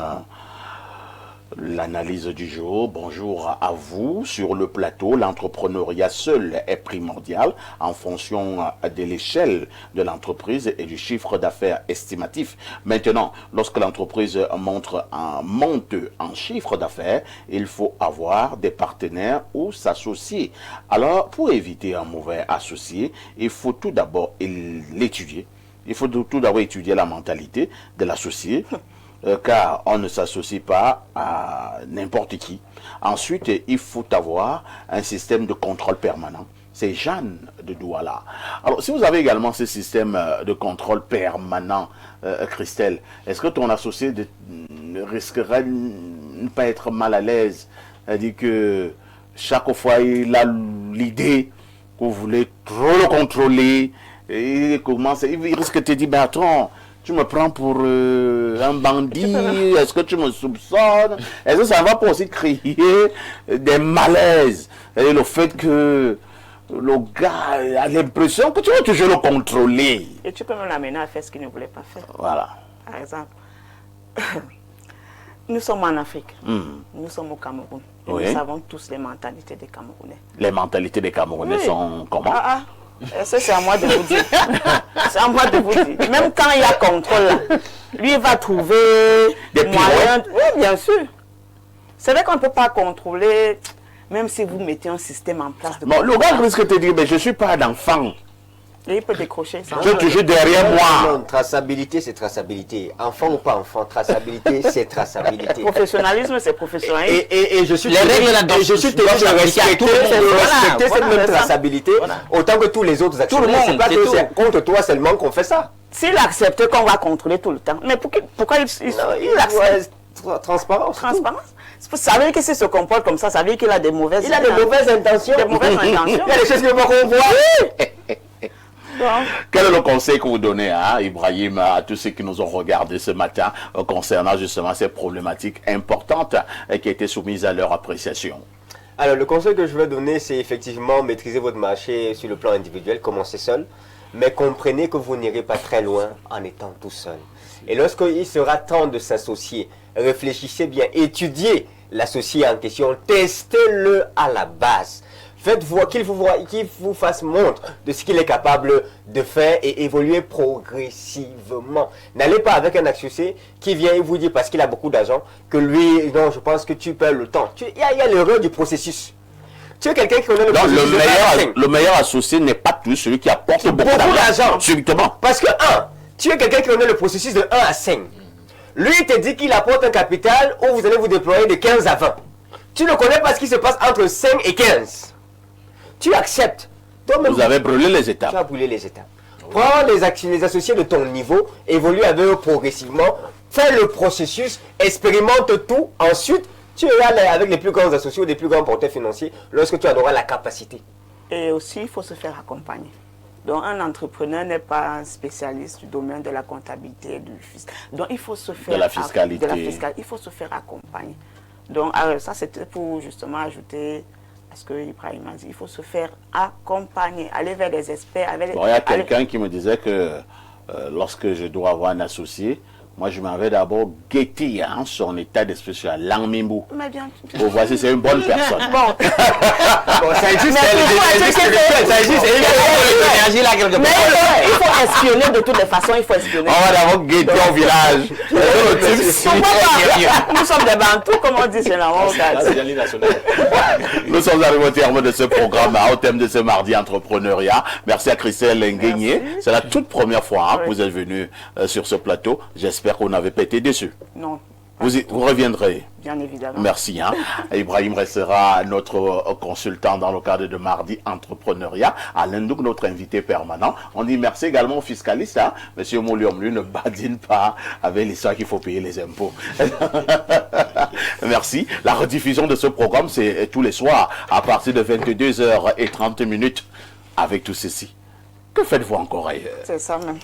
l'analyse du jour. Bonjour à vous. Sur le plateau, l'entrepreneuriat seul est primordial en fonction de l'échelle de l'entreprise et du chiffre d'affaires estimatif. Maintenant, lorsque l'entreprise monte en chiffre d'affaires, il faut avoir des partenaires ou s'associer. Alors, pour éviter un mauvais associé, il faut tout d'abord l'étudier. Il faut tout d'abord étudier la mentalité de l'associé car on ne s'associe pas à n'importe qui. Ensuite, il faut avoir un système de contrôle permanent. C'est Jeanne de Douala. Alors, si vous avez également ce système de contrôle permanent, Christelle, est-ce que ton associé ne risquerait de ne pas être mal à l'aise? C'est-à-dire que chaque fois, il a l'idée que vous voulez trop le contrôler, et il risque de te dire, ben attends, tu me prends pour un bandit, est-ce que tu me soupçonnes? Est-ce que ça ne va pas aussi créer des malaises? Et le fait que le gars a l'impression que tu vas toujours le contrôler. Et tu peux même l'amener à faire ce qu'il ne voulait pas faire. Voilà. Par exemple, nous sommes en Afrique, nous sommes au Cameroun. Et Oui. nous savons tous les mentalités des Camerounais. Les mentalités des Camerounais Oui. sont comment? Ça, c'est à moi de vous dire. C'est à moi de vous dire. Même quand il y a contrôle, là, lui, il va trouver des moyens. Oui, bien sûr. C'est vrai qu'on ne peut pas contrôler, même si vous mettez un système en place. De Bon, le gars risque de te dire, mais je ne suis pas un enfant. Et il peut décrocher ça. Tu es toujours derrière moi. Non, traçabilité, c'est traçabilité. Enfant ou pas enfant, traçabilité, c'est traçabilité. Professionnalisme, c'est professionnalisme. Et je suis Les règles là-dedans, je suis tenu doivent de s'appliquer à respecter, tout le monde. cette Voilà, même c'est ça. traçabilité autant que tous les autres actions. Tout le monde, C'est pas c'est que tout. c'est contre toi seulement qu'on fait ça. S'il accepte qu'on va contrôler tout le temps, mais pourquoi il accepte Transparence. transparence? Ça veut dire que s'il se comporte comme ça veut dire qu'il a des mauvaises Il a de mauvaises intentions. Des mauvaises intentions. Il y a des choses qu'on voit. Quel est le conseil que vous donnez, hein, Ibrahim, à tous ceux qui nous ont regardés ce matin concernant justement ces problématiques importantes qui étaient soumises à leur appréciation? Alors, le conseil que je vais donner, c'est effectivement maîtriser votre marché sur le plan individuel, commencez seul, mais comprenez que vous n'irez pas très loin en étant tout seul. Et lorsqu'il sera temps de s'associer, réfléchissez bien, étudiez l'associé en question, testez-le à la base. Faites voir qu'il vous fasse montre de ce qu'il est capable de faire et évoluer progressivement. N'allez pas avec un associé qui vient et vous dit parce qu'il a beaucoup d'argent que lui, non, je pense que tu perds le temps. Il y a l'erreur du processus. Tu es quelqu'un qui connaît le Donc, processus. le meilleur associé n'est pas tout celui qui apporte beaucoup d'argent. Subitement. Parce que, tu es quelqu'un qui connaît le processus de 1 à 5. Lui, il te dit qu'il apporte un capital où vous allez vous déployer de 15 à 20. Tu ne connais pas ce qui se passe entre 5 et 15. Tu acceptes. Vous avez brûlé les Tu étapes. as brûlé les étapes. Prends les associés de ton niveau, évolue avec eux progressivement, fais le processus, expérimente tout. Ensuite, tu iras avec les plus grands associés ou les plus grands porteurs financiers lorsque tu en auras la capacité. Et aussi, il faut se faire accompagner. Donc, un entrepreneur n'est pas un spécialiste du domaine de la comptabilité et du fisc. Donc, il faut se faire... De la fiscalité. Il faut se faire accompagner. Donc, ça, c'était pour justement ajouter... Parce que Ibrahim a dit, il faut se faire accompagner, aller vers des experts. Bon, il y a quelqu'un qui me disait que lorsque je dois avoir un associé, moi je m'en vais d'abord guetter son état d'esprit sur la langue Mimbo. Mais bien. Vous voyez, c'est une bonne personne. Bon. Ça existe, l'énergie là quelque Mais part. il faut espionner de toutes les façons, il faut espionner. On va d'abord guetter au village. Pourquoi pas? Nous sommes des bantous, comme on dit chez la C'est la ligne nationale. Nous sommes arrivés au terme de ce programme, au thème de ce mardi entrepreneuriat. Merci à Christelle Nguigné. C'est la toute première fois que vous êtes venu sur ce plateau. J'espère qu'on n'avait pas été déçus. Non. Vous reviendrez. Bien évidemment. Merci. Ibrahim restera notre consultant dans le cadre de Mardi Entrepreneuriat. Alain Douk, notre invité permanent. On dit merci également au fiscaliste. Monsieur Mouliom, lui, ne badine pas avec l'histoire qu'il faut payer les impôts. Merci. La rediffusion de ce programme, c'est tous les soirs à partir de 22h30 avec tout ceci. Que faites-vous encore ailleurs? C'est ça même.